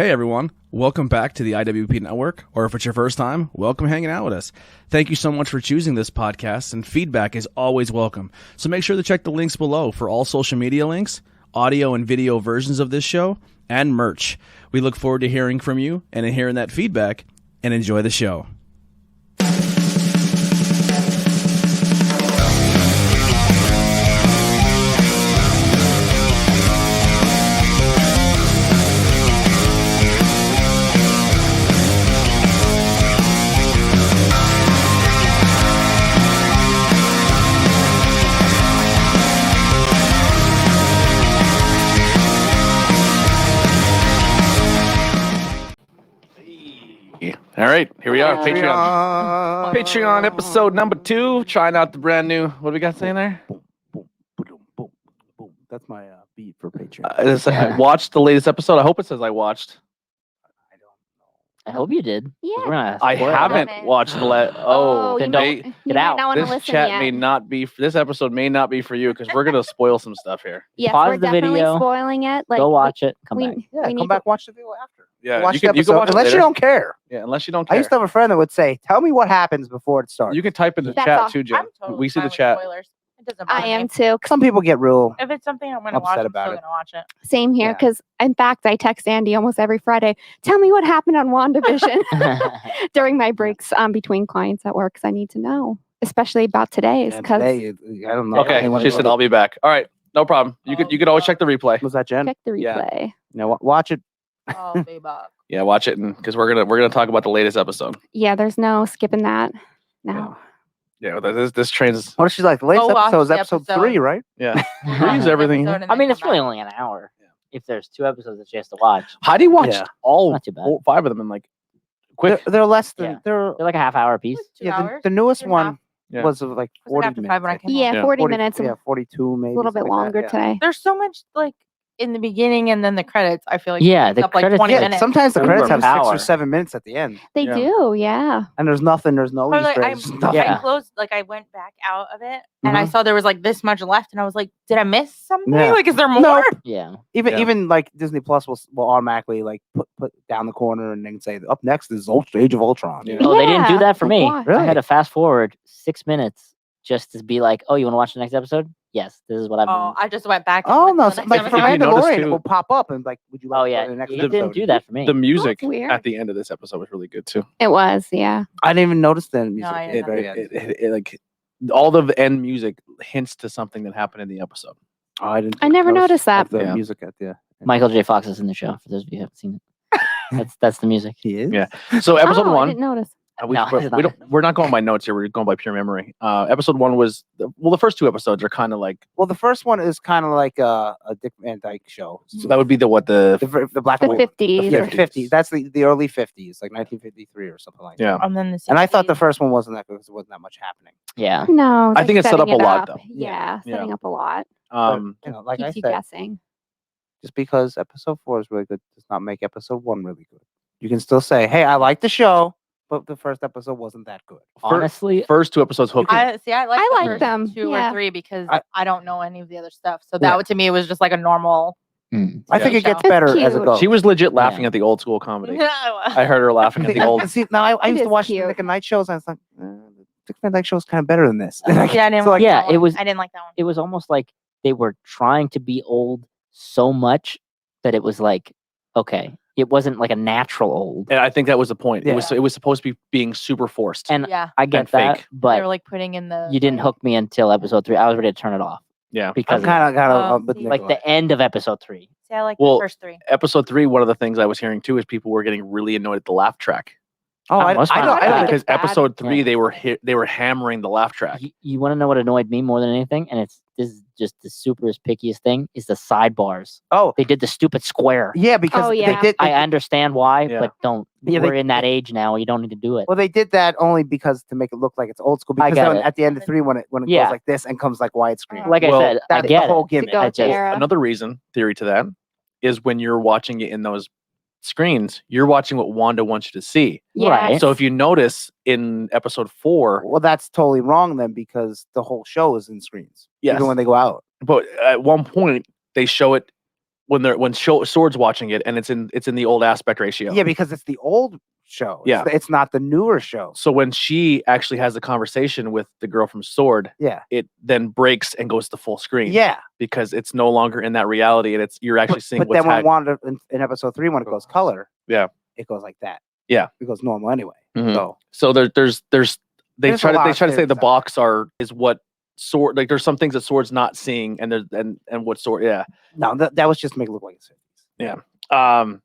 Hey everyone, welcome back to the IWP Network, or if it's your first time, welcome hanging out with us. Thank you so much for choosing this podcast, and feedback is always welcome. So make sure to check the links below for all social media links, audio and video versions of this show, and merch. We look forward to hearing from you and hearing that feedback, and enjoy the show. All right, here we are. Patreon episode number 2. Trying out the brand new. What do we got saying there? That's my beat for Patreon. I watched the latest episode. I hope it says I watched. I hope you did. Yeah. I haven't watched the then don't get out. Not want to This listen chat yet. may not be. This episode may not be for you because we're gonna spoil some stuff here. Yes, Pause we're the definitely video. spoiling it. Like, Go watch it. Come we, back. Yeah, we come back, watch the video after. Yeah, watch you the can episode, watch it unless you later. don't care. Yeah, unless you don't I care. used to have a friend that would say, "Tell me what happens before it starts." You can type in the That's chat all. too, Jen. I'm totally We see fine the with chat. Spoilers. It doesn't I bother am me. too. Some people get real. If it's something I'm going to upset watch, I'm about still it. going to watch it. Same here, Yeah. because in fact, I text Andy almost every Friday. Tell me what happened on WandaVision during my breaks between clients at work, because I need to know, especially about today's. And Because today, I don't know. Okay, anyone she said I'll be back. All right, no problem. You could always check the replay. Was that Jen? check the Yeah. replay. You know, watch it. Oh, babe up. Yeah, watch it, and because we're gonna talk about the latest episode. Yeah, there's no skipping that. No. Yeah, this train's What is she like? The latest Go watch episode is the episode episode. 3, right? yeah. Reads everything. Episode and I mean, then it's come really back. only an hour. If there's 2 episodes that she has to watch, Heidi watched Yeah. all Not too bad. 5 of them in like quick. They're less than Yeah. they're they're like a half hour piece. 2 yeah. hours? The newest 2.5. one Yeah. was like Was it 40 after minutes. 5 when I I came think. Yeah, Yeah. 40 40 minutes, Yeah, 42 maybe. a little bit something like that, longer yeah. today. There's so much like in the beginning and then the credits. I feel like Yeah, it the takes up like credits- 20 Yeah, minutes. sometimes the credits have 6 Overpower. or 7 minutes at the end, They Yeah. do, yeah. and there's no Or, like, Easter I, eggs. Nothing. Yeah. I closed, like I went back out of it and I Mhm. saw there was like this much left, and I was like, did I miss something? Yeah. Like, is there more? Nope. Yeah. Even like Disney Plus will automatically like put down the corner and then say up next is Age of Ultron. Yeah. Oh, they didn't do Yeah, that for like me. why? Really? I had to fast forward 6 minutes just to be like, "Oh, you want to watch the next episode? Yes, this is what I've been." Oh, I just went back. and Oh went no! to the So, next like if for you episode. notice, Mandalorian, too- it will pop up and like, would you like Oh to go yeah, to the next it episode? didn't do that for me. The music weird. at the end of this episode was really good too. It was, yeah. I didn't even notice the music. I at the didn't. very end. It, like all the end music hints to something that happened in the episode. Oh, I didn't. I never notice noticed that. of The Yeah. music at the end. Michael J. Fox is in the show. For those of you who haven't seen it, that's the music. He is. Yeah. So episode Oh, I one. didn't notice. No, it's not. We're not going by notes here. We're going by pure memory. Episode 1 was the first 2 episodes are kind of like, Well, the first one is kind of like a Dick Van Dyke show. so that would be the The Black The and white- 50s. Yeah, or- 50s. That's the early 50s, like 1953 or something like Yeah. that. And then the And I thought the 60s. first one wasn't that good because there wasn't that much happening. Yeah. No, I think like it set up setting a lot, though. Yeah, Yeah. setting up a lot. But, you know, like I Keeps you said, guessing. just because episode 4 is really good does not make episode 1 really good. You can still say, "Hey, I like the show," but the first episode wasn't that good. Honestly, first 2 episodes hooked. I like I the like first them, 2 yeah. or 3 because I- I don't know any of the other stuff. So Yeah. that to me it was just like a normal. I think it gets Show. better It's as it cute. goes. She was legit laughing Yeah. at the old school comedy. No. I heard her laughing at the old. See, now I It used to is watch the cute. Nick and Night shows, and I was like, the Dick Van Dyke show is kind of better than this. And Yeah, I didn't so, like Yeah, that one. it was- I didn't like that one. it was almost like they were trying to be old so much that it was like, okay, it wasn't like a natural old. And I think that was the point. Yeah. It was supposed to be being super forced. And Yeah, I get and that, fake. they but were like putting in the. you didn't like, hook me until episode 3. I was ready to turn it off Yeah. because I'm kind of Um, with see, like Nikolai. the end of episode 3. See, I like Well, the first 3. Episode 3, one of the things I was hearing too is people were getting really annoyed at the laugh track. Oh, I most don't. fun with I that. don't Because bad. episode 3 Yeah. they were hammering the laugh track. You want to know what annoyed me more than anything? And this is just the superest pickiest thing is the sidebars. Oh, They did the stupid square. yeah, because Oh, yeah. they did. I understand why, Yeah. but don't. Yeah, they- we're in that age now. You don't need to do it. Well, they did that only because to make it look like it's old school. I Because get then it. at the end of 3, when it Yeah. goes like this and comes like widescreen, Like Well, I said, I that's get the whole it. gimmick. go I to just- era. Another theory to that, is when you're watching it in those screens, you're watching what Wanda wants you to see. Right. So if you notice in episode 4, Well, that's totally wrong then, because the whole show is in screens. Yes. Even when they go out. but at one point they show it when Sword's watching it, and it's in the old aspect ratio. Yeah, because it's the old show. Yeah. It's not the newer show. So when she actually has a conversation with the girl from Sword, Yeah. it then breaks and goes to full screen. Yeah. Because it's no longer in that reality, and you're actually seeing. But what's then when Wanda in episode 3, when it goes color, yeah, it goes like that. Yeah, it goes normal anyway. Mm-hmm. So there's they try to say the box is what Sword, like there's some things that Sword's not seeing, and what Sword, yeah. No, that was just to make it look like it's 50s. Yeah.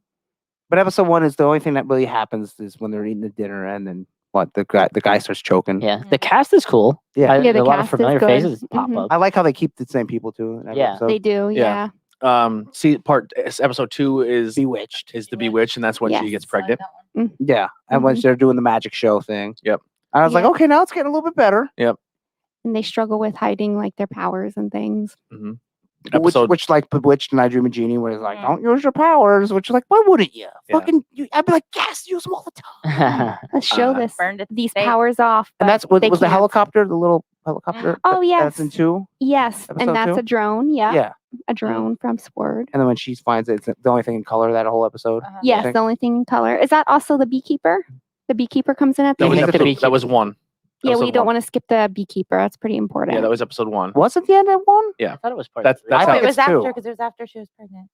But episode 1 is the only thing that really happens is when they're eating the dinner, and then the guy starts choking. Yeah, the cast is cool. Yeah, the a lot of cast is familiar good. faces pop Mhm. up. I like how they keep the same people too. In every Yeah. episode. They do. Yeah. Episode 2 is Bewitched. the Bewitched, and that's when she Yes. gets pregnant. Yeah, and when they're doing the magic show thing. Yep. I was like, Yeah. okay, now it's getting a little bit better. Yep. And they struggle with hiding like their powers and things. Mm-hmm. Which like Bewitched and I Dream of Genie, where it's like, don't use your powers. Which is like, why wouldn't you? Yeah. Fucking, I'd be like, yes, use them all the time. Let's show these powers off. And but that's what they was the can't. helicopter, the little helicopter. Oh, yes. That's in 2. Yes, Episode and that's 2? a drone. Yeah. Yeah. A drone from Sword. And then when she finds it, it's the only thing in color that whole episode. I Yes, think. the only thing in color. Is that also the beekeeper? The beekeeper comes in at the That was end. that was 1. Yeah, we Episode don't 1. want to skip the beekeeper. That's pretty important. Yeah, that was episode 1. Was it the end of 1? Yeah, I thought it was part that's of that's I how think it it's was after 2. because it was after she was pregnant.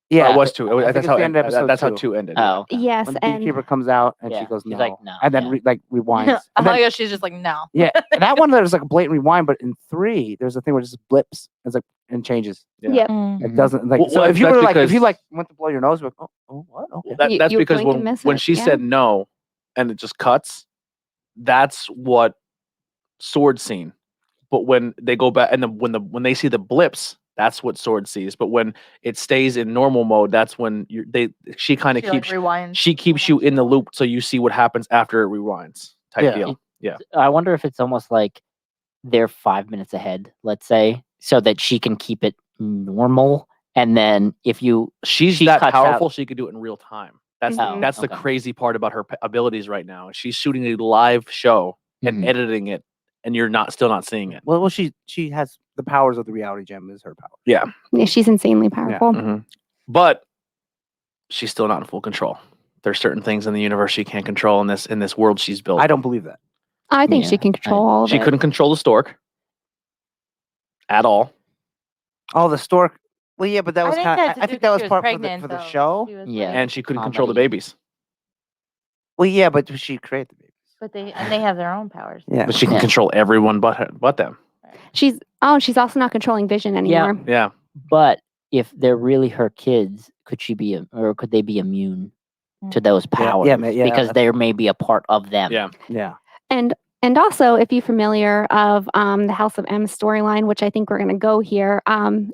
Yeah, it was 2. I think That's it's how the end of episode that's how 2. 2 ended. Oh, okay. Yes, When the and beekeeper comes out and Yeah, she goes, she's no. like, no, And then yeah. rewinds. Oh And my then- gosh, she's just like no. yeah, and that one there's like a blatant rewind, but in 3 there's a thing where it just blips. It's like and changes. yep. It doesn't like Well, so. If you that's were like if you because- like went to blow your nose, you're like what? Okay. That's You because blink and miss when it, she yeah. said no, and it just cuts. That's what Sword seen. But when they go back and when they see the blips, that's what Sword sees. But when it stays in normal mode, that's when she kind of keeps rewinds. she keeps you in the loop, so you see what happens after it rewinds. Type Yeah. deal. Yeah. I wonder if it's almost like they're 5 minutes ahead, let's say, so that she can keep it normal. And then if She's she that cuts out- powerful, she could do it in real time. That's Mhm. that's the Okay. crazy part about her abilities right now. She's shooting a live show and Mhm. editing it, and you're still not seeing it. Well, she has the powers of the reality gem is her power. Yeah. Yeah, she's insanely powerful. Mhm. But she's still not in full control. There's certain things in the universe she can't control in this world she's built. I don't believe that. I think she Yeah, can control all of She it. couldn't control the stork at all. Oh, the stork. Well, yeah, but that was I think kind. that's I think that was part pregnant, for the though. show. She was, Yeah. like- And she couldn't control the Comedy. babies. Well, yeah, but she created the babies. but they have their own powers. Yeah, But she can Yeah. control everyone but them. She's also not controlling Vision anymore. Yeah. but if they're really her kids, could they be immune to those powers? yeah, because that's- they may be a part of them. Yeah. yeah. And also, if you're familiar of the House of M storyline, which I think we're going to go here,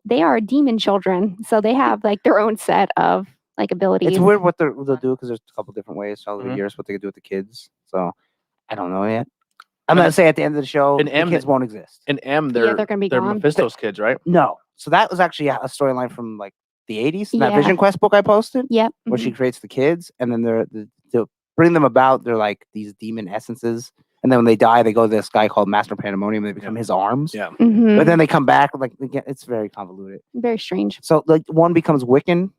they are demon children, so they have like their own set of like abilities. It's weird what they'll do because there's a couple different ways over the Mhm. years what they could do with the kids. So I don't know yet. I'm gonna say at the end of the show, In the M, kids won't exist. In M, Yeah, they're gonna be they're gone. Mephisto's kids, right? No, so that was actually a storyline from like the 80s. That Yeah. Vision Quest book I posted, Yep. where she creates the kids, and then to bring them about, they're like these demon essences. And then when they die, they go to this guy called Master Pandemonium. And they become his arms. Yeah. Mhm. But then they come back. Like again, it's very convoluted. Very strange. So like one becomes Wiccan,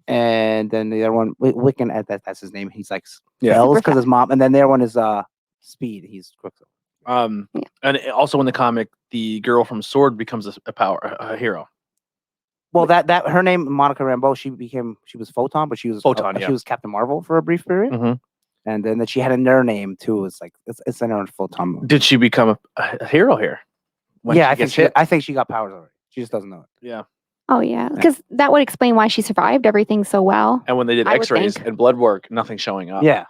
and then the other one Wiccan. That's his name. He's like Yeah. Bells Super because his mom. And then the other one is Speed. He's Quicksilver. Yeah. And also in the comic, the girl from Sword becomes a hero. Well, that her name Monica Rambeau. She was Photon, but she was Photon, yeah. She was Captain Marvel for a brief period, Mhm. and then she had another name too. It's like it's another Photon. movie. Did she become a hero here? When Yeah, she I think gets hit? I think she got powers already. She just doesn't know it. Yeah. Oh yeah, because that would explain why she survived everything so well. And when they did I would X-rays think. and blood work, nothing's showing up. Yeah,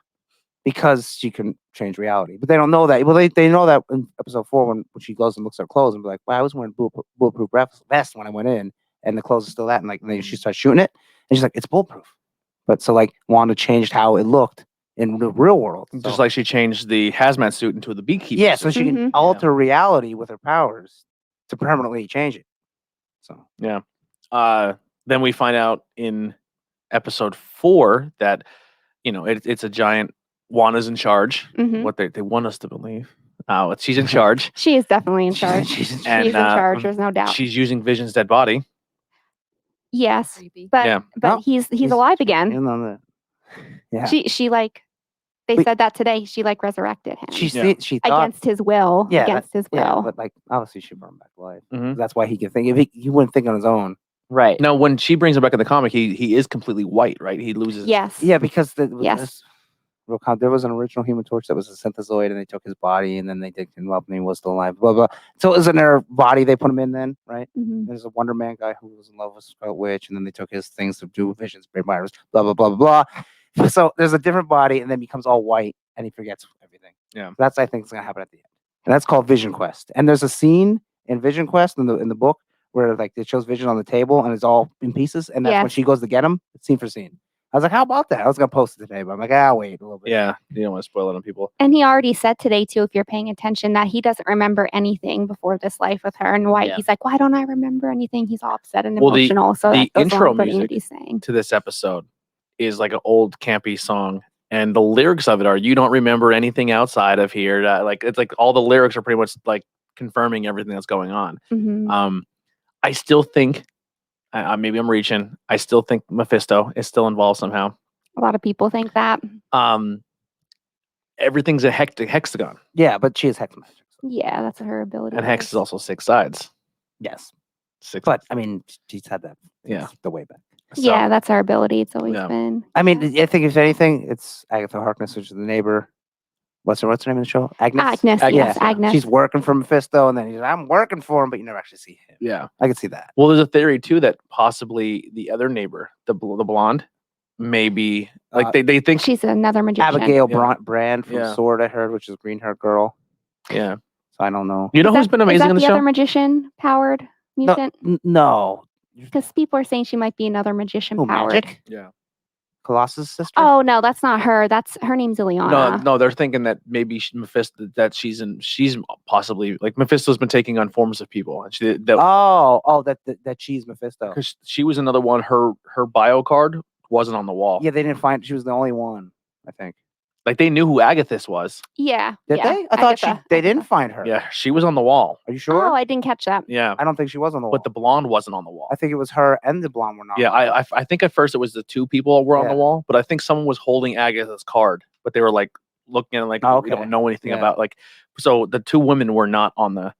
because she can change reality, but they don't know that. Well, they know that in episode 4 when she goes and looks at her clothes and be like, "Well, I was wearing bulletproof vest when I went in, and the clothes are still that." And like, and then she starts shooting it, and she's like, "It's bulletproof." But so like, Wanda changed how it looked in the real world, Just So- like she changed the hazmat suit into the beekeeper. yeah, so suit. she can alter reality with her powers to permanently change it. So Then we find out in episode 4 that it's a giant Wanda's in charge. Mhm. What they want us to believe. She's in charge. She is definitely in charge. she's- She's And, in charge. There's no doubt. She's using Vision's dead body. Yes, Creepy. but Yeah. but No, he's he's alive again. in on the. Yeah. She like they Wait. said that today. She like resurrected him She Yeah. she thought. against his will. Yeah, Against his will. but like obviously she brought him back to life. Mhm. That's why he can think. If he wouldn't think on his own. Right. Now, when she brings him back in the comic, he is completely white, right? He loses. Yes. Yeah, because Yes. there was an original Human Torch that was a synthezoid, and they took his body, and then they digged him up, and he was still alive. Blah blah. So it was in their body they put him in. Then right. Mhm. There's a Wonder Man guy who was in love with Scarlet Witch, and then they took his things to do visions, brain virus, blah blah blah blah blah. So there's a different body, and then becomes all white, and he forgets everything. Yeah. That's I think is gonna happen at the end, and that's called Vision Quest. And there's a scene in Vision Quest in the book where like it shows Vision on the table, and it's all in pieces, and that's when Yes. she goes to get him, scene for scene. I was like, how about that? I was gonna post it today, but I'm like, wait a little bit. Yeah, you don't want to spoil it on people. And he already said today too, if you're paying attention, that he doesn't remember anything before this life with her. And why Yeah. he's like, why don't I remember anything? He's all upset and Well, the- emotional. So the that goes intro along with what music- Andy's saying. To this episode is like an old campy song, and the lyrics of it are, "You don't remember anything outside of here." Like it's like all the lyrics are pretty much like confirming everything that's going on. Mhm. I still think, maybe I'm reaching. I still think Mephisto is still involved somehow. A lot of people think that. Everything's a hexagon, Yeah, but she is hex magic. So. Yeah, that's her ability. and hex is also 6 sides. Yes, 6. but I mean, she's had that. Yeah. the way back. So, Yeah, that's her ability. It's always Yeah. been. I mean, I think if anything, it's Agatha Harkness, which is the neighbor. What's her name in the show? Agnes. Agnes. Agnes, Yes, yeah. Agnes. She's working for Mephisto, and then he's like, I'm working for him, but you never actually see him. yeah. I can see that. Well, there's a theory too that possibly the other neighbor, the blonde, maybe like they think. She's another magician. Abigail Yeah. Brand from Yeah. Sword, I heard, which is a green haired girl. Yeah. So I don't know. You know Is who's that- been is amazing that on the the show? other magician powered mutant? No. Because people are saying she might be another magician Who, powered. Magic? Yeah. Colossus' sister? Oh no, that's not her. That's her name's Ileana. No, they're thinking that maybe Mephisto, that she's possibly like Mephisto's been taking on forms of people, and that she's Mephisto. because she was another one. Her bio card wasn't on the wall. Yeah, they didn't find. She was the only one, I think. Like they knew who Agathis was. Yeah. Did yeah. they? I thought Agatha. they didn't find her. Yeah, she was on the wall. Are you sure? Oh, I didn't catch that. Yeah, I don't think she was on the wall. but the blonde wasn't on the wall. I think it was her and the blonde were not. Yeah, on the wall. I think at first it was the two people were on the Yeah. wall, but I think someone was holding Agatha's card, but they were like looking at it like Oh, we okay. don't know anything Yeah. about like. So the two women were not on the,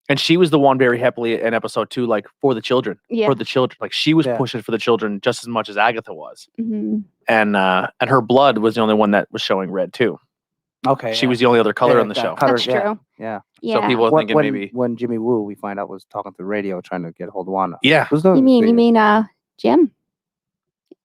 and she was the one very happily in episode 2, like for the children, Yeah. for the children. Like she was Yeah. pushing for the children just as much as Agatha was, hmm and her blood was the only one that was showing red too. Okay. She yeah. was the only other color Yeah, on the that show. color, That's yeah, true. Yeah. Yeah. So people are thinking maybe, when Jimmy Woo, we find out, was talking through radio trying to get a hold of Wanda. yeah, Who's the, You mean Jim?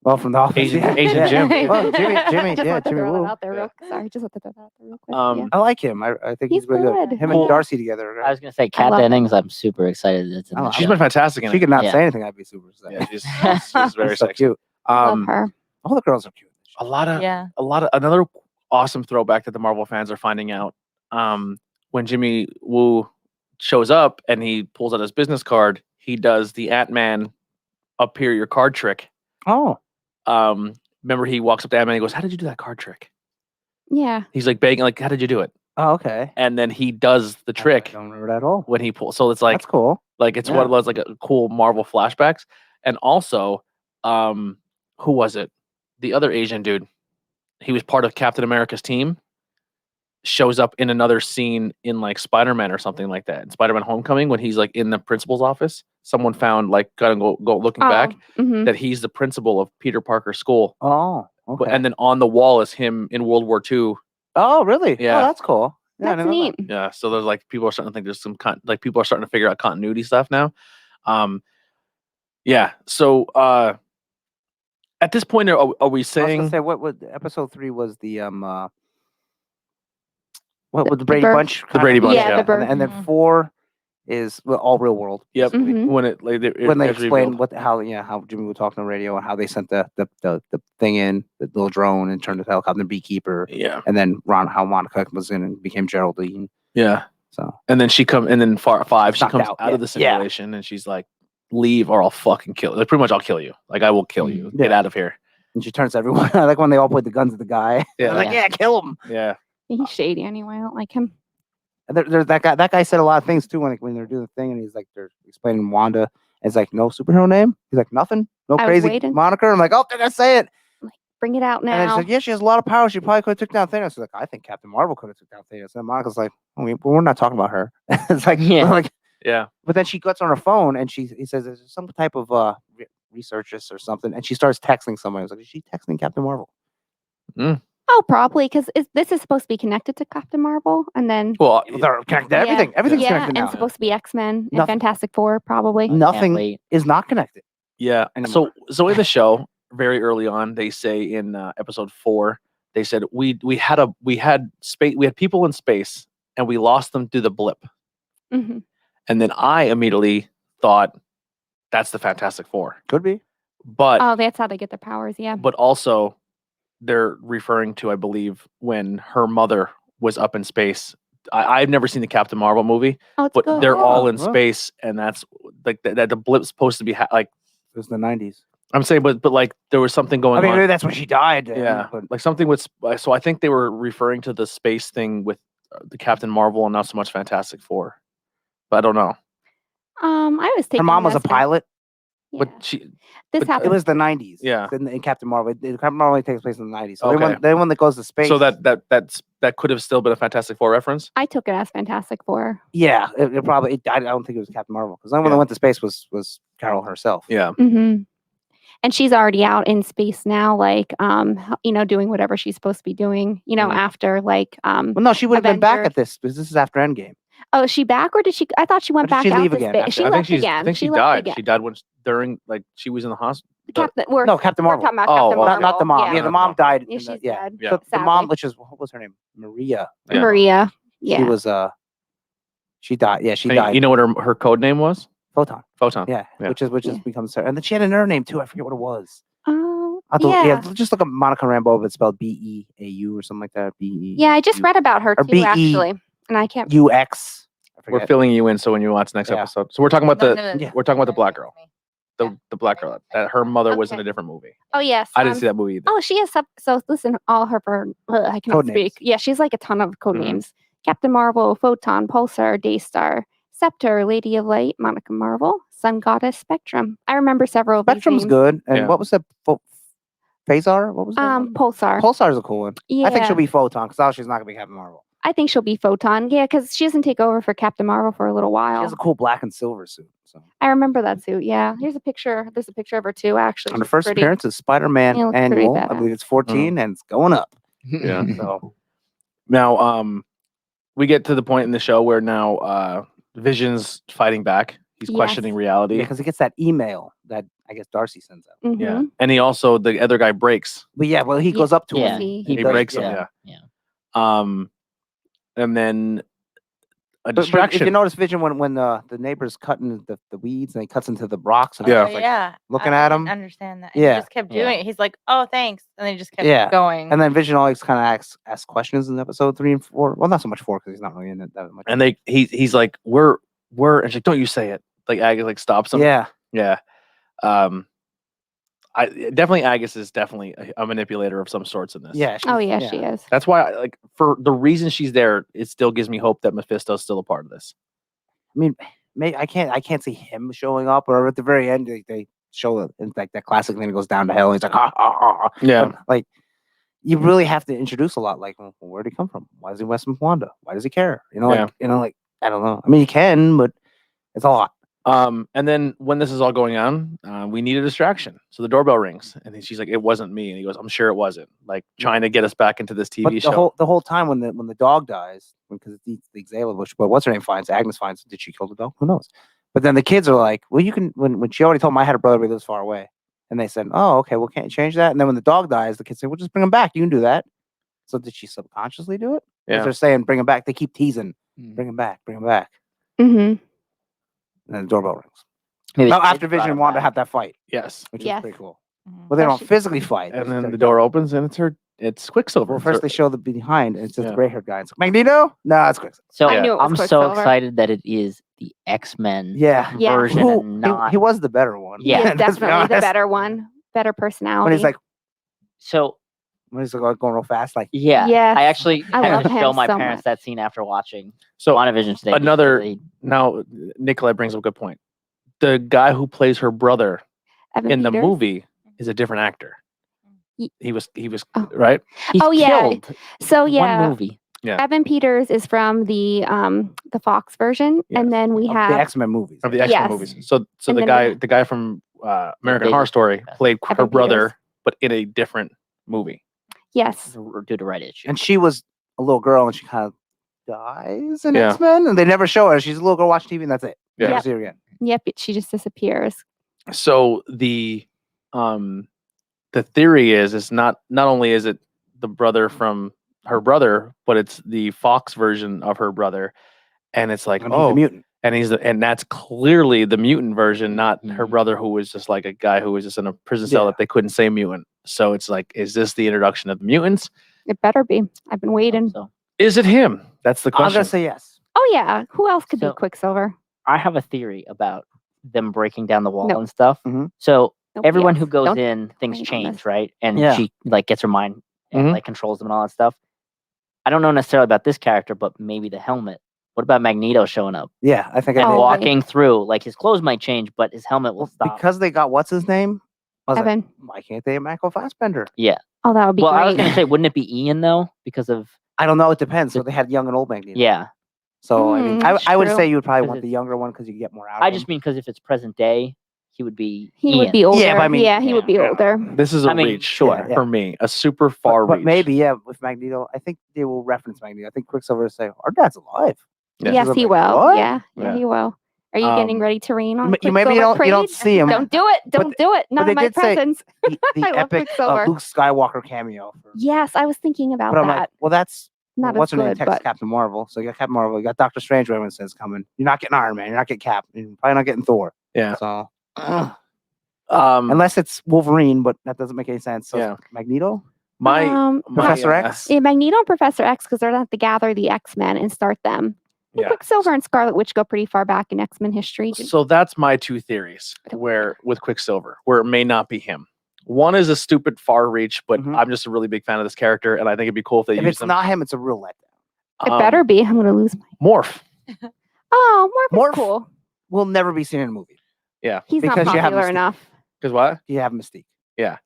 well from the office? Asian- yeah. Asian yeah. Jim. Well, Jimmy, Just yeah, wanted to Jimmy throw Woo. that out there Yeah. real. Sorry, just wanted to throw that out there real quick. Um, I like him. I think he's He's really good. good. Him Cool. and Darcy together. I was gonna say I Kat love Dennings. I'm super excited. That's in Oh, the she's show. been fantastic in She it. could not Yeah. say anything. I'd be super excited. Yeah, she's very She's so sexy. cute. Love her. All the girls are cute. A lot of Yeah. another awesome throwback that the Marvel fans are finding out. When Jimmy Woo shows up and he pulls out his business card, he does the Ant-Man up here your card trick. Oh, Remember he walks up to Ant-Man and he goes, "How did you do that card trick?" Yeah. He's like begging, like, "How did you do it?" okay. And then he does the trick I don't remember that at all. when he pulls. So it's like That's cool. it's one Yeah. of those like a cool Marvel flashbacks. And also, who was it? The other Asian dude. He was part of Captain America's team. Shows up in another scene in like Spider-Man or something like that. In Spider-Man Homecoming, when he's like in the principal's office, someone found like gotta go looking back Mhm. that he's the principal of Peter Parker's school. Oh, But- okay. And then on the wall is him in World War II. Oh, really? Yeah. Oh, that's cool. Yeah, I That's didn't know neat. Yeah, so there's like people are starting to think there's some like people are starting to figure out continuity stuff now. Yeah. So at this point, are we that. I was saying gonna say what episode 3 was the what was the the Brady Bur- Bunch? The Brady Bunch, Yeah, yeah. the Bur- and then Mhm. 4 is all real world. Yep. basically. Mhm. when it When they it's explain revealed. how Jimmy would talk on the radio and how they sent the thing in, the little drone, and turned the helicopter into Beekeeper, Yeah. and then how Monica was in and became Geraldine. Yeah. So And then and then 5 she Knocked comes out, out of yeah. the Yeah. simulation and she's like, "Leave or I'll fucking kill you." Like pretty much I'll kill you. Like I will kill you. Get Yeah. out of here. and she turns to everyone like when they all point the guns at the guy. Yeah. They're like, yeah, kill him. Yeah. He's shady anyway. I don't like him. And there's that guy. That guy said a lot of things too when they're doing the thing, and he's like they're explaining Wanda it's like, no superhero name. He's like, nothing, no I was crazy waiting. moniker. I'm like, oh, they're gonna say it. Bring it out And then she's now. like, yeah, she has a lot of power. She probably could have took down Thanos. She's like, I think Captain Marvel could have took down Thanos. And Monica's like, I mean, we're not talking about her. It's like, Yeah. like, Yeah. but then she gets on her phone and he says there's some type of researchist or something, and she starts texting someone. I was like, is she texting Captain Marvel? Oh, probably because this is supposed to be connected to Captain Marvel, and then Well, They're connected. Yeah. Everything. Everything's yeah, connected and now. it's supposed to be X-Men and Nothing- Fantastic Four, probably. Can't Nothing wait. is not connected. yeah. Anymore. So in the show, very early on, they say in episode 4, they said we had people in space and we lost them through the blip. Mhm. And then I immediately thought that's the Fantastic Four. Could be. But Oh, that's how they get their powers. Yeah. but also they're referring to, I believe, when her mother was up in space. I've never seen the Captain Marvel movie, Oh, it's but good. they're all in well. space, and that's like that the blip's supposed to be like It was the 90s. I'm saying, but like there was something going I mean, on. maybe that's when she died. Yeah, But like something with. So I think they were referring to the space thing with the Captain Marvel, and not so much Fantastic Four. But I don't know. I was taking her mom was a this as- pilot. Yeah. But she, This but- It happened. was the 90s. Yeah. In Captain Marvel. Captain Marvel only takes place in the 90s. So Okay. the one that goes to space. so that could have still been a Fantastic Four reference. I took it as Fantastic Four. Yeah, it probably. I don't think it was Captain Marvel because the only one Yeah. that went to space was Carol herself. Yeah. Mm-hmm. And she's already out in space now, like doing whatever she's supposed to be doing. Mhm. After like Well, no, she would have been back Avengers. at this because this is after Endgame. Oh, is she back or did she? I thought she went Or did back she out leave to again space. after- She I left think again. I think she left died. again. She died during like she was in the hospital. Captain, No, Captain we're Marvel. talking about Oh, Captain okay. Marvel. Not the mom. Yeah, the mom died. Yeah, in she's the, yeah. dead. Yeah. The sadly. mom, what was her name? Maria. Yeah. Maria. Yeah. She was she died. Yeah, she Hey, died. you know what her code name was? Photon. Photon. Yeah, Yeah. which is Yeah. becomes her. And then she had another name too. I forget what it was. Oh, Yeah, just look up Monica Rambeau, but it's spelled Beau or something like that. Be. Yeah, I just read about her Or too, BE. actually, and I can't. UX. I We're forget. filling you in so when you watch next Yeah. episode. So we're talking about Yeah. we're talking about the black girl. Yeah. The black girl. That her mother was in Okay. a different movie. Oh yes, I didn't see that movie either. Oh, she has so listen, all her I cannot Code speak. names. Yeah, she's like a ton of code Mhm. names: Captain Marvel, Photon, Pulsar, Daystar, Scepter, Lady of Light, Monica Marvel, Sun Goddess, Spectrum. I remember several. Of these Spectrum's names. good. And Yeah. what was that? Phasar? What was that? Pulsar. Pulsar's a cool one. Yeah, I think she'll be Photon because she's not gonna be Captain Marvel. I think she'll be Photon. Yeah, because she doesn't take over for Captain Marvel for a little She while. has a cool black and silver suit. So I remember that suit. Yeah, here's a picture. There's a picture of her too. Actually, on her She's first pretty. appearance is Spider-Man Yeah, looks pretty annual. I badass. believe it's 14 and it's going up. Yeah. So Now, we get to the point in the show where now Vision's fighting back. He's Yes. questioning reality. because he gets that email that I guess Darcy sends out. Yeah. Mhm. And he also the other guy breaks. But yeah, well he Yeah. goes up to Yeah, him. He He does- breaks him. yeah. Yeah. Yeah. And then a But distraction. if you notice Vision when the neighbor's cutting the weeds and he cuts into the rocks and Yeah. he's like, yeah. looking I at didn't him. Understand that. And Yeah. He just kept Yeah. doing it. He's like, "Oh, thanks," and then he just kept Yeah. going. And then Vision always kind of asks questions in episode 3 and 4. Well, not so much 4 because he's not really in it that much. and he's like, we're and she's like, don't you say it. Like Agus like stops him. Yeah, Yeah. Agus is definitely a manipulator of some sorts in this. yeah. Oh yeah, she is. That's why for the reason she's there, it still gives me hope that Mephisto's still a part of this. I mean, I can't see him showing up, or at the very end they show it in like that classic thing that goes down to hell. And he's like, ha, ha, ha, ha. Yeah. But, like you really have to introduce a lot. Like, well, where did he come from? Why is he messing with Wanda? Why does he care? Like I don't know. I mean, you can, but it's a lot. And then when this is all going on, we need a distraction. So the doorbell rings, and then she's like, "It wasn't me," and he goes, "I'm sure it wasn't." Like trying to get us back into this TV But show. the whole time when the dog dies, because it eats the Xala, but what's her name finds Agnes finds. Did she kill the dog? Who knows? But then the kids are like, well, you can. When she already told me I had a brother who lives far away, and they said, oh, okay, well, can't you change that? And then when the dog dies, the kids say, well, just bring him back. You can do that. So did she subconsciously do it? Yeah. If they're saying bring him back, they keep teasing, Mm. bring him back, bring him back. Mm-hmm. And then the doorbell rings. Maybe Now the after kids brought Vision him and Wanda back. have that fight, Yes. which Yes. is pretty cool. Mhm. Well, they Oh, don't she- physically fight. And It's then their the door dog. opens, and it's Quicksilver. Well, first they show the behind, and it's just Yeah. the gray haired guy. It's like, Magneto? No, it's Quicksilver. So I knew it was I'm so Quicksilver. excited that it is the X-Men Yeah. Yeah. version Who- and not. he was the better one. Yeah. He is Let's be definitely the honest. better one. Better personality. When he's like, So going real fast, like, yeah, Yes. I actually I had love to him show my so parents much. that scene after watching So WandaVision today. because another- they- now Nikolai brings up a good point. the guy who plays her brother Evan in the Peters? movie is a different actor. Ye- He was Oh. right. He's Oh, yeah. killed So in yeah, one movie. Yeah. Evan Peters is from the Fox version, Yes. and then we Of have the X-Men movies. Of the X-Men Yes. movies. So And the then we guy from American David Horror Story Peters. played her Evan brother, Peters. but in a different movie. yes, Due to right issue. And she was a little girl, and she kind of dies in Yeah. X-Men, and they never show her. She's a little girl watching TV, and that's it. Yeah. Never Yep. see her again. yep. She just disappears. So the theory is not only is it the brother from her brother, but it's the Fox version of her brother, and it's like And he's a mutant. and that's clearly the mutant version, not her Mhm. brother who was just like a guy who was just in a prison cell Yeah. that they couldn't say mutant. So it's like, is this the introduction of the mutants? It better be. I've been waiting. So Is it him? That's the I'm question. gonna say yes. Oh yeah, who else could So- be Quicksilver? I have a theory about them breaking down the wall No. and stuff. Mhm. So Nope, everyone yes. who goes Don't in, things hang on change, this. right? And Yeah. she like gets her mind and Mhm. like controls them and all that stuff. I don't know necessarily about this character, but maybe the helmet. What about Magneto showing up Yeah, I think and I Oh, did. walking through? Like his clothes might change, but his helmet will Well, stop. because they got what's his name. I was Evan. like, why can't they have Michael Fassbender? Oh, that would be Well, great. I was gonna say, wouldn't it be Ian though? Because of I don't know. It depends. So they had young and old Magneto. yeah. So I mean, that's I would true. say you would probably 'Cause want the it's- younger one because you get more out. I of just him. mean because if it's present day, he would be he Ian. would be older. Yeah, but I mean- he would be Yeah. older. This is a I mean, reach sure, yeah. for me, a super far but reach. maybe yeah, with Magneto, I think they will reference Magneto. I think Quicksilver will say, "Our dad's alive." Yeah. Yes, he Like, will. "What?" Yeah, Yeah. he will. Are you getting Um, ready to rain on you maybe Quicksilver you don't Parade? see him. Don't do it. But Don't do it. None they of my did say- presents. The I love epic Quicksilver. Luke Skywalker cameo. Yes, I was thinking about But I'm that. like, well, that's Not what's as her name? good, Text but Captain Marvel. So you got Captain Marvel, you got Doctor Strange. Who everyone says coming. You're not getting Iron Man. You're not getting Cap. You're probably not getting Thor. Yeah. So Unless unless it's Wolverine, but that doesn't make any sense. So Yeah. Magneto, my Professor X? yeah, Magneto and Professor X, because they're going to have to gather the X-Men and start them. And Yeah. Quicksilver and Scarlet Witch go pretty far back in X-Men history. So that's my two theories where with Quicksilver, where it may not be him. One is a stupid far reach, but Mhm. I'm just a really big fan of this character, and I think it'd be cool if they if use it's him. not him, it's a real letdown. It better be. I'm going to lose my. Morph. Oh, Morph Morph? is cool. Will never be seen in a movie. He's not Because you have popular Mystique. enough. Because what? You have Mystique. Yeah,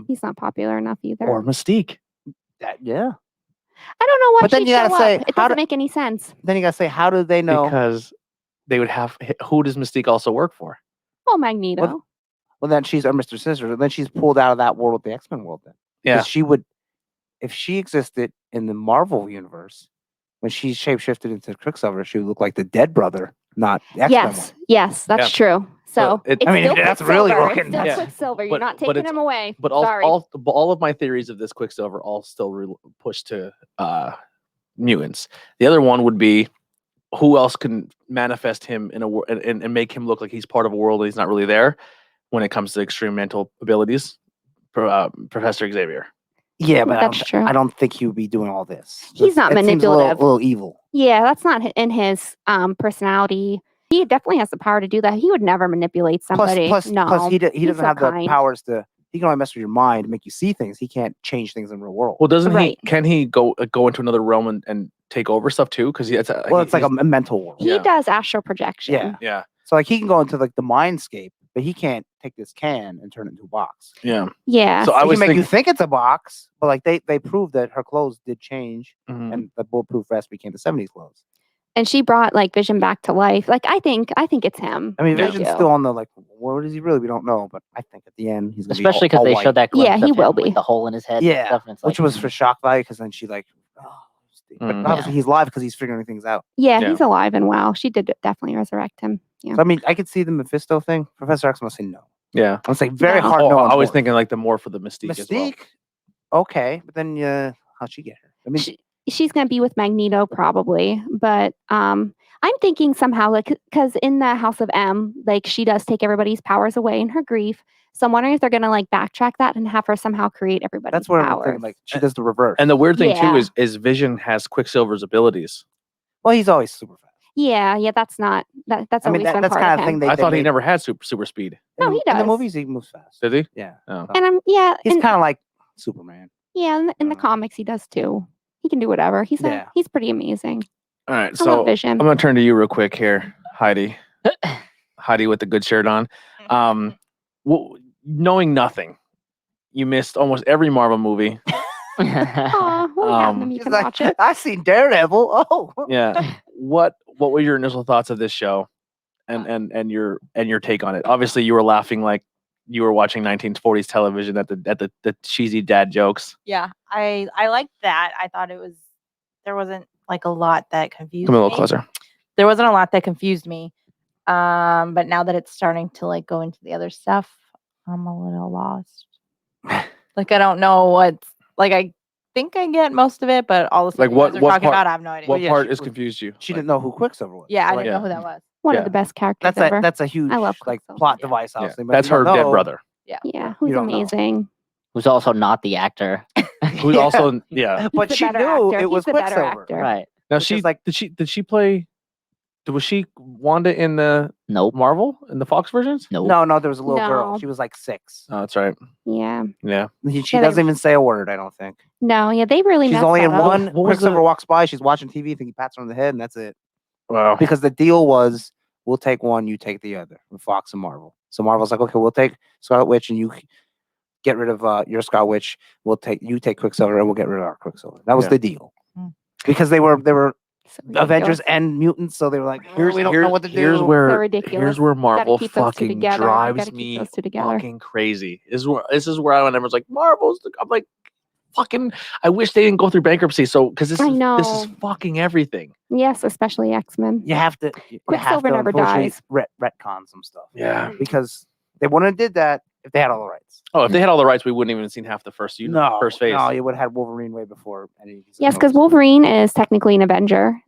he's not popular enough either. Or Mystique. Yeah. I don't know why But then she'd you gotta show say, up. It how doesn't do- make any sense. Then you gotta say, how do they know? Because they would have. Who does Mystique also work for? Oh, Magneto. Well, then she's Mr. Scissors, and then she's pulled out of that world, the X-Men world. Then, Yeah. 'Cause she would, if she existed in the Marvel universe, when she shapeshifted into Quicksilver, she would look like the dead brother, not the X-Men one. Yes, that's true. So But it- it's I mean, still that's really Quicksilver. looking- It's still Yeah. Quicksilver. You're But- not but taking it's- him away. But Sorry. all of my theories of this Quicksilver all still push to mutants. The other one would be who else can manifest him in a and make him look like he's part of a world that he's not really there when it comes to extreme mental abilities. Professor Xavier. Yeah, but That's true. I don't think he would be doing all this. He's not It seems manipulative. a little evil. Yeah, that's not in his personality. He definitely has the power to do that. He would never manipulate somebody. Plus, no, he he's doesn't so have the kind. powers to. He can only mess with your mind, make you see things. He can't change things in the real world. Well, doesn't Right. he? Can he go into another realm and take over stuff too? Because Well, it's like a mental world. He Yeah. does astral projection. Yeah. yeah, So like he can go into like the mindscape, but he can't take this can and turn it into a box. yeah. Yeah. So I He was can make you thinking, think it's a box, but like they proved that her clothes did change, Mhm. and the bulletproof vest became the '70s clothes. and she brought like Vision back to life. Like I think it's him. I mean, Yeah. Vision's do. still on the like, what is he really? We don't know, but I think at the end he's gonna Especially be because all they white. showed that glimpse Yeah, he of will him with be. the hole in his head. Yeah, and stuff, and it's which like, was for shock value because then she like, oh, but Mm. obviously he's live because he's figuring things out. Yeah, Yeah. he's alive and well. She did definitely resurrect him. Yeah. So, I mean, I could see the Mephisto thing. Professor X must say no. yeah. I'm gonna say very No. hard Oh, no. on I was Morph. thinking like the more for the Mystique, as well. Mystique, okay, but then how'd she get her? I mean, She's going to be with Magneto probably, but I'm thinking somehow like because in the House of M, like she does take everybody's powers away in her grief. So I'm wondering if they're going to like backtrack that and have her somehow create everybody's that's what I'm powers. thinking. Like she does the reverse. And the weird thing Yeah. too is Vision has Quicksilver's abilities. well, he's always super fast. Yeah, that's not that's I mean, always been that's part kind of of him. thing they. I thought he made- never had super speed. No, in he the- In the does. movies, he moves fast. Did he? Yeah. Oh. So, And he's and, kind of like Superman. yeah, in the Mhm. comics he does too. He can do whatever. Yeah. He's pretty amazing. All right, I so love I'm Vision. gonna turn to you real quick here, Heidi. Heidi with the good shirt on. Well, knowing nothing, you missed almost every Marvel movie. Aw, well, we have them. You She's can like, watch it. I seen Daredevil. Oh, Yeah. What were your initial thoughts of this show, and your take on it? Obviously, you were laughing like you were watching 1940s television at the cheesy dad jokes. Yeah, I liked that. I thought there wasn't like a lot that confused Come a little me. closer. There wasn't a lot that confused me. But now that it's starting to like go into the other stuff, I'm a little lost. Like I don't know what's like. I think I get most of it, but all the stuff Like you what- guys are what talking part- about, I have no idea. What yeah, part she has was- confused you? she Like, didn't know who Quicksilver was. Yeah, I So, didn't yeah. know who that was. One Yeah. of the best characters That's ever. a huge I love like Quicksilver. plot Yeah. device. Yeah. Obviously, but That's you her don't dead know. brother. Yeah, You who's don't know. amazing. Who's also not the actor. Who's Yeah. also yeah. But He's she the better knew actor. it was He's the better Quicksilver. actor. Right. Now Which she is like- did she play? Was she Wanda in the Nope. Marvel in the Fox versions? Nope. No, there was a little girl. No. She was like 6. Oh, that's right. Yeah. Yeah. She Yeah, doesn't they- even say a word. I don't think. No, yeah, they really She's messed only that in up. one. What was Quicksilver the- walks by. She's watching TV. I think he pats her on the head, and that's it. Wow. Because the deal was, we'll take one, you take the other. With Fox and Marvel. So Marvel's like, okay, we'll take Scarlet Witch, and you get rid of your Scarlet Witch. You take Quicksilver, and we'll get rid of our Quicksilver. That was Yeah. the deal. Hmm. Because they were So ridiculous. Avengers and mutants, so they were like, we don't know what to do. Here's So where ridiculous. Marvel keep those two fucking together. You drives gotta keep me those two together. fucking crazy. This is where everyone's like, Marvel's. I'm like, fucking. I wish they didn't go through bankruptcy. So because this I is know. fucking everything. Yes, especially X-Men. You have to. You have Quicksilver to, never unfortunately, dies. Retcon some stuff. Yeah. Because they wouldn't have did that if they had all the rights. Oh, if they had all the rights, we wouldn't even seen half the first first phase. No, you would have had Wolverine way before any of these Yes, other because movies. Wolverine is technically an Avenger.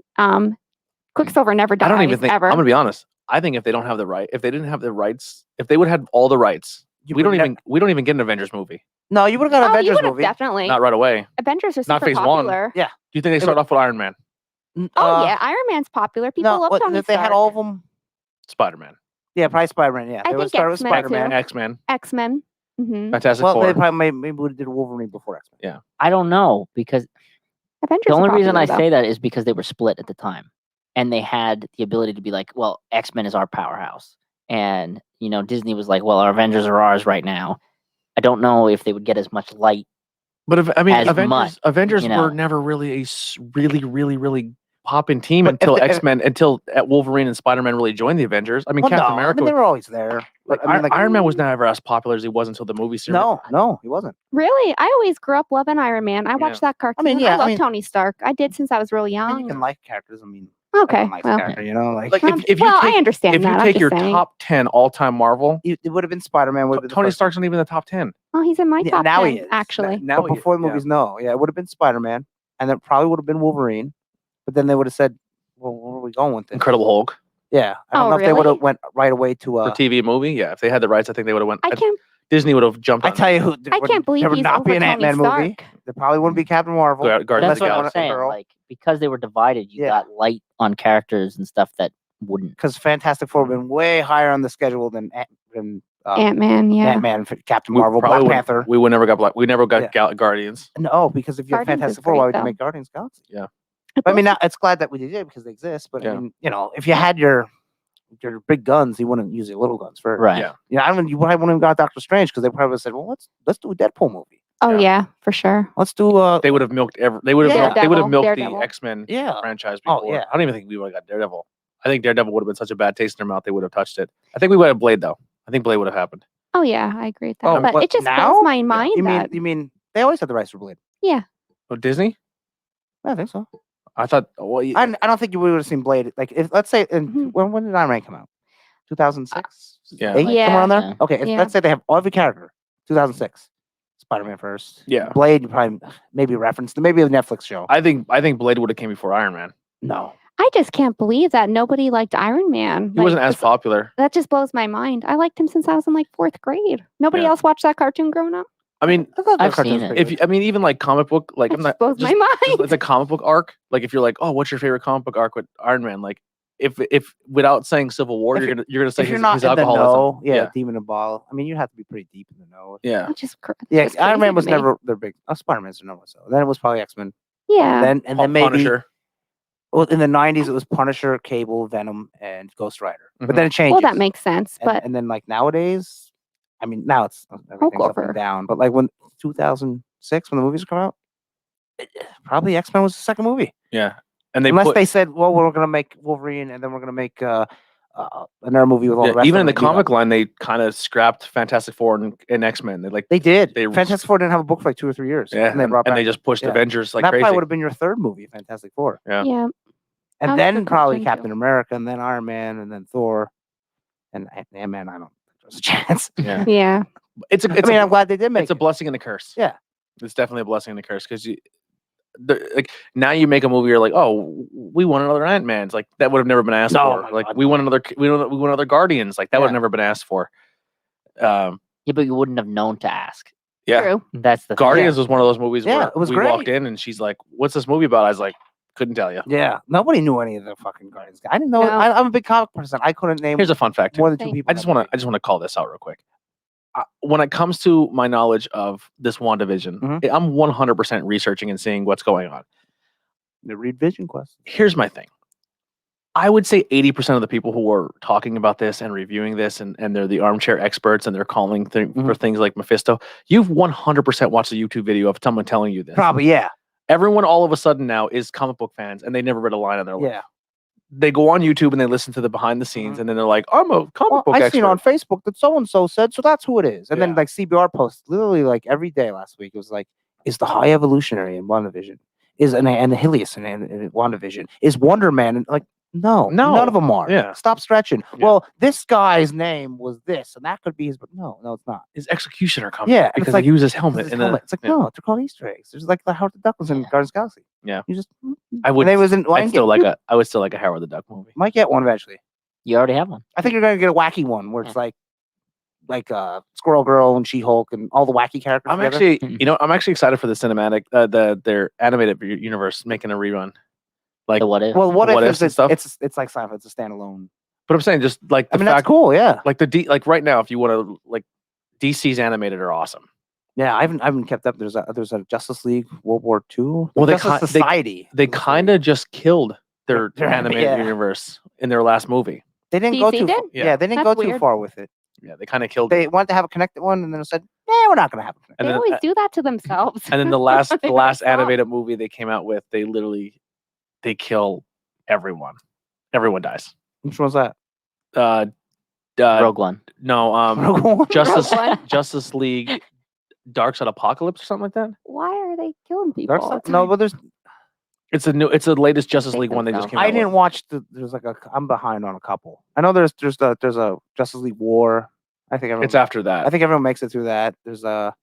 Quicksilver never dies. I don't even think. ever. I'm gonna be honest. I think if they don't have the right, if they didn't have the rights, if they would have had all the rights, You we don't would we don't even get an Avengers movie. No, you would have got an Oh, you Avengers would have movie. definitely. Not right away. Avengers are not super phase one. popular. Yeah. Do you think they start off with Iron Man, Oh yeah, Iron Man's popular. People No, love Tony if they had Stark. all of them. Spider Man, Yeah, probably Spider-Man. Yeah, I they would think start with X-Men Spider-Man. too. X Men, X-Men. Mm-hmm. Fantastic Well, they Four? probably maybe would have did Wolverine before X-Men. I don't know because Avengers. the are only reason popular, I though. say that is because they were split at the time, and they had the ability to be like, well, X-Men is our powerhouse, and Disney was like, well, our Avengers are ours right now. I don't know if they would get as much light. But if, I mean, as Avengers you know. were never really a really popping team But if until the- if- X-Men, until Wolverine and Spider-Man really joined the Avengers. I mean, Well, Captain no, America. they were always there. like, But I mean, like Iron Man was never as popular as he was until the movie series. No, he wasn't. Really, I always grew up loving Iron Man. I watched that cartoon. yeah, I I love mean- Tony Stark. I did since I was really I mean, young. you can like characters. I mean, Okay, everyone likes well, character, like Like if you well, take, I understand if you that. I'm take just your saying. top 10 all-time Marvel, it would have been Spider-Man. Would have been the Tony first Stark's not even in the top 10. Oh, he's in my Yeah, top now 10, he is. actually. Now But before the movies, no. Yeah, it would have been Spider-Man, and then probably would have been Wolverine. But then they would have said, "Well, where are we going with this?" Incredible Hulk Yeah, I don't Oh, know if they would really? have went right away to. for TV movie. Yeah, if they had the rights, I think they would have went. I can't. Disney would have jumped I on tell you who. I can't believe there would he's not over be an Tony Ant-Man Stark. movie. There probably wouldn't be Captain Marvel. Guardians of That's the what I'm Galaxy. saying. Girl. Like because they were divided, you Yeah. got light on characters and stuff that wouldn't. Because Fantastic Four would have been way higher on the schedule than Ant-Man, yeah. Ant-Man, Captain We Marvel, probably Black would- Panther. We would never got We never got Guardians. No, because if you have Guardians is Fantastic Four, why great, would you though. make Guardians Galaxy? Yeah. But I mean, now, it's glad that we did it because they exist. But Yeah. I mean, if you had your big guns, you wouldn't use your little guns first. Right. Yeah. I mean, you probably wouldn't have got Doctor Strange because they probably would have said, "Well, let's do a Deadpool movie. Oh, Yeah. yeah, for sure. Let's do They would have milked They would have. Yeah. Milked, they would have milked Daredevil. the X-Men Yeah. franchise Oh, before. yeah. I don't even think we would have got Daredevil. I think Daredevil would have been such a bad taste in their mouth they would have touched it. I think we would have Blade though. I think Blade would have happened. Oh, yeah, I agree with that. Oh, but but it just now? blows my mind You that. mean they always had the rights for Blade? Oh, Disney? I think so. I thought. Well, I don't think you would have seen Blade. Like, if let's say, Mhm. when did Iron Man come out? 2006. Yeah. 8, Yeah. somewhere on there. Yeah. Okay, if, Yeah. let's say they have every character. 2006. Spider-Man first. Yeah. Blade, you probably maybe referenced, maybe a Netflix show. I think Blade would have came before Iron Man. No. I just can't believe that nobody liked Iron Man. He wasn't as popular. That just blows my mind. I liked him since I was in like 4th grade. Nobody Yeah. else watched that cartoon growing up. I mean, I thought I've that cartoon seen was it. pretty if good. you, I mean, even like comic book, like That I'm just not blows just, my just mind. the comic book arc. Like if you're like, oh, what's your favorite comic book arc with Iron Man? Like if without saying Civil War, If you're gonna say if you're his, not his in the alcoholism. know, Yeah. Demon and Ball. I mean, you'd have to be pretty deep in the know. Yeah. That's just Yeah, just Iron crazy Man to was me. never their big. Spider-Man's their number so. Then it was probably X-Men. Yeah. And then maybe Punisher. Well, in the 90s, it was Punisher, Cable, Venom, and Ghost Rider. Mhm. But then it changes. Well, that makes sense. But And then like nowadays, I mean, now it's everything's up over. and down. But like when 2006, when the movies come out, probably X-Men was the second movie. Yeah, and they Unless put, they said, well, we're gonna make Wolverine, and then we're gonna make another movie with all the rest. even of in the them, you know. comic line, they kind of scrapped Fantastic Four and X-Men. They did. they- Fantastic Four didn't have a book for like 2 or 3 years. yeah, and they brought back. just pushed yeah. Avengers like that crazy. probably would have been your third movie, Fantastic Four, Yeah. yeah, I and was then good probably Captain, too. Captain America, and then Iron Man, and then Thor, and Ant-Man. I don't think there's a chance. Yeah, yeah. it's a, I mean, I'm glad they did make it's a it. blessing and a curse. Yeah. It's definitely a blessing and a curse because like now you make a movie, you're like, oh, we want another Ant-Man. It's like that would have never been asked No, for. my Like God, we want another Guardians. Like that would have Yeah. never been asked for. Yeah, but you wouldn't have known to ask. Yeah, True. That's the thing. Guardians was one of those movies Yeah, where it was we walked great. in and she's like, "What's this movie about?" I was like, "Couldn't tell you." Yeah, nobody knew any of the fucking Guardians. I didn't know. No. I'm a big comic person. I couldn't name Here's a fun fact. more than 2 Same. people. I just want to call this out real quick. When it comes to my knowledge of this WandaVision, Mhm. I'm 100% researching and seeing what's going on. to read Vision Quest. Here's my thing. I would say 80% of the people who are talking about this and reviewing this, and they're the armchair experts and they're calling for things like Mephisto, you've 100% watched a YouTube video of someone telling you this. Probably, yeah, Everyone all of a sudden now is comic book fans and they never read a line in their life. yeah. They go on YouTube and they listen to the behind the scenes and then they're like, I'm a comic Well, book I expert. seen on Facebook that so and so said, so that's who it is. And Yeah. then like CBR posts literally like every day last week. It was like, is the High Evolutionary in WandaVision? Is and the Helios in WandaVision? Is Wonder Man? And like, no, No. none of them are. Yeah. Stop stretching. Yeah. Well, this guy's name was this, and that could be his. But no, it's not. His Executioner comes Yeah, and it's because like- he used his Because helmet. his in helmet. It's like yeah. no, they're called Easter eggs. There's like the Howard the Duck was in Yeah. Guardians of the Galaxy. Yeah. You just I would. and they was in. Well, I would still like a Howard the Duck movie. might get one eventually. You already have one. I think you're gonna get a wacky one where it's like Squirrel Girl and She-Hulk and all the wacky characters. I'm together. actually, I'm actually excited for the cinematic, their animated universe making a rerun. Like, The what if? Well, what What if ifs and stuff? it's like Seinfeld, it's a standalone. but I'm saying just like the I mean, that's fact, cool. Yeah, like like right now, if you want to like DC's animated are awesome. yeah. I haven't kept up. There's a Justice League World War II. Well, Justice Society. They kind of just killed their Their animated yeah. universe in their last movie. they didn't go DC too. did? Yeah, they didn't That's go too weird. far with it. Yeah, they kind of killed. They wanted to have a connected one, and then said, "Yeah, we're not gonna have a connected." and They then, always do that to themselves. and then the last They never stop. animated movie they came out with, they kill everyone. Everyone dies. Which one's that? Rogue One. No, Rogue One? Justice League, Dark Side Apocalypse or something like that. Why are they killing people? Dark all Side? the No, time? but there's. It's the latest Justice Take League one they just themselves. came out I didn't with. watch there's like I'm behind on a couple. I know there's a Justice League War. I think everyone. It's after that. I think everyone makes it through that. There's a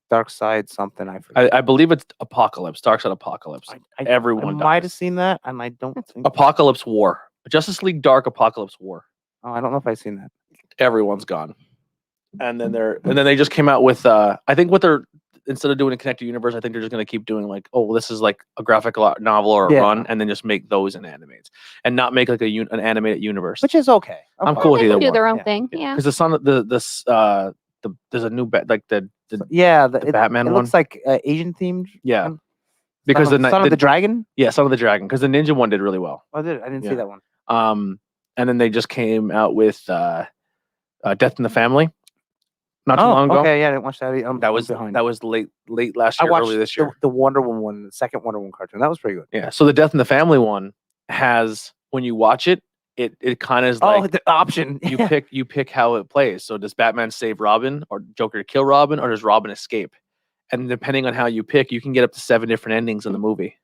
Dark Side something. I forget. I believe it's Apocalypse, Dark Side Apocalypse. I Everyone might have dies. seen that, and I don't think. Apocalypse War. Justice League Dark Apocalypse War. Oh, I don't know if I've seen that. Everyone's gone. And then they just came out with I think what they're instead of doing a connected universe, I think they're just gonna keep doing like, oh, this is like a graphic novel or a Yeah. run, and then just make those in animates and not make like an animated universe. Which is okay. I'm fine cool with They either can do one. their own Yeah. thing. Yeah. Because there's a new like the Yeah, the Batman it one. looks like Asian themed. Yeah. Son Because of, Son of the Dragon. Son of the Dragon, because the Ninja one did really well. Oh, I didn't Yeah. see that one. And then they just came out with Death in the Family not too Oh, long ago. okay, yeah, I didn't watch that. I'm behind. That was late last I year, watched early this year. the Wonder Woman one, the second Wonder Woman cartoon. That was pretty good. Yeah. So the Death in the Family one has when you watch it, it kind of is Oh, like the option. you pick how it plays. So does Batman save Robin or Joker kill Robin or does Robin escape? And depending on how you pick, you can get up to 7 different endings in the movie.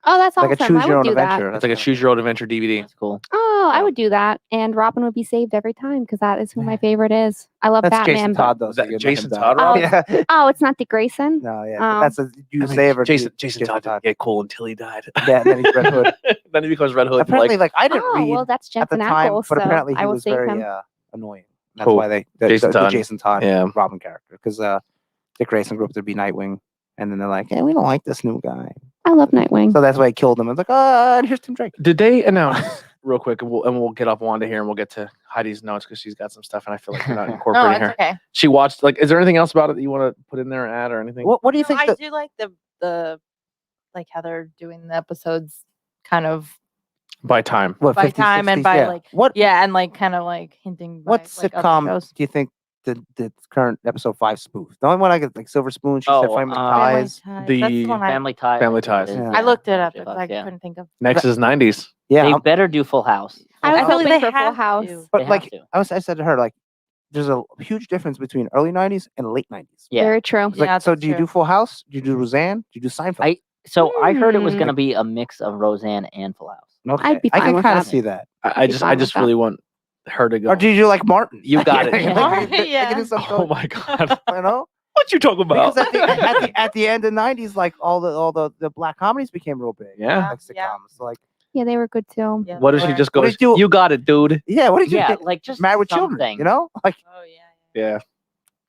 Oh, that's like awesome. a choose I your would own do adventure. that. It's like a choose your own adventure DVD. That's cool. Oh, I Yeah. would do that. And Robin would be saved every time because that is who my favorite is. I love That's Batman. Jason but- Todd though. so That you'd let Jason him die. Todd, Robin? Yeah. Oh, it's not Dick Grayson. No, yeah. Oh. That's a you I mean, save or Jason Todd didn't get cool until he died. Yeah, then he's Red Hood. Then he becomes Red Hood. Apparently, like I didn't Oh, read well, that's at the Jensen time, Ackles, but so apparently I he will was save very him. annoying. That's Who? why the Todd? Jason Todd Yeah. Robin character because Dick Grayson grew up to be Nightwing, and then they're like, "Hey, we don't like this new guy," I love Nightwing. so that's why he killed him. It's like, "Oh, and here's Tim Drake." Did they announce real quick, and we'll get off Wanda here, and we'll get to Heidi's notes because she's got some stuff, and I feel like we're not No, incorporating it's her. okay. She watched. Like, is there anything else about it that you want to put in there and add or anything? What do you think? I do like the like how they're doing the episodes kind of By time. What, By 50s, time and 60s? by, Yeah. like, what Yeah, and like kind of like hinting. By, what like, other sitcom shows. do you think the current episode 5 spoof? The only one I get, like Silver Spoon. She said Oh, Family Family Ties. Ties. That's The the one Family Ties. Family I think it Ties. is, Yeah. I looked it up, Family but Ties, I yeah. couldn't think of. Next is 90s. Yeah, They I'm- better do Full House. I was I feel like hoping they for Full have House. to. but They like have to. I said to her, like there's a huge difference between early 90s and late 90s. Yeah. Very true. It's like, Yeah, so that's do you true. do Full House? Do you do Roseanne? Do you do Seinfeld? I heard it was Hmm. going to be a mix of Roseanne and Full House. Okay. I'd be I fine can with kind of that. see that. I be just fine with that. really want her to go. Or do you do like Martin? You got it. They- Martin, they yeah. can do some Oh my god. you know? What you talking about? Because at the end of the 90s, like all the black comedies became real big. Yeah. Like Yeah. sitcoms. So like, Yeah, they were good too. Yeah, What if they she were. just What do goes, you do? you got it, dude? yeah, what did you Yeah, do? like just Married with Children, something. you know? Like, Oh yeah. Yeah.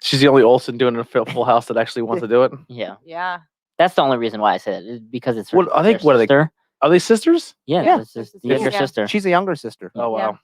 She's the only Olsen doing a Full House that actually wants to do it. Yeah, Yeah. that's the only reason why I said it, is because it's What are they- their what are they- sister. Are they sisters? Yeah, Yeah. it's just the Yeah. younger Yeah. sister. she's a younger sister. Oh Yeah. wow.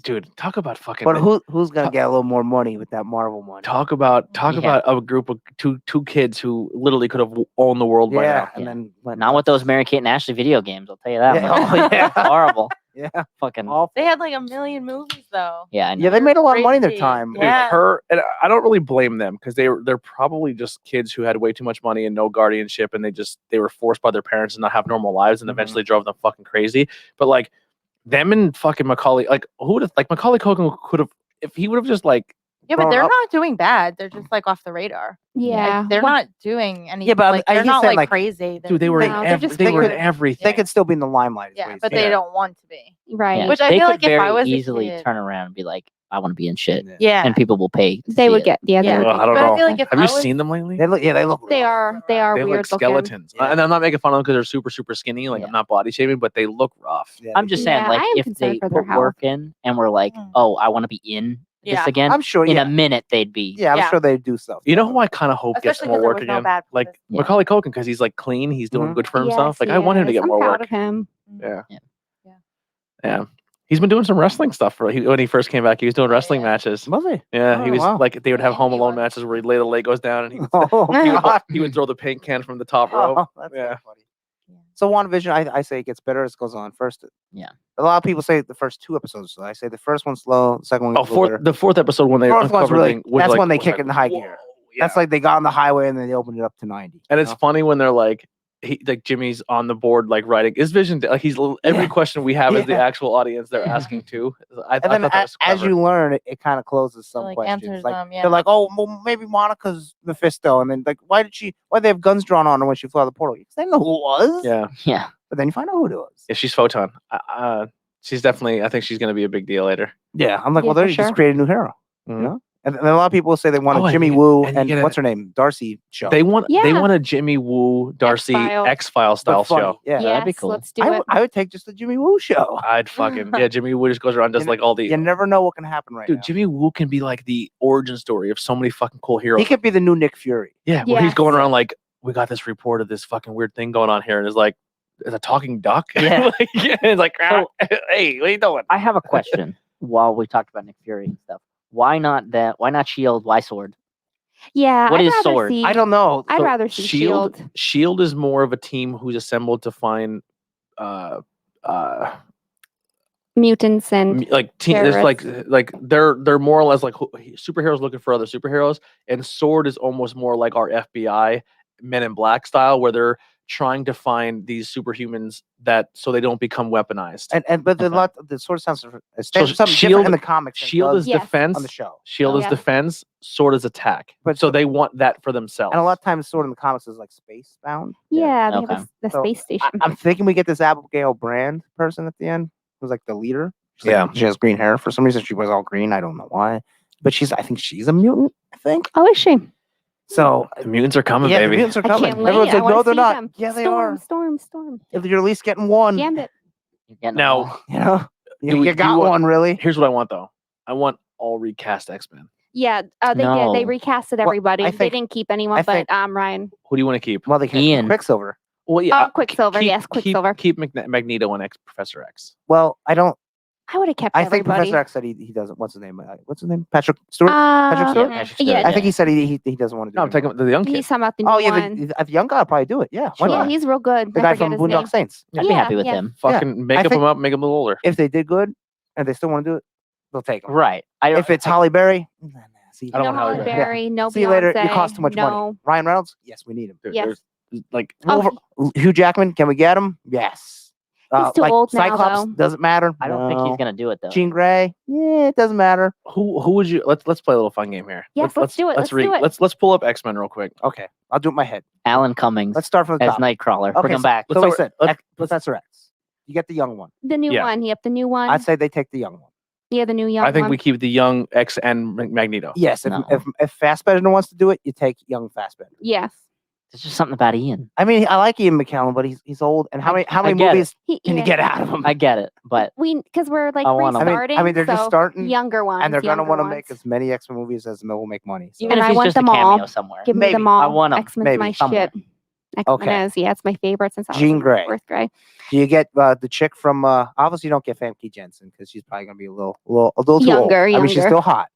Dude, talk about fucking But who's gonna get a little more money with that Marvel money? talk about Yeah. a group of two kids who literally could have owned the world by Yeah, now. and Yeah. then went Not with nuts. those Mary Kate and Ashley video games. I'll tell you that. Yeah, much. oh, yeah. Horrible. Yeah, Fucking. awful. They had like a million movies though. Yeah, I know. Yeah, they made a lot of money in their Crazy. time. Dude, Yeah. her and I don't really blame them because they're probably just kids who had way too much money and no guardianship, and they were forced by their parents to not have normal lives, and Mhm. eventually drove them fucking crazy. But like them and fucking Macaulay, like who would have like Macaulay Culkin could have if he would have just like Yeah, but Grown they're up. not doing bad. They're just like off the radar. Yeah. Like, they're What- not doing anything. Yeah, but like, he's they're not saying, like like, crazy. dude, they were in No, they're just they were in thinking- everything. They could still be in the limelight. is what Yeah, he's but saying. they don't want to be. Right. Yeah. Which I They feel could like if I very was a easily kid- turn around and be like, I want to be in shit, Yeah. Yeah. and people will pay. to They see would it. get Yeah. I don't But I know. feel like if Have I you was- seen them lately? They look. Yeah, they look. They rough. are They have weird like looking. skeletons, Yeah. and I'm not making fun of them because they're super skinny. Like Yeah. I'm not body shaming, but they look rough. Yeah, I'm they just do. saying, Yeah, like, I am if concerned they for their put work in and were like, Mm. oh, I want to be in this Yeah. again, I'm sure. in Yeah, a minute they'd be. yeah, I'm Yeah. sure they do stuff. You know who I kind of hope gets Especially more 'cause there work was no again? bad Like publicity. Yeah. Macaulay Culkin because he's like clean, he's doing Mhm. good for himself. Like I want him to get I'm more proud work. of him. Yeah. Yeah. Yeah. He's been doing some wrestling stuff when he first came back. He was doing Oh, wrestling yeah. matches. Was he? Yeah, he Oh, was wow. like they would have Yeah, Home he Alone was. matches where he'd lay the Legos down and Oh, God. he would throw the paint can from the top rope. Oh, that's Yeah. so funny. So WandaVision, I say it gets better as it goes on. First, Yeah. a lot of people say the first 2 episodes. So I say the first one's slow, the second one. Oh, gets a little better. the fourth episode when they Fourth one's uncovered really. thing was That's like, when they was kick like, it in high whoa, gear. yeah. That's like they got on the highway and then they opened it up to 90. And you it's know? funny when they're like, Jimmy's on the board, like writing his vision. Like every Yeah. question we have as the Yeah. actual audience, they're asking too. I And then thought that was as clever. you learn, it kind of closes some like, questions. answers Like them, yeah. they're like, oh, well, maybe Monica's Mephisto, and then like, why they have guns drawn on her when she flew out of the portal? Because they know who it was. Yeah, Yeah. But then you find out who it was. yeah, she's Photon. She's definitely. I think she's going to be a big deal later. Yeah, I'm like, Yeah, well, for they just sure. created a new hero. Mhm. You know? And a lot of people say they want Oh, a and Jimmy you- Woo and you and get a- what's her name, Darcy show. They want Yeah. a Jimmy Woo Darcy X-Files. X-Files But style funny, show. Yeah, that'd be Yes, cool. let's do I it. would take just a Jimmy Woo show. I'd fucking Jimmy Woo just goes around does You like all the You never know what can happen right dude. now. Jimmy Woo can be like the origin story of so many fucking cool heroes. He could be the new Nick Fury. Yeah, where he's Yes. going around like, we got this report of this fucking weird thing going on here, and it's like, it's a talking duck. Yeah. Like, yeah, it's like, So- hey, what are you doing? I have a question while we talked about Nick Fury and stuff. Why not that? Why not Shield? Why Sword? Yeah. What I'd is rather Sword? see- I don't know. I'd So rather see Shield. Shield is more of a team who's assembled to find, Mutants and like team. There's terrorists. like they're more or less like superheroes looking for other superheroes, and Sword is almost more like our FBI Men in Black style, where they're trying to find these superhumans so they don't become weaponized. But the Okay. lot the sort of sounds So something different Shield- in the comics. than Shield does is Yes. defense. on the show. Shield Oh, is yeah. defense. Sword is attack. But So so- they want that for themselves. And a lot of times, sort of in the comics is like space bound. yeah, they Okay. have the So, space station. I'm thinking we get this Abigail Brand person at the end, who's like the leader. She's Yeah. like, she has green hair. For some reason, she wears all green. I don't know why, but I think she's a mutant. I think Oh, is she? so. The mutants are coming, Yeah, the baby. mutants are I coming. can't wait. Everyone's I like, wanna no, they're see not. them. Yeah, they Storm. are. If you're at least getting one, Gambit. You're getting Now- them all. you know, Do you we- got do you- one really. Here's what I want though. I want all recast X-Men. Yeah, they did. They No. recasted Well, everybody. I They think- didn't keep anyone, I but think- Ryan. Who do you want to keep? Well, they can't Ian. keep Quicksilver. Well, yeah, Oh, Quicksilver. Yes, Quicksilver. Keep Magneto and Professor X. Well, I don't. I would have kept I think everybody. Professor X said he doesn't. What's his name? What's his name? Patrick Stewart. Patrick Uh, Stewart. Patrick yeah, Stewart, I think he said he doesn't want to do. No, I'm it taking anymore. the young kid. he's talking about the new Oh yeah, one. the young guy will probably do it. Yeah, why Yeah, not? he's real good. The I guy forget from his Boondock name. Saints. I'd be Yeah, happy with yeah. him. Fucking make I up think- him up, make him a little older. If they did good and they still want to do it, they'll take him. Right. If it's Halle Berry, see, I don't no want Halle Halle Berry. Berry, no see you later. Beyonce, You cost too much money. no. Ryan Reynolds, yes, we need him. Dude, Yes. there's like Oh, Hugh Jackman, can we get him? Yes. He's too old now, Cyclops though. doesn't matter. I don't think he's No. gonna do it though. Jean Grey, yeah, it doesn't matter. who would you let's play a little fun game here. Yes, let's do it, let's do it. Let's pull up X-Men real quick. Okay, I'll do it in my head. Alan Cummings Let's start from the as top. Nightcrawler. Okay, Bring him so- back. So we start- said Professor X. You get the young one. The new Yeah. one. Yep, the new one. I'd say they take the young one. Yeah, the new young I think one. we keep the young X and Magneto. Yes, No. if Fassbender wants to do it, you take young Fassbender. Yes. There's just something about Ian. I mean, I like Ian McKellen, but he's old. And how many I get movies He, can you yeah. get out of him? I get it, but Because we're like I wanna- restarting. I mean, they're just so starting, younger ones. and they're gonna want to make as many X-Men movies as will make money. So. even And if I he's want just a them all. cameo somewhere. Give me Maybe. them I all. want 'em. X-Men's Maybe. my Somewhere. shit. X-Men Okay. is. Yeah, it's my favorite since I was Jean in Grey. fourth grade. Do you get the chick from? Obviously, you don't get Famke Jensen because she's probably gonna be a little too old. Younger, I mean, she's younger. still hot.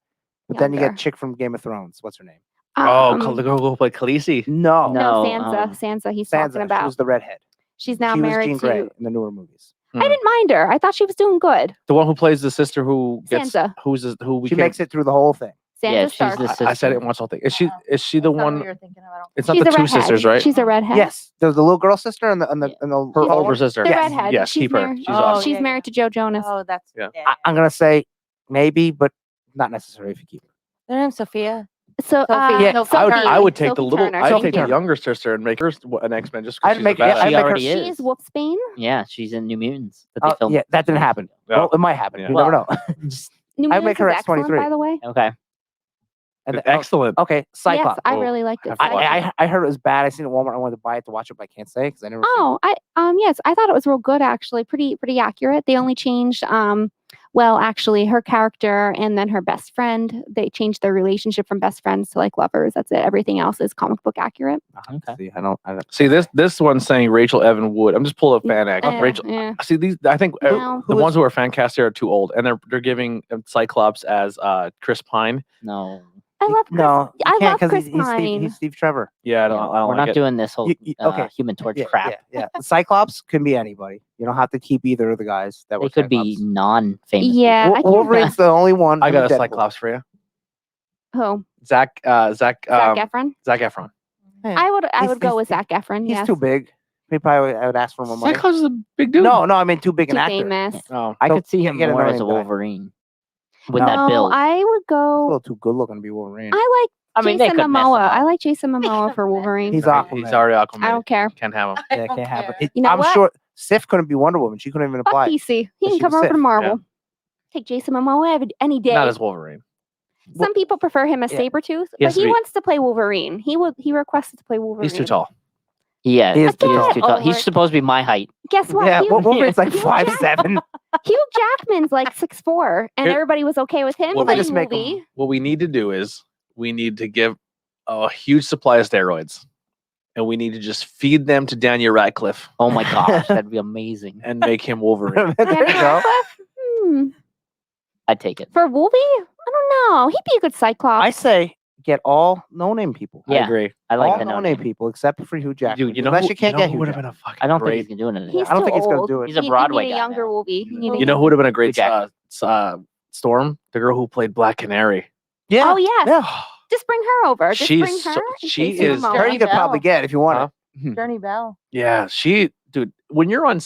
But then you Younger. get chick from Game of Thrones. What's her name? Oh, Um, the girl who played Khaleesi. No, no, No, Sansa. Sansa. He's talking Sansa. about. She was the redhead. She's now She was married Jean to. Grey in the newer movies. I didn't mind her. I thought she was doing good. The one who plays the sister who gets Sansa. who She became. makes it through the whole thing. Sansa Yeah, she's Stark. the I said sister. it once. Whole thing. Is she the That's not who one? you're thinking of, I don't It's not She's the a two redhead. sisters, right? She's a redhead. Yes, there's the little girl sister and the Yeah. her She's older sister. The Yes. redhead. Yes, she's keep her. married. She's Oh, awesome. She's yeah, married to Joe Jonas. Oh, that's Yeah. I'm gonna say maybe, but not necessary if you keep her. Their name's Sophia. So, Sophie- Yeah, no, I would, Sophie- I would take the Sophie little, Turner. I'd Sophie take the Turner. younger sister and make her an X-Men just because I'd she's make- a badass. I'd She make her- already She is. is Wolfsbane. Yeah, she's in New Mutants. That they Oh, filmed. yeah, that didn't happen. Yeah. Well, it might happen. Yeah. You never know. New I'd make Mutants her is excellent, X-23. by the way. Okay. And then- Excellent. Okay, Cyclops. Yes, I Oh, really liked it. have to watch Cyclops. I heard it was bad. I seen it at Walmart. I wanted to buy it to watch it, but I can't say because I never. Oh, yes, I thought it was real good actually. Pretty accurate. They only changed well, actually her character and then her best friend. They changed their relationship from best friends to like lovers. That's it. Everything else is comic book accurate. Okay. See, I don't. See this one's saying Rachel Evan Wood. I'm just pulling up fan act. Rachel. Yeah. See these. I think No. the Who ones who are fan cast here are too old, and they're giving Cyclops as Chris Pine. No, I love Chris. No, you I can't love 'cause Chris he's Steve, Pine. he's Steve Trevor. Yeah, I don't we're like not it. doing this whole Okay. Human Torch Yeah, crap. Yeah. Cyclops can be anybody. You don't have to keep either of the guys that They were. could be Cyclops. Yeah, non-famous. I can't- Wolverine's the only one. I got who's a Deadpool. Cyclops for you. Who? Zach Zac Efron. Zac Efron. Yeah. I would He's- go he's- with Zac Efron. He's Yes. too big. I would ask for more money. Cyclops is a big dude. No, I mean too big Too an actor. famous. Oh, I So, could see you him get a more as a no-name guy. Wolverine with No. that No, build. I would He's a go. little too good looking to be Wolverine. I like I mean, they Jason could mess him Momoa. up. I like Jason Momoa for Wolverine. He's he's Aquaman. already Aquaman. I don't care. Can't have him. Yeah, can't happen. You know I'm what? sure Sif couldn't be Wonder Woman. She couldn't even Fuck apply. DC. He But can she come was over to Sif. Marvel. Take Jason Momoa any day. Not as Wolverine. Some people prefer him as Yeah. Sabretooth, He but has to he be- wants to play Wolverine. He requested to play Wolverine. He's too tall. Yeah, He is too he tall. too tall. He's Over. supposed to be my height. Guess what? Yeah, Hugh, Wolverine's like Hugh 5'7". Hugh Jackman's like 6'4", and Here- everybody was okay with him Well, they playing just make him- movie. What we need to do is we need to give a huge supply of steroids, and we need to just feed them to Daniel Radcliffe Oh my gosh, that'd be amazing. and make him Wolverine. There you Daniel go. Radcliffe? I'd take it. For Wolvie? I don't know. He'd be a good Cyclops. I say get all no-name people. I Yeah. agree. I like all the no-name no-name. people except for Hugh Jackman. Dude, you know Unless who, you can't get Hugh would have Jackman. been a fucking I don't great. think he's doing it. He's I don't too think he's gonna old. do it. He's a You Broadway need a guy younger now. Wolvie. You need a You know who would have been a great Jackman. Storm? The girl who played Black Canary. Yeah. Oh yes. Yeah. Just bring her over. Just She's bring her. so- and she Jason is- Momoa. Her you could Bell. probably get if you want Huh? it. Journey Bell. Yeah, dude, when you're on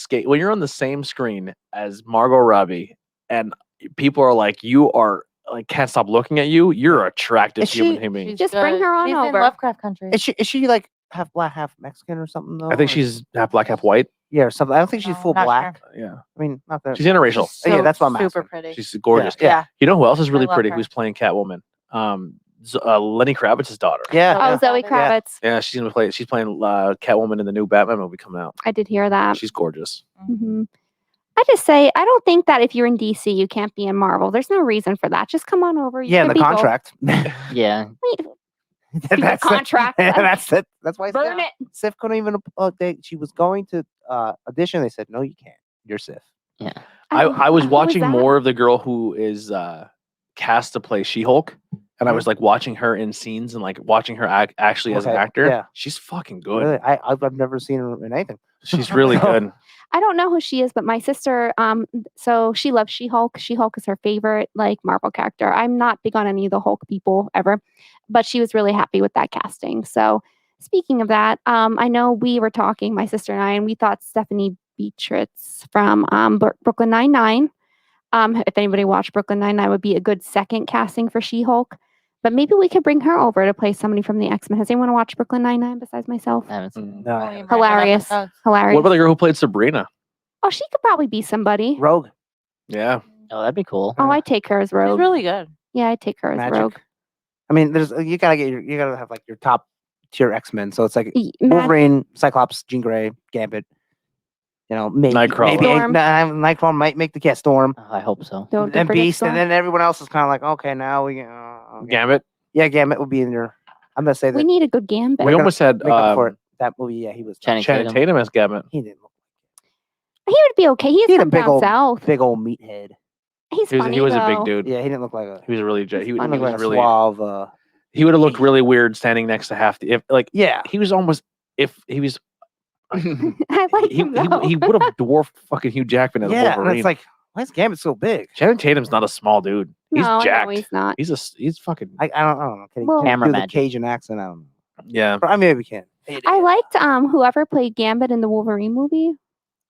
the same screen as Margot Robbie and people are like, you are like can't stop looking at you, you're an attractive Is she- human being. She's Just bring good. her on She's over. in Lovecraft Country. Is she like half black, half Mexican or something though? I think Or- she's half black, half white. yeah, or something. I don't think she's No, full not black. Yeah. I mean, not that. She's interracial. She's Yeah, that's what I'm super asking. pretty. She's gorgeous. yeah. You know who else is really love pretty? her. Who's playing Catwoman? Lenny Kravitz's daughter. Yeah. Oh, yeah. Zoe Yeah. Kravitz. Yeah, she's playing Catwoman in the new Batman movie coming out. I did hear that. She's gorgeous. hmm I just say I don't think that if you're in DC, you can't be in Marvel. There's no reason for that. Just come on over. You Yeah, in can the be both. contract. Yeah. Wait, That's it. contract. Yeah, that's it. That's why burn it. Sif couldn't even. She was going to audition. They said, "No, you can't. You're Sif." I I was who watching that? more of the girl who is cast to play She-Hulk, and I Mhm. was like watching her in scenes and like watching her actually as an Okay, actor. yeah. She's fucking good. Really, I've never seen her in anything. She's really So- good. I don't know who she is, but my sister, so she loves She-Hulk. She-Hulk is her favorite like Marvel character. I'm not big on any of the Hulk people ever, but she was really happy with that casting. So speaking of that, I know we were talking, my sister and I, and we thought Stephanie Beatriz from Brooklyn Nine-Nine. If anybody watched Brooklyn Nine-Nine, would be a good second casting for She-Hulk. But maybe we could bring her over to play somebody from the X-Men. Has anyone watched Brooklyn Nine-Nine besides myself? I haven't seen Mm. No, Only random Hilarious. episodes. Hilarious. What about the girl who played Sabrina? Oh, she could probably be somebody. Rogue. Yeah, Oh, that'd be cool. Oh, I'd take her as She's Rogue. really good. Yeah, I'd take her as Magic. Rogue. I mean, you gotta have like your top tier X-Men. So it's like Mag- Wolverine, Cyclops, Jean Grey, Gambit. You know, maybe Nightcrawler. Storm. Nightcrawler might make the cast. Storm Oh, I hope so. Don't and predict Beast, Storm. and then everyone else is kind of like, okay, now we okay. Gambit. Yeah, Gambit will be in there. I'm gonna say that. We need a good Gambit. We almost had make up for it. That movie, yeah, he was Channing Channing Tatum. Tatum as Gambit. He didn't look He would be okay. He's He had a from big down old- south. big old meathead. He's He was, funny he was a though. big dude. Yeah, he didn't look like a. He was really he He was looked like a really suave. he would have looked really weird standing next to half the if like Yeah, he was almost if he was I like he, him though. he would have dwarfed fucking Hugh Jackman as yeah, and Wolverine. it's like, why is Gambit so big? Channing Tatum's not a small dude. He's no, jacked. no, he's not. He's fucking I don't know. Can he, Well- can he Camera do the magic. Cajun accent? I don't know. yeah. I mean, maybe we can. I liked whoever played Gambit in the Wolverine movie.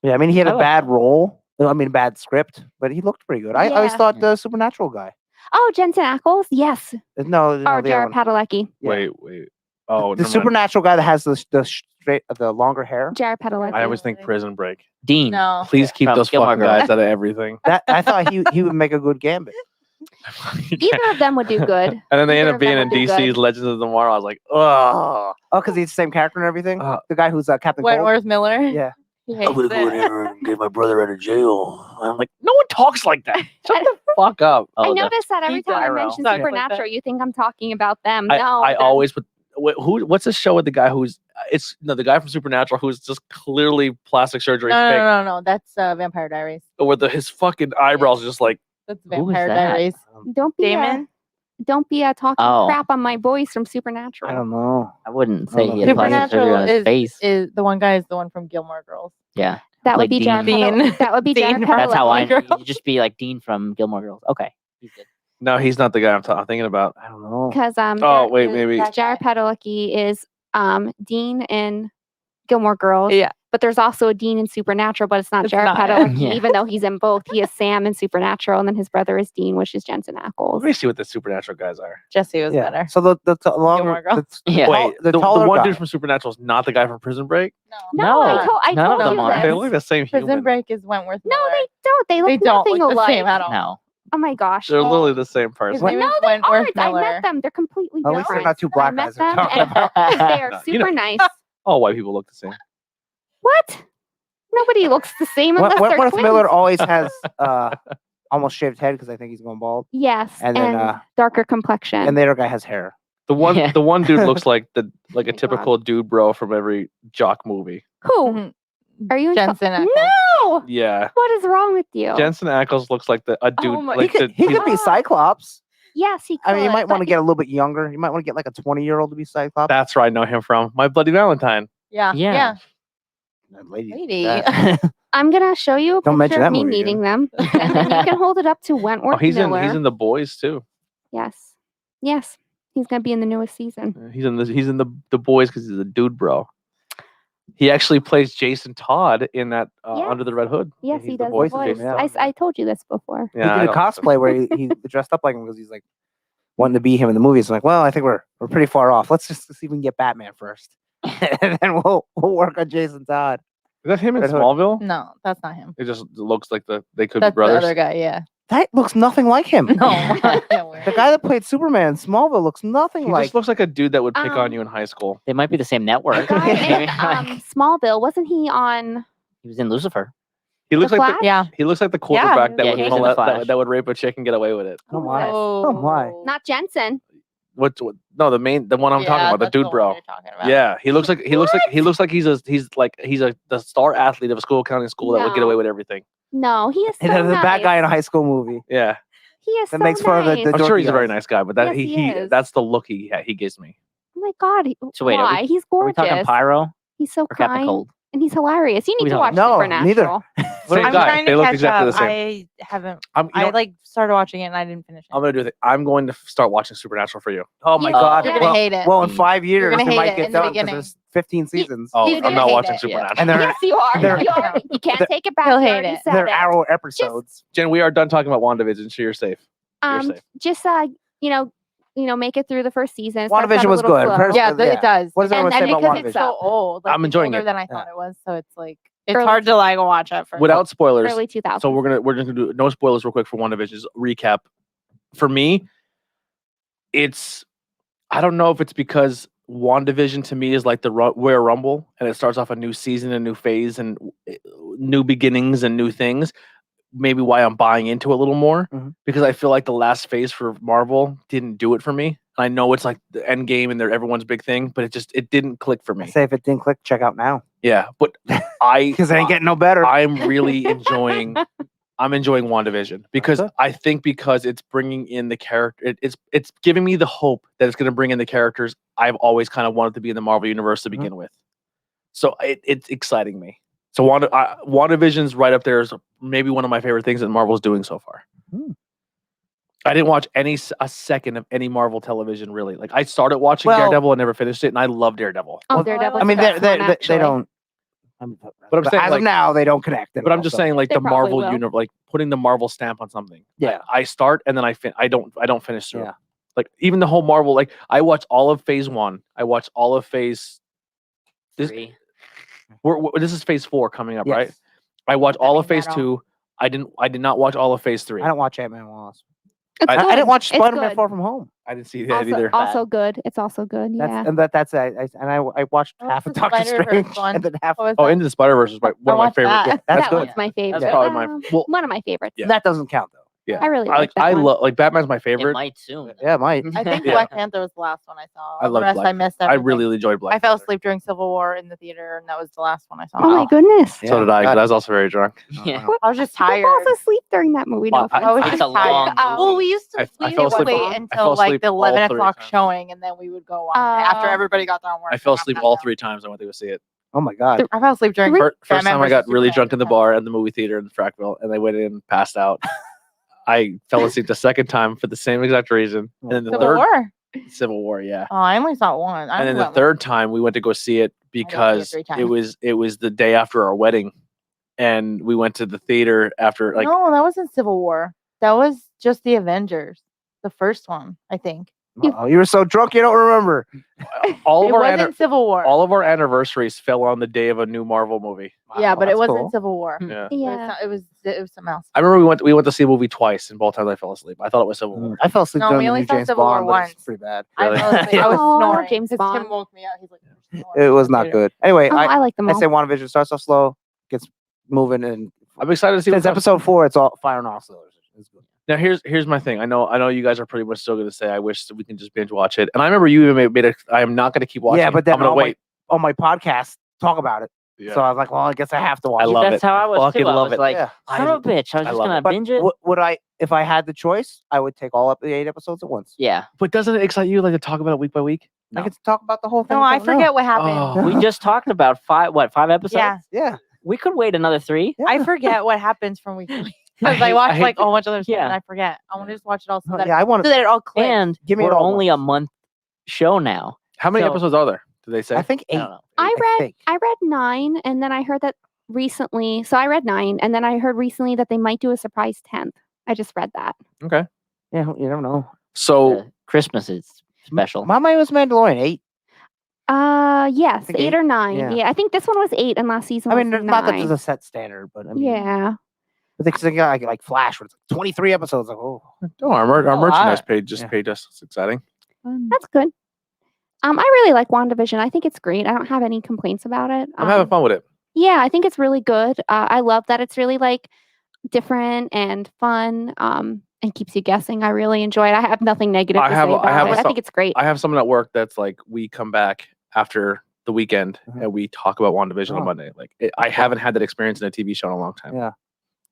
Yeah, I mean, he had I a like bad role. I mean, bad script, but he looked pretty good. I always Yeah. thought the Supernatural guy. Oh, Jensen Ackles, yes. No, Or the other Jared one. Padalecki. Yeah. Wait. Oh, The never mind. Supernatural guy that has the longer hair. Jared Padalecki. I always think Prison Break. Dean. No. Please keep From those Gilmore fucking Girls. guys out of everything. That I thought he would make a good Gambit. Either of them would do good. And then they end Either up of them being in would do DC's good. Legends of Tomorrow. I was like, oh. Oh, because he's the same character and everything. The guy who's Captain Cold. Wentworth Miller. Yeah. He hates it. and get my brother out of jail. I'm like, no one talks like that. Shut the fuck up. I Oh, the- noticed that every He time I does. mention Talks like Supernatural, that. you think I'm talking about them. I No, I them. always put what's the show with the guy who's the guy from Supernatural who's just clearly plastic surgery No, fake, no. That's Vampire Diaries. where his fucking eyebrows are just like That's Who is Vampire that? Diaries. Don't be Damon? don't be talking Oh. crap on my boys from Supernatural. I don't know. I wouldn't say Oh, he had plastic surgery Supernatural on his face. is the one guy is the one from Gilmore Girls. Yeah. That would Like be Jared. Dean. That would be Dean Jared. from That's how I Padalecki. Girls. you just be like Dean from Gilmore Girls. Okay. He's good. no, he's not the guy I'm thinking about. I don't know. Because Oh wait, maybe Jared Padalecki is Dean in Gilmore Girls. Yeah. But there's also a Dean in Supernatural, but it's not It's Jared not. Padalecki, Yeah. even though he's in both. He is Sam in Supernatural, and then his brother is Dean, which is Jensen let Ackles. me see what the Supernatural guys are. Jesse was Yeah. better. So the longer, Gilmore Girls. Yeah. Wait, the taller one guy. dude from Supernatural is not the guy from Prison Break. No, I No, told none of them you are. this. They look like the same Prison human. Break is Wentworth No, Miller. they don't. They look They don't nothing look the alike. same at all. No. Oh my gosh. They're literally the same His person. name No, is they Wentworth aren't. I Miller. met them. They're completely At different. least they're not two black I met guys they're them, talking and about. they are No, super nice. All white people look the same. What? Nobody looks the same unless they're Wentworth twins. Miller always has almost shaved head because I think he's going bald, Yes, And and, then, darker complexion. and the other guy has hair. The one Yeah. the one dude looks like a my typical dude bro from every jock movie. Who? Mhm. Are you in Jensen Ackles. No! Yeah. What is wrong with you? Jensen Ackles looks like a dude my- like He could he's- be Cyclops. Yes, he could. I mean, you might want to but get a little bit younger. You might want to get like a 20-year-old to be Cyclops. that's where I know him from. My Bloody Valentine. Yeah. Yeah. Lady. Lady. I'm gonna show you a Don't mention picture of that me movie meeting them, and then you can hold it up to Wentworth Oh, he's Miller. in The Boys too. Yes, yes, he's gonna be in the newest season. He's in the Boys because he's a dude bro. He actually plays Jason Todd in that Yes. Under the Red Hood. Yes, He's he the does. voice The of voice. Jason Yeah. Todd. I told you this before. He did a cosplay where he dressed up like him because he's like wanting to be him in the movies. Like, well, I think we're pretty far off. Let's just see if we can get Batman first, and then we'll work on Jason Todd. Is that him in Red Hood. Smallville? No, that's not him. It just looks like they could That's be brothers. the other guy. Yeah. That looks nothing like him. No. Yeah, weird. The guy that played Superman in Smallville looks nothing He like. just looks like a dude that would pick on Um, you in high school. They might be the same network. The guy in Like, Smallville, wasn't he on? he was in Lucifer. He looks The like Flash? Yeah. he looks like the quarterback that Yeah, would he was in The molest, Flash. that would rape a chick and get away with it. Oh my. Oh Oh my. Not Jensen. No, the one I'm talking about, the dude bro. Yeah, he looks like he's the star athlete of a school accounting school that would get away No. with everything. No, he is so The nice. bad guy in a high school movie. Yeah, He is That so makes fun of nice. the I'm sure he's a very dorky nice guy, but that Yes, he is. that's the look he gives me. Oh my god. So wait, why? He's Are we gorgeous. talking Pyro He's so or Captain kind. Cold? And he's hilarious. You We need to don't- watch No, Supernatural. Same I'm guy. trying They to look catch exactly up. the same. I haven't. You know I what? like started watching it and I didn't finish it. I'm gonna do it. I'm going to start watching Supernatural for you. Oh my Yeah. god. You're Yeah. gonna well, hate it. well, in 5 years, gonna it hate might it get in the done because beginning. there's 15 seasons. Oh, You're I'm gonna not hate watching it. Supernatural. And they're Yes, you are. they're- You can't take it back. He'll You hate already it. said they're it. Arrow episodes. Jen, we are done talking about WandaVision, so you're safe. safe. Just make it through the first season. It starts out WandaVision a was little good. slow. First- Yeah, yeah. it does. What does everyone and say about because WandaVision? it's so old, like, I'm it's enjoying older it. than I thought Yeah. it was. So it's like it's Early- hard to like watch at first. Without spoilers, Early 2000s. so we're just gonna do no spoilers real quick for WandaVision. Just recap. For me, I don't know if it's because WandaVision to me is like the Royal Rumble, and it starts off a new season, a new phase, and new beginnings and new things. Maybe why I'm buying into it a little more, Mhm. because I feel like the last phase for Marvel didn't do it for me. I know it's like the end game and they're everyone's big thing, but it didn't click for I me. say if it didn't click, check out now Yeah, but because it ain't getting no better. I'm really enjoying WandaVision because good. I think because it's bringing in the character, it's giving me the hope that it's going to bring in the characters I've always kind of wanted to be in the Marvel universe to begin with. So it's exciting me. So WandaVision's right up there as maybe one of my favorite things that Marvel's doing so far. I didn't watch a second of any Marvel television really. Like I started watching Well- Daredevil and never finished it, and I love Daredevil. Oh, Well, Daredevil's I mean, the best one, they actually. don't. But I'm saying, as like- of now, they don't connect. But I'm just saying, like They the probably Marvel will. universe, like putting the Marvel stamp on something. Yeah. I start and then I don't finish through. Yeah. Like even the whole Marvel, like I watched all of Phase 1. I watched all of Phase. This this is Phase 4 coming up, right? I watched all of Phase 2. I did not watch all of Phase 3. I don't watch Ant-Man Wasp. It's I good. I didn't watch It's Spider-Man good. Far From Home. I didn't see that Also, either. also good. It's also good. That's Yeah. and that's it. I watched Oh, half of the Doctor Spider-Verse Strange one. and then half. What was Oh, that? Into the Spider-Verse is one of my watched favorite. that. That's that good. one's my favorite. That's probably my well. One of my favorites. Yeah. That doesn't count though. Yeah, I really like that I one. love like Batman's my It favorite. might soon. Yeah, it might. I think Yeah. Black Panther was the last one I saw. I All the love rest Black I missed. I Everything. really enjoyed Black. I fell Panther. asleep during Civil War in the theater, and that was the last one I saw. Oh my goodness. So did I. 'Cause I was also very drunk. Yeah. I was just I tired. falls asleep during that movie. No Well, I- I was offense. It's just a tired. long Well, we used to I we fell would asleep wait all- I until fell like asleep the all 11 three o'clock times. showing, and then we would go on after everybody got done work. I fell and asleep wrapped all up. 3 times I went to go see it. Oh my god. I fell asleep during First Batman time I got versus really Superman. drunk in the bar at the movie theater in Frackville, and I went in, passed out. I fell asleep the second time for the same exact reason, and then the Civil third War. Civil War, yeah. Oh, I only saw one. I And then only the went third time we went to go see it because 3 it times. was the day after our wedding, and we went to the theater after like no, that wasn't Civil War. That was just the Avengers, the first one, I think. Oh, you were so drunk you don't remember. all It of our wasn't Civil War. all of our anniversaries fell on the day of a new Marvel movie. yeah, but it that's wasn't cool. Civil War. Yeah. Yeah. It was something else. I remember we went to see a movie twice, and both times I fell asleep. I thought it was Civil War. I fell asleep No, during we the only new saw James Civil War Bond, but it's once. pretty bad. Really? I fell asleep. I was Oh, snoring. James 'cause Bond. Tim woke me up. He's like, "You're snoring It in was the not theater." good. Anyway, Oh, I like them I all. say WandaVision starts off slow, gets moving, and I'm excited to see since what's up. episode 4, it's all firing off cylinders. It's good. Now here's my thing. I know you guys are pretty much still going to say I wish that we can just binge watch it. And I remember you even made a. I am not going to keep watching. Yeah, but then I'm going to all wait. on my podcast talk about it. Yeah. So I was like, well, I guess I have to watch I it. love That's it. how I was Fucking too. I love was it. like, Yeah. son of a bitch. I was I just love gonna it. But binge it. would I, if I had the choice, I would take all up the 8 episodes at once. Yeah. But doesn't it excite you like to talk about it week by week? I get to talk about the whole thing. No, I don't know. forget what happened. Oh. We just talked about 5 episodes? Yeah, Yeah. We could wait another 3. Yeah. I forget what happens from week to week. I Because I, hate- watch I hate like the- a whole bunch of other stuff Yeah. and I forget. I want to just watch it all so that, Yeah, I want so to. that it all clicks. And Give me it we're all only a month show now. How many So- episodes are there? Did they say? I think I 8. don't know. I read 9, and then I heard that recently. So I read 9, and then I heard recently that they might do a surprise 10th. I just read that. Okay. Yeah, you never know. So Christmas is special. Mama was Mandalorian 8. Yes, think 8 8, or 9. yeah. Yeah, I think this one was 8, and last season I was mean, 9. not that there's a set standard, but I mean, Yeah. But they got like Flash, where it's like 23 episodes. Like, oh, our a merchandise lot. page just Yeah. paid us. It's exciting. That's good. I really like WandaVision. I think it's great. I don't have any complaints about it. I'm having fun with it. Yeah, I think it's really good. I love that it's really like different and fun. and keeps you guessing. I really enjoy it. I have nothing negative I to have say a- I about have it. a I think it's great. I have someone at work that's like, we come back after the weekend and we talk about WandaVision on Oh. Monday. Like, I haven't had that experience in a TV show in a long time. Yeah.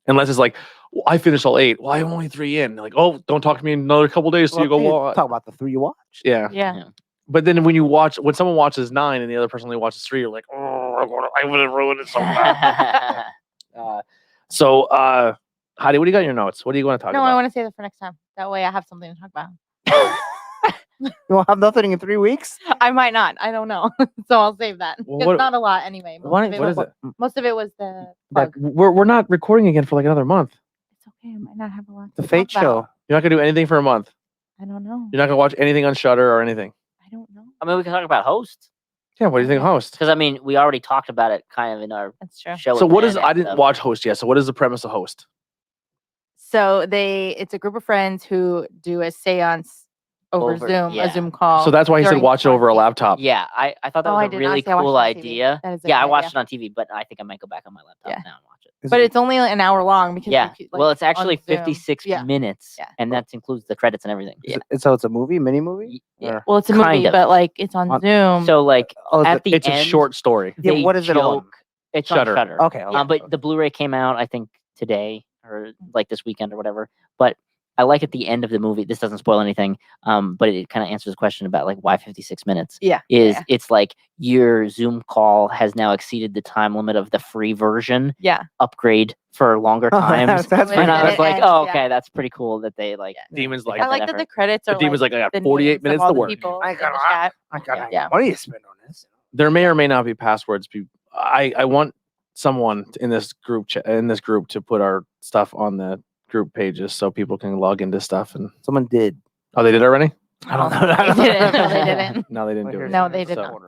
Unless it's like, well, I finished all 8. Well, I'm only 3 in. They're like, oh, don't talk to me in another couple days till you go watch. Talk about the 3 you watch. Yeah. Yeah. But then when someone watches 9 and the other person only watches 3, you're like, oh, I would have ruined it so bad. Heidi, what do you got in your notes? What do you want to talk No, about? I want to save it for next time. That way I have something to talk about. You won't have nothing in 3 weeks. I might not. I don't know. So I'll save that. Well, It's what- not a lot anyway. What What is it? Most of it was the Like, plug. we're not recording again for like another month. It's okay. I might not have a lot. The to Fate talk about. show. You're not gonna do anything for a month. I don't know. You're not gonna watch anything on Shudder or anything. I don't know. I mean, we can talk about hosts Yeah, what do you think of Host? because I mean, we already talked about it kind of in our That's true. show. So with what is? Ben I and didn't stuff. watch Host yet. So what is the premise of Host? So it's a group of friends who do a seance over Zoom, yeah. a Zoom call. So that's why he said during watch it over a quarantine. laptop. Yeah, I thought that Oh, I was a did not really see I watched cool it on TV. idea. That is a Yeah, good I watched idea. it on TV, but I think I might go back on my laptop Yeah. now and watch it. But it's only an hour long because Yeah. you, Well, it's on actually Zoom. 56 Yeah. minutes, Yeah. and that includes the credits and everything. Is it- So it's a mini movie. Yeah. Or- Well, it's a Kind movie, of. but like it's on Zoom. So like Oh, at the It's end, a short story. Yeah, they what is it on? joke- It's Shudder. on Shudder. Okay. But the Blu-ray came out, I think, today or like this weekend or whatever. But I like at the end of the movie. This doesn't spoil anything, but it kind of answers the question about like why 56 minutes. Yeah. It's like your Zoom call has now exceeded the time limit of the free version. Yeah. Upgrade for longer times. That's pretty and I cool. was like, And- oh, yeah. okay, that's pretty cool that they like. Demons they like I got like that effort. the credits are the Demon's like, I got the 48 names of minutes all to the work. people I in the got chat. I got Yeah. money to spend on this. There may or may not be passwords. I want someone in this group to put our stuff on the group pages so people can log into stuff. And Someone did. oh, they did already? I don't know. They didn't. No, they didn't. No, they didn't do it. No, they did So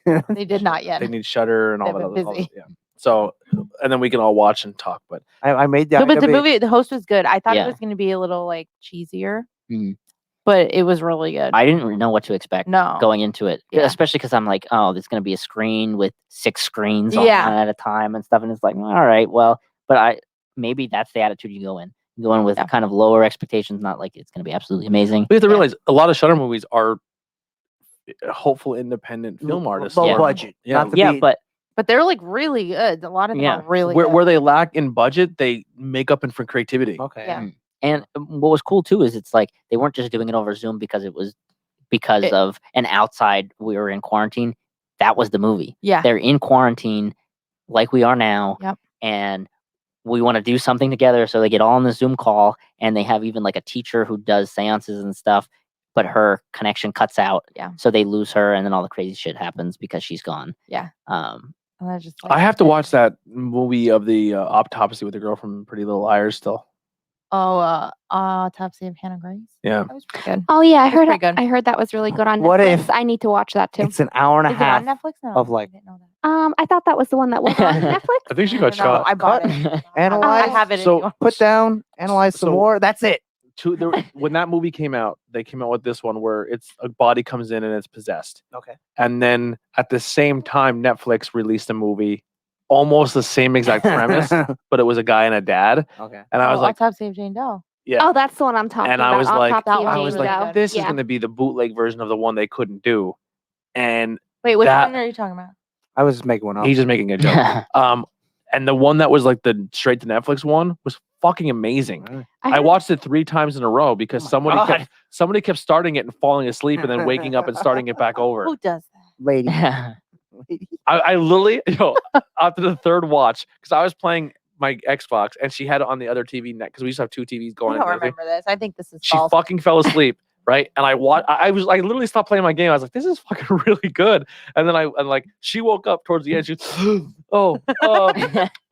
not. They did not yet. They need Shudder and all They've that. been Other, busy. yeah. So, and then we can all watch and talk. But I made that. No, but the host was good. I thought Yeah. it was going to be a little like cheesier, Mhm. but it was really good. I didn't know what to expect No. going into it, Yeah. especially because I'm like, oh, there's going to be a screen with 6 screens on Yeah. at a time and stuff, and it's like, all right, well, but maybe that's the attitude you go in. You go in with Yeah. kind of lower expectations, not like it's going to be absolutely amazing. we have to Yeah. realize a lot of Shudder movies are hopeful independent film artists. Low Yeah. budget. Yeah. Not to Yeah, be- but They're like really good. A lot of them Yeah. are really Where, good. where they lack in budget, they make up in for creativity. Okay. Yeah. and what was cool too is it's like they weren't just doing it over Zoom because it was because It- of an outside. We were in quarantine. That was the movie. Yeah. They're in quarantine, like we are now. Yep. And we want to do something together. So they get all on the Zoom call and they have even like a teacher who does seances and stuff, but her connection cuts out. Yeah. So they lose her and then all the crazy shit happens because she's gone. Yeah. And I just like, I have to watch that movie of the autopsy with the girl from Pretty Little Liars still. Autopsy of Hannah Grace. Yeah. That was pretty good. Oh yeah, I It's heard. pretty good. I heard that was really good on What Netflix. if I need to watch that too. It's an hour and a Is it half. on Netflix? No, of, like- I didn't know that. I thought that was the one that was on Netflix. I think she I got don't know. shot. I bought Cut. it. Analyze. I have it. So- if you want. Put down, analyze some So- more. That's it. When that movie came out, they came out with this one where it's a body comes in and it's possessed. Okay. And then at the same time, Netflix released a movie, almost the same exact premise, but it was a guy and a dad. Okay. And I was like, Autopsy of Jane Doe. yeah. Oh, that's the one I'm talking And about. I was like, Autopsy of I I Jane was Jane like, Doe. this is Yeah. going to be the bootleg version of the one they couldn't do. And Wait, which That- one are you talking about? I was just making one up. he's just making a joke. And the one that was like the straight to Netflix one was fucking amazing. I heard- watched it 3 times in a row because Oh my God. somebody kept starting it and falling asleep and then waking up and starting it back over. Who does that? Lady. I literally, after the third watch, because I was playing my Xbox and she had it on the other TV net because we used to have 2 TVs I going. don't and everything. remember this. I think this is She false. fucking fell asleep, right? And I literally stopped playing my game. I was like, this is fucking really good. And then she woke up towards the end. She all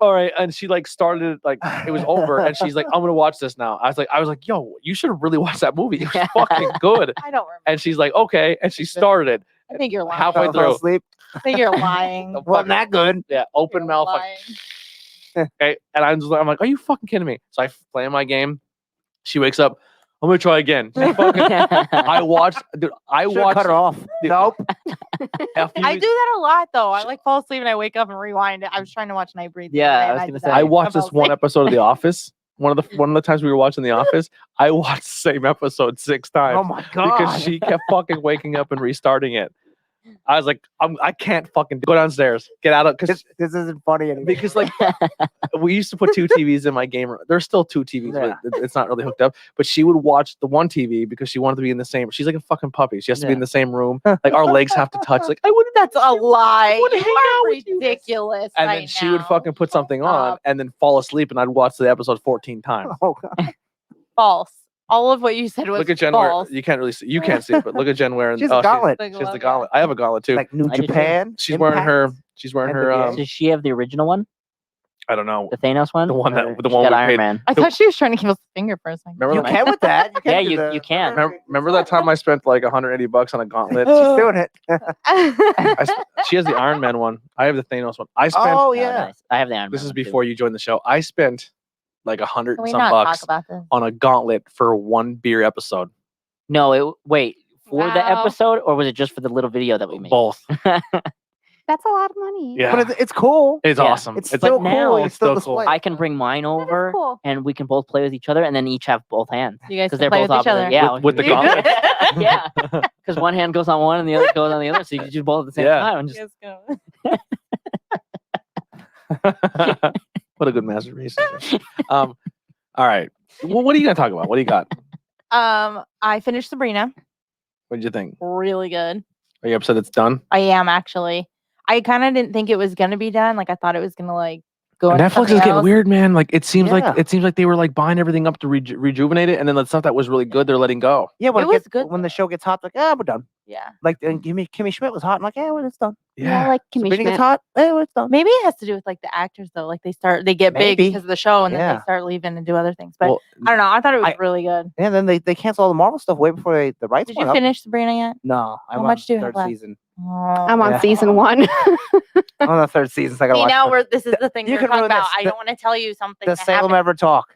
right. And she like started it, like it was over. And she's like, I'm gonna watch this now. I was like, yo, you should have really watched that movie. It was fucking good. I don't remember. And she's like, okay. And she started it. I think you're lying. halfway Fell through. asleep. I think you're lying. Wasn't that good? Yeah, open You're mouth. lying. Okay. And I'm like, are you fucking kidding me? So I play my game. She wakes up. I'm gonna try again. She fucking- I watched, dude. I Should've watched. cut her off. Dude, Nope. a few- I do that a lot though. I like fall asleep and I wake up and rewind it. I was trying to watch Nightbreed. the Yeah, other day I and was gonna did say. that. I watched fell this one asleep. episode of The Office one of the times we were watching The Office, I watched the same episode 6 times Oh my because god. she kept fucking waking up and restarting it. I was like, I can't fucking go downstairs, get out of because This isn't funny anymore. because like we used to put 2 TVs in my game room. There's still 2 TVs, but it's not really hooked up. But she would watch the one TV because she wanted to be in the same. She's like a fucking puppy. She has to be in the same room. Like our legs have to touch. Like I wouldn't. That's a lie. wanna You hang are out with you. ridiculous. And then right she would now. fucking put something on and then fall asleep, and I'd watch the episode 14 times. Oh god. False. All of what you said was Look at Jen false. Ware. You can't really see. You can't see it, but look at Jen Ware. And She has a gauntlet. She has the gauntlet. I have a gauntlet too. Like New I did too. Japan. She's wearing her. Impact. She's wearing And her. the Does she have the original one? I don't know. The Thanos one? The one that Or the she one got we Iron paid. Man. I thought she was trying to give us a finger for a second. Remember You that? can with that. You can Yeah, do you- the- you can. Remember that time I spent like $180 on a gauntlet? She's doing it. She has the Iron Man one. I have the Thanos one. I spent. Oh Oh, yeah. nice. I have the Iron Man. This is one, too. before you joined the show. I spent like $100 Can we some not bucks talk about this? on a gauntlet for 1 beer episode. No, wait. For the Wow. episode, or was it just for the little video that we made? Both. That's a lot of money. Yeah. But it's cool. It's Yeah. awesome. It's It's still But cool. now You it's still still cool. display it. I can bring mine That is over, cool. and we can both play with each other, and then each have both hands You guys because can they're play both with each opposite. other. Yeah, With the we can- gauntlet? yeah, because one hand goes on one and the other goes on the other, so you can do both at the same Yeah. time. And just You guys go. What a good masturbation. All right. Well, what are you gonna talk about? What do you got? I finished Sabrina. What did you think? Really good. Are you upset it's done? I am actually. I kind of didn't think it was gonna be done. Like I thought it was gonna like go. into Netflix is something getting else. weird, man. Like it seems Yeah. like they were like buying everything up to rejuvenate it, and then the stuff that was really good, they're letting go. Yeah, when It it was gets, good, when the though. show gets hot, like, ah, we're done. Yeah. Like, and Kimmy Schmidt was hot. I'm like, yeah, well, it's done. Yeah, I like Kimmy Sabrina gets Schmidt. hot. Yeah, well, it's done. Maybe it has to do with like the actors though. Like they get big Maybe. because of the show, and then Yeah. they start leaving and do other things. But Well, I don't know. I thought it was I- really good. And then they cancel all the Marvel stuff way before the rights Did went you up. finish Sabrina yet? No, I'm How on much do you third have left? season. I'm on Yeah. season 1. I'm on the third season. So I gotta See, watch now the- this is the thing you you're can talking ruin about. this. I don't want to tell you something. Does that Salem happened. ever talk?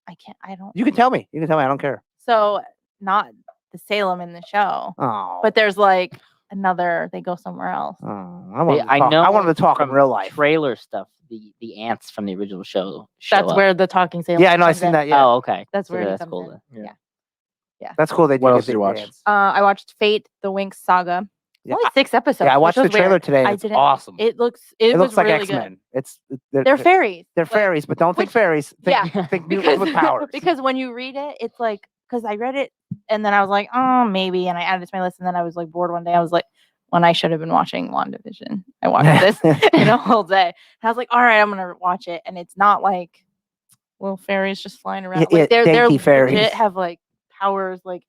I can't. I don't. You can tell me. You can tell me. I don't care. So not the Salem in the show, Oh, but there's like another. They go somewhere else. oh, I want. I know I wanted to talk in from real life. trailer stuff. The ants from the original show. Show That's up. where the talking Salem. Yeah, I know. I comes seen in. that. Yeah, Oh, okay. That's So where he that's comes cool. in. then. Yeah. that's cool. They What do else the did you big watch? dance. I watched Fate: The Winx Saga. Yeah, Only 6 episodes. yeah, I which watched the was trailer weird. today. And I it's didn't. awesome. It looks. It It looks was like really X Men. good. They're They're fairies. They're Like, fairies, but don't think which- fairies. Think, Yeah. think mutants with powers. Because when you read it, it's like because I read it and then I was like, oh, maybe, and I added it to my list, and then I was like bored one day. I was like, when I should have been watching WandaVision, I watched this whole day. And I was like, all right, I'm gonna watch it, and it's not like little fairies just flying around. Yeah, Like they're dainty legit fairies. have like powers like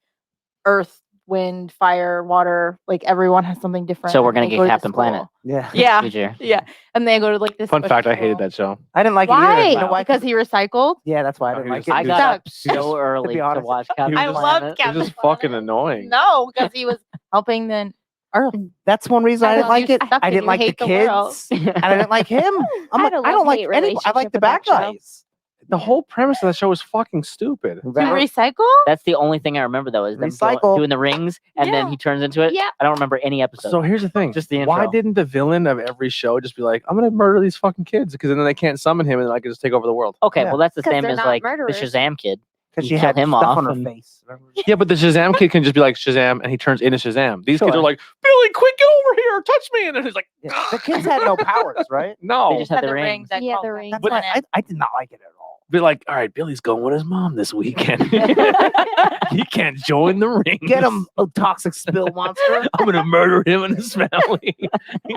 earth, wind, fire, water. Like everyone has something different. So we're and gonna they get go to Captain school. Planet. Yeah. Yeah, Future. yeah, and they go to like this. Fun fact: I special hated school. that show. I didn't like it Why? either. You know why? Because he recycled. Yeah, that's why I No, didn't he like was- it. I He got up Sucks. so early to honest. watch He Captain I was just- love Planet. It's Captain just fucking Planet. annoying. No, because he was helping the Earth. That's one reason I I didn't love like you it. suck I and didn't you like the hate the world. kids, and I didn't like him. I'm I like, had a I don't like love-hate any. I relationship like the with bad that show. guys. The whole premise of that show is fucking stupid. To recycle? That's the only thing I remember though is them Recycle. doing the rings and then Yeah. he turns into it. Yeah. I don't remember any episode. So here's the thing: Just the why intro. didn't the villain of every show just be like, "I'm gonna murder these fucking kids," because then they can't summon him, and then I can just take over the world. Okay, Yeah. well that's the 'Cause same they're as not like murderers. the Shazam kid. Because You she kill had him stuff off on her and- face. Yeah, but the Shazam kid can just be like Shazam, and he turns into Shazam. These kids Sure. are like, "Billy, quick, get over here, touch me!" And then he's like, Yeah. The kids had no powers, right? "No." They just had the rings. that Yeah, called the them. rings. That's But why I did not like it at all. Be like, "All right, Billy's going with his mom this weekend. He can't join the ring. Get him, a toxic spill monster. I'm gonna murder him and his family." He's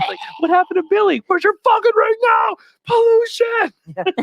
like, "What happened to Billy? Where's your fucking ring now? Pollution."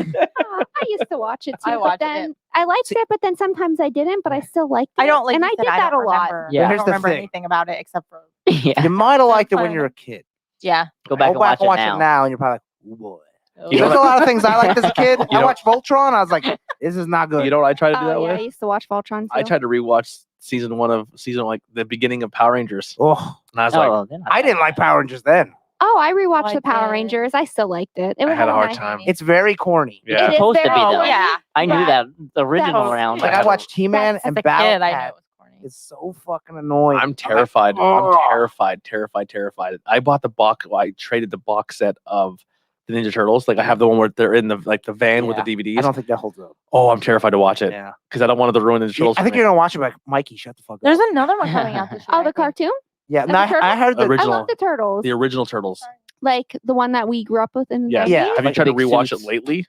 I used to watch it too, I but watched then it. I liked it, but then sometimes I didn't, but I still liked it. I don't like. and you I said, did that don't a lot. remember. Yeah. I Here's don't the remember thing. anything about it except for Yeah. You might have liked it when fine. you were a kid. yeah. Go back Go and back watch and it watch now. and you're probably like, "Ooh, boy." You know There's a what- lot of things I liked as a kid. You I know- watched Voltron. I was like, this is not good. You know what I tried to do that Oh yeah, I with? used to watch Voltron too. I tried to rewatch season 1 of like the beginning of Power Rangers, Oh, and I was like, Oh, they're not I bad. didn't like Power Rangers then. Oh, I rewatched Like the Power it. Rangers. I still liked it. It I was had a hard nice. time. It's very corny. Yeah. It is supposed to be, very though. corny. Yeah. I knew But that the original was- round. Like I I watched He-Man As and a Battle kid, I know Cat. it was corny. It's so fucking annoying. I'm terrified. "Oh." I'm terrified. I bought the box. I traded the box set of the Ninja Turtles. Like I have the one where they're in the van with the Yeah. DVDs. I don't think that holds up. Oh, I'm terrified to watch it Yeah. because I don't want it to ruin the Yeah, Turtles. I think you're gonna watch it, like Mikey. Shut the fuck up. There's another one coming out this year. Oh, I the think. cartoon? Yeah, the no, I turtles? heard the I Original. love the turtles. the original Turtles. Like the one that we grew up with in the Yeah. 90s? Yeah. Have you Like tried to big rewatch suits. it lately?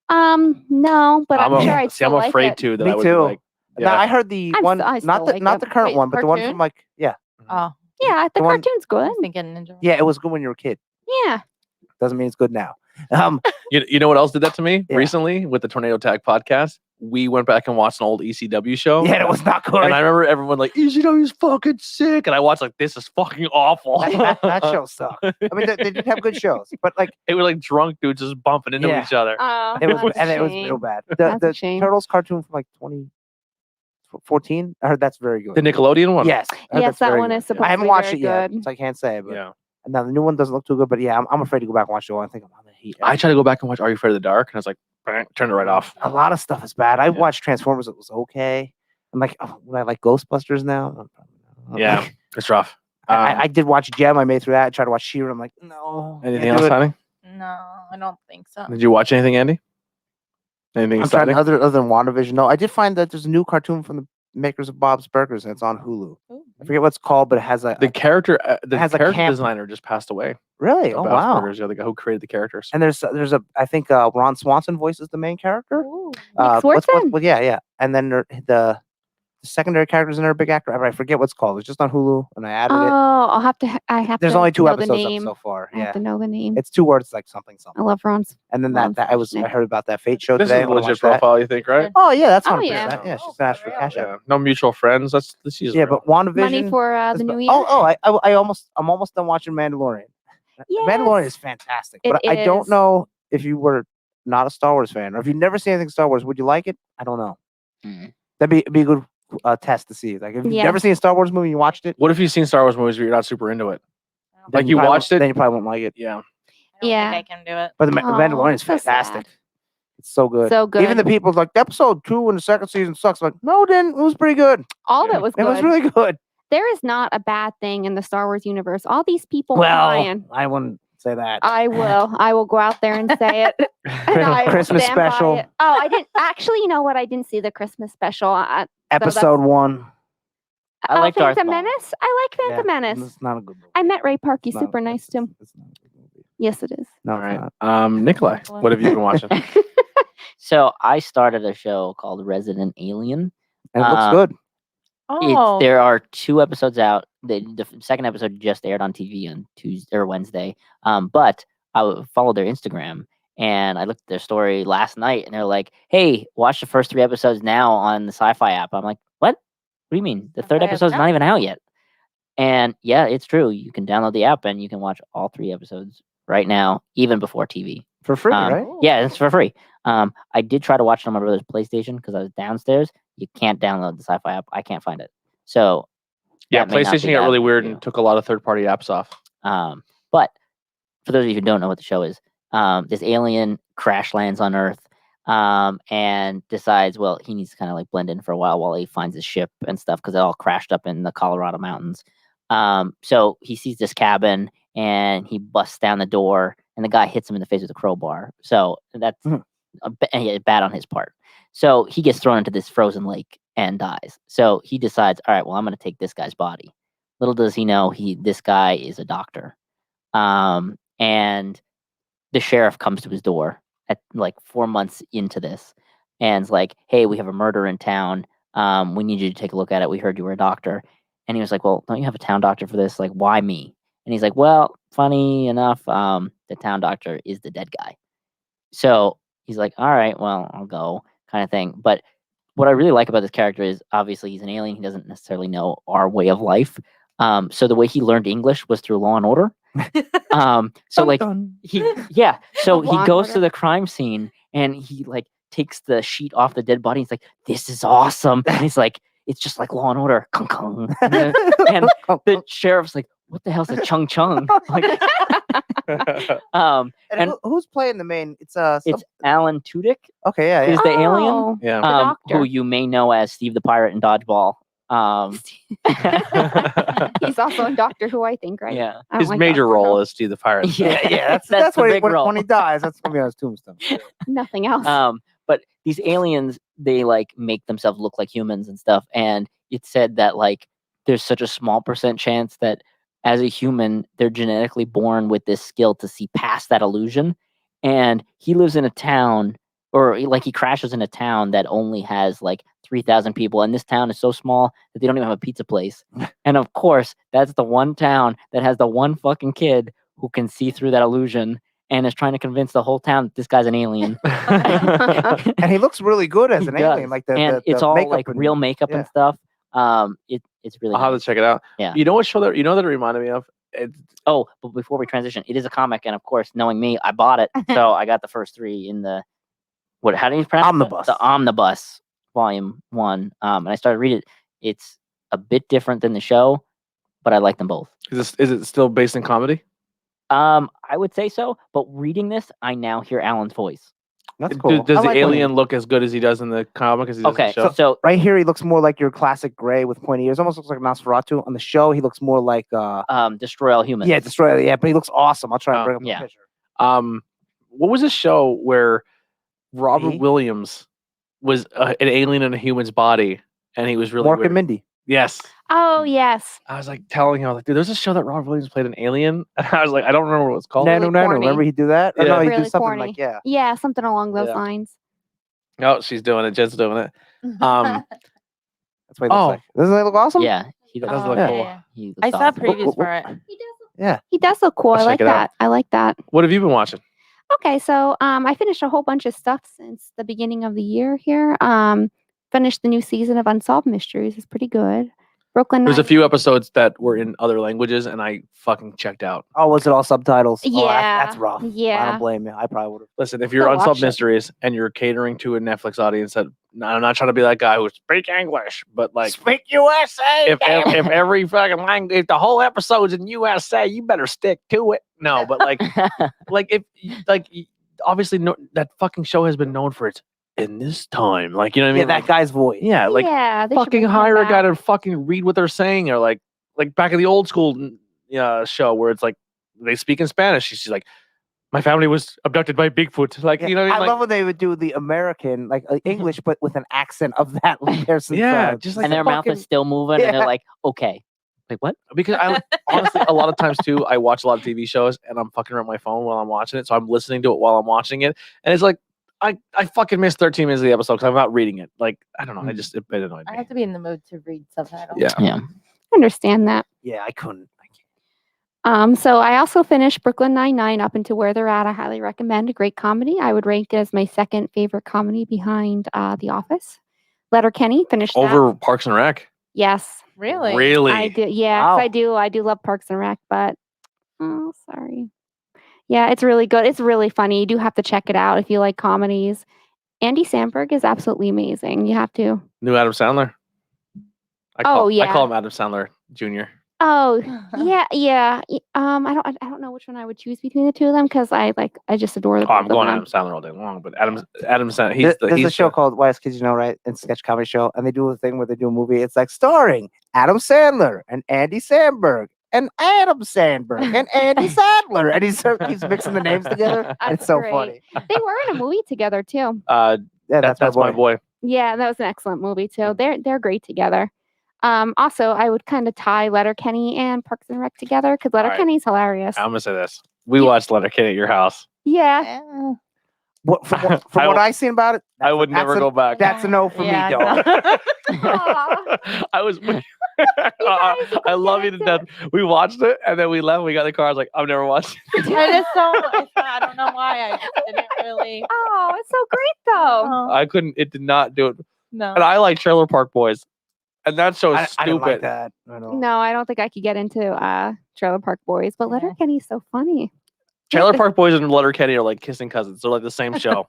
No, but I'm sure I'd See, still I'm like afraid it. too that Me I would be too. like, No, yeah. I heard the I'm one, s- I not still the like not it. the current Wait, one, but the one cartoon? from like Oh, Yeah, the The one- cartoon's I good. was thinking Ninja. yeah, it was good when you were a kid. Yeah. Doesn't mean it's good now. You know what else did that to me Yeah. recently with the Tornado Tag podcast? We went back and watched an old ECW show. Yeah, it was not good. And I remember everyone like, ECW's fucking sick. And I watched like, this is fucking awful. that show sucked. I mean, they did have good shows, but like They were like drunk dudes just bumping into Yeah. each other. Oh, it was, that's a and it was shame. real bad. That's a The shame. Turtles cartoon from like 2014. I heard that's very good. The Nickelodeon one? Yes, I heard Yes, that's that very one good. is supposed I haven't to be watched very it yet, good. so I can't say. But Yeah. now the new one doesn't look too good. But yeah, I'm afraid to go back and watch the one. I think I'm on the heat. I tried to go back and watch Are You Afraid of the Dark? And I was like, turn it right off. A lot of stuff is bad. I Yeah. watched Transformers. It was okay. I'm like, oh, would I like Ghostbusters now? Yeah, Like, it's rough. I did watch Gem. I made through that. I tried to watch She-Ra. I'm like, no. Anything can't else, do it. honey? No, I don't think so. Did you watch anything, Andy? Anything I'm trying exciting? other than WandaVision. No, I did find that there's a new cartoon from the makers of Bob's Burgers, and it's on Hulu. Ooh. I forget what it's called, but it has The character has a character camp- designer just passed away. really. of Oh Bob's wow! Burgers, yeah, the guy who created the characters. And there's a I think Ron Swanson voices the main character. Ooh. Swartzen? Yeah. And then the secondary characters in there are a big actor. I forget what's called. It's just on Hulu, and I added it. Oh, I'll have to. I have There's to only 2 know the episodes up name. so far. I have Yeah, to know the name. it's 2 words like something something. I love Ron's. And then Ron's that I heard about that Fate show This is today. a I wanna legit watch that. profile, you think, right? Oh yeah, that's Oh, 100%. yeah. Yeah, Oh, she's asked for for cash real? out. Yeah, no mutual friends. This is Yeah, real. but WandaVision. Money for is the ba- new year. I'm almost done watching Mandalorian. Mandalorian is fantastic, but It I don't is. know if you were not a Star Wars fan or if you've never seen anything Star Wars, would you like it? I don't know. Mm. That'd be a good test to see. Like if you've Yeah. never seen a Star Wars movie, and you watched it. What if you've seen Star Wars movies but you're not super into it? then Like you probably watched won't- it? then you probably won't like it. Yeah. I don't Yeah. think I can do it. But the Aw, Mandalorian is so sad. fantastic. It's so good. So good. Even the people like episode 2 in the second season sucks. Like no, it didn't. It was pretty good. All of it was It good. was really good. There is not a bad thing in the Star Wars universe. All these people crying. I wouldn't say that. I will. I will go out there and say it. And I will Christmas stand by special. it. Oh, I didn't actually. You know what? I didn't see the Christmas special. Episode 1. I like Darth Phantom Maul. Menace. I like Phantom Menace. It's not a good movie. I met Ray Park. He's It's not- super nice too. It's not a good movie. Yes, it is. No, All it's right. not. Nikolai, what have you been watching? So I started a show called Resident Alien. And it looks Uh, good. Oh, There are 2 episodes out. The second episode just aired on TV on Tuesday or Wednesday. But I followed their Instagram and I looked at their story last night, and they're like, "Hey, watch the first 3 episodes now on the Sci-Fi app." I'm like, "What? What do you mean? The third Sci-Fi episode's app? not even out yet?" And yeah, it's true. You can download the app and you can watch all 3 episodes right now, even before TV. For free, right? Yeah, it's for free. I did try to watch it on my brother's PlayStation because I was downstairs. You can't download the Sci-Fi app. I can't find it. So Yeah, that may not be PlayStation got bad really for weird you. and took a lot of third-party apps off. But for those of you who don't know what the show is, this alien crash lands on Earth and decides, well, he needs to kind of like blend in for a while he finds his ship and stuff because it all crashed up in the Colorado mountains. So he sees this cabin and he busts down the door and the guy hits him in the face with a crowbar. So that's bad on his part. So he gets thrown into this frozen lake and dies. So he decides, all right, well, I'm going to take this guy's body. Little does he know this guy is a doctor. And the sheriff comes to his door at like 4 months into this and is like, hey, we have a murder in town. We need you to take a look at it. We heard you were a doctor. And he was like, well, don't you have a town doctor for this? Like, why me? And he's like, well, funny enough, the town doctor is the dead guy. So he's like, all right, well, I'll go kind of thing. But what I really like about this character is obviously he's an alien. He doesn't necessarily know our way of life. So the way he learned English was through Law and Order. So like so he Law and goes to Order. the crime scene and he like takes the sheet off the dead body. He's like, this is awesome. And he's like, it's just like Law and Order. Kung, kung. And the sheriff's like, what the hell's a chung chung? Like, And and- who's playing the main? It's it's Alan Tudyk okay, yeah. is the alien, Oh, Yeah. the doctor. who you may know as Steve the Pirate in Dodgeball. He's also in Doctor Who, I think, right? Yeah. I don't His like major Doctor role Who. is Steve the Fire. Yeah, that's the what big role. when he dies. That's gonna be on his tombstone. Nothing else. But these aliens, they like make themselves look like humans and stuff. And it said that like there's such a small percent chance that as a human, they're genetically born with this skill to see past that illusion. And he lives in a town, or like he crashes in a town that only has like 3,000 people. And this town is so small that they don't even have a pizza place. And of course, that's the one town that has the one fucking kid who can see through that illusion and is trying to convince the whole town that this guy's an alien. And he looks really good as He an alien. does. Like and it's the all makeup like and- real makeup and stuff. It's really I'll have to nice. check it out. Yeah. You know what show that it reminded me of? Oh, but before we transition, it is a comic, and of course, knowing me, I bought it, so I got the first 3 in the how do you pronounce it? Omnibus. The Omnibus, Volume 1. And I started reading it. It's a bit different than the show, but I like them both. Is it still based in comedy? I would say so, but reading this, I now hear Alan's voice. That's cool. Does I the like when he- alien look as good as he does in the comic as he does in Okay, the show? so right here, he looks more like your classic gray with pointy ears. Almost looks like Nosferatu. On the show, he looks more like Destroy All Humans. yeah, Destroyer. Yeah, but he looks awesome. I'll try and Oh, bring up yeah. a picture. What was a show where Robert Me? Williams was an alien in a human's body, and he was really Mork weird? and Mindy. Yes. Oh, yes. I was like telling him, I was like, dude, there's a show that Robert Williams played an alien. And I was like, I don't remember what it's called. Really Nano Nano. corny. Remember he do that? Or Yeah. no, he Really do something corny. like yeah. Yeah, something along those Yeah. lines. Oh, she's doing it. Jen's doing it. Um, That's what he looks Oh. like. Doesn't he look awesome? yeah, he That does. does look Yeah. cool. He looks I saw awesome. previews for it. Yeah. He does look cool. I'll I check like it out. that. I like that. What have you been watching? Okay, so I finished a whole bunch of stuff since the beginning of the year here. Finished the new season of Unsolved Mysteries. It's pretty good. Brooklyn There's a Nine- few episodes that were in other languages, and I fucking checked out. Oh, was it all subtitles? Oh, Yeah, that's rough. I yeah. don't blame you. I probably would have. Listen, if you're Still watch Unsolved it. Mysteries and you're catering to a Netflix audience that I'm not trying to be that guy who speaks English, but like Speak USA. if every fucking language, if the whole episode's in USA, you better stick to it. No, but like if obviously that fucking show has been known for its in this time, like you know what I Yeah, mean? that Like, guy's voice. yeah, like yeah, they should fucking bring him hire a guy back. to fucking read what they're saying, or like back in the old school show where it's like they speak in Spanish. She's like, my family was abducted by Bigfoot. Like Yeah, you know what I I mean? love when they would do the American, like English, but with an accent of that like Harrison. Yeah, just like and their mouth fucking- is still moving, and they're Yeah. like, okay. Like, what? because I honestly a lot of times too I watch a lot of TV shows and I'm fucking around my phone while I'm watching it, so I'm listening to it while I'm watching it, and it's like I fucking missed 13 minutes of the episode because I'm not reading it. Like I don't know, it annoyed I me. have to be in the mood to read subtitles. Yeah. Yeah. Understand that. Yeah, I couldn't. So I also finished Brooklyn Nine-Nine up into where they're at. I highly recommend. A great comedy. I would rank it as my second favorite comedy behind The Office. Letterkenny finished that. Over Parks and Rec. Yes, Really? Really? I do. Yeah, 'cause Wow. I do love Parks and Rec, but oh, sorry. Yeah, it's really good. It's really funny. You do have to check it out if you like comedies. Andy Samberg is absolutely amazing. You have to. New Adam Sandler. I Oh, call him Adam Sandler Jr. Oh, yeah. I don't know which one I would choose between the two of them because I just adore the Oh, I'm both of going them. Adam Sandler all day long, but Adam Sandler. He's There's he's a show the- called Wise Kids You Know, right? It's a sketch comedy show, and they do a thing where they do a movie. It's like starring Adam Sandler and Andy Samberg and Adam Sandberg and Andy Sadler, and he's mixing the names together. That's It's so great. funny. They were in a movie together too. Yeah, that's my boy. Yeah, that was an excellent movie too. They're great together. Also, I would kind of tie Letterkenny and Parks and Rec together because right. Letterkenny's hilarious. I'm gonna say this. We Yeah. watched Letterkenny at your house. Yeah, Yeah. From what I I've seen about it, I would never go back. That's a no for Yeah, me, dog. Aw. I was. guys I love you to get death. We watched it and then we left. We got in the car. I was like, I've never watched it. I don't know why I didn't really. oh, it's so great though. Oh, I couldn't. It did not do it. no. And I like Trailer Park Boys, and that show is I didn't like stupid. that. I don't. No, I don't think I could get into Trailer Park Boys, but Yeah. Letterkenny's so funny. Trailer Park Boys and Letterkenny are like kissing cousins. They're like the same show.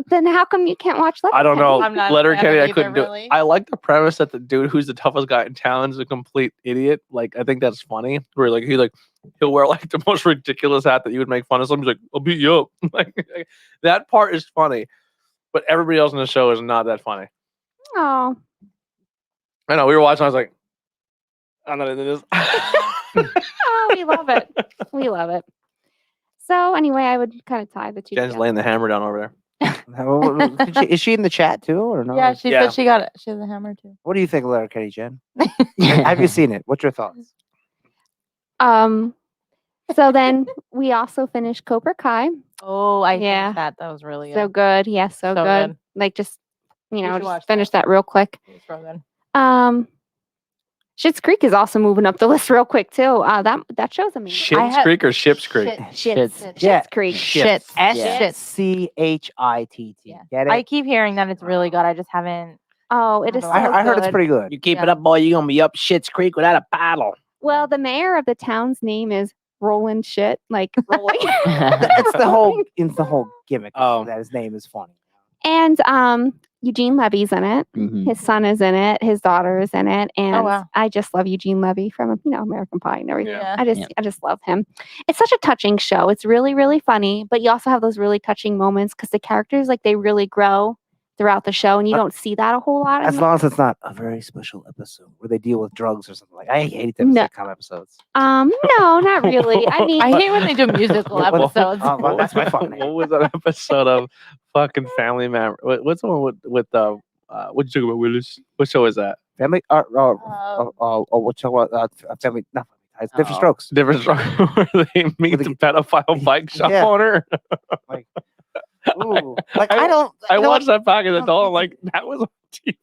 Then how come you can't watch Letterkenny? I don't know. I'm not a fan of Letterkenny, I either, couldn't do really. it. I like the premise that the dude who's the toughest guy in town is a complete idiot. Like, I think that's funny. Where like he'll wear like the most ridiculous hat that you would make fun of. Somebody's like, I'll beat you up. like that part is funny, but everybody else in the show is not that funny. Oh, I know we were watching. I was like, I'm not into this. Oh, we love it. We love it. So anyway, I would kind of tie the two. Jen's together. laying the hammer down over there. Is she in the chat too, or no? Yeah, she Yeah. said she got it. She has a hammer too. What do you think of Letterkenny, Jen? Have you seen it? What's your thoughts? So then we also finished Cobra Kai. Oh, I Yeah. finished that. That was really So good. good. Yeah, so So good. good. Like just should watch just that. finish that real quick. It was so good. Schitt's Creek is also moving up the list real quick too. That show's amazing. Shit's Creek or Ship's Creek? Schitt's Yeah. Creek. Shit. SCHITT. Yeah. Get it? I keep hearing that it's really good. I just haven't. Oh, it is so I I heard it's good. pretty good. You keep it up, boy. You're gonna be up Shit's Creek without a paddle. Well, the mayor of the town's name is Roland Shit, like rolling. It's the whole gimmick. Oh. That his name is funny. And Eugene Levy's in it. Mhm. His son is in it. His daughter is in it. And wow. I just love Eugene Levy from American Pie and everything. Yeah. I just love him. It's such a touching show. It's really, really funny, but you also have those really touching moments because the characters they really grow throughout the show, and you don't see that a whole lot. As long as it's not a very special episode where they deal with drugs or something like. I hate them No. sitcom episodes. no, not really. I mean, I hate when they do musical What- episodes. Oh, well, that's my fucking What name. was that episode of fucking Family Man? What's the one with what you talking about, Willis? What show is that? Family. What show? Family. Not Family Ties. Different Oh. Strokes. Different Strokes where they meet With the the- pedophile bike shop Yeah. owner. Ooh. Like I- I don't. I you know watched that back as an adult. I'm like, that was on TV.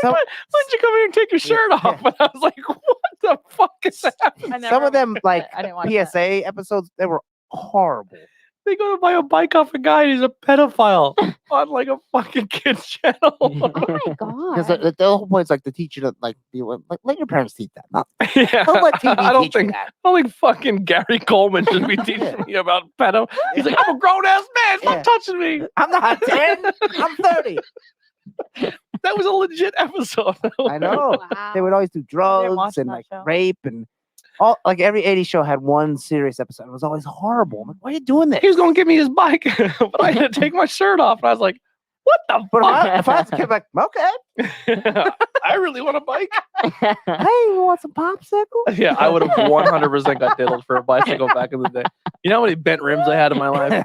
So- Why don't you come here and take your shirt off? And I was like, what the fuck is happening? I Some never of them watched like it. I didn't watch that. PSA episodes. They were horrible. They go to buy a bike off a guy and he's a pedophile on like a fucking kid's channel. oh my Because god. the whole point is like the teacher to like be like let your parents teach that. Not Yeah. don't let TV I don't teach you think that. I don't think fucking Gary Coleman should be teaching me about pedo. He's like, I'm a grown ass man. Stop Yeah. touching me. I'm not 10. I'm 30. That was a legit episode. I know. Wow. They would always do watch drugs and that like show. rape and all. Like every 80s show had one serious episode. It was always horrible. I'm like, why are you doing this? He was gonna give me his bike, but I had to take my shirt off. And I was like, what the But fuck? if I was a kid, like, okay, I really want a bike. hey, you want some popsicle? Yeah, I would have 100% got diddled for a bicycle back in the day. You know how many bent rims I had in my life?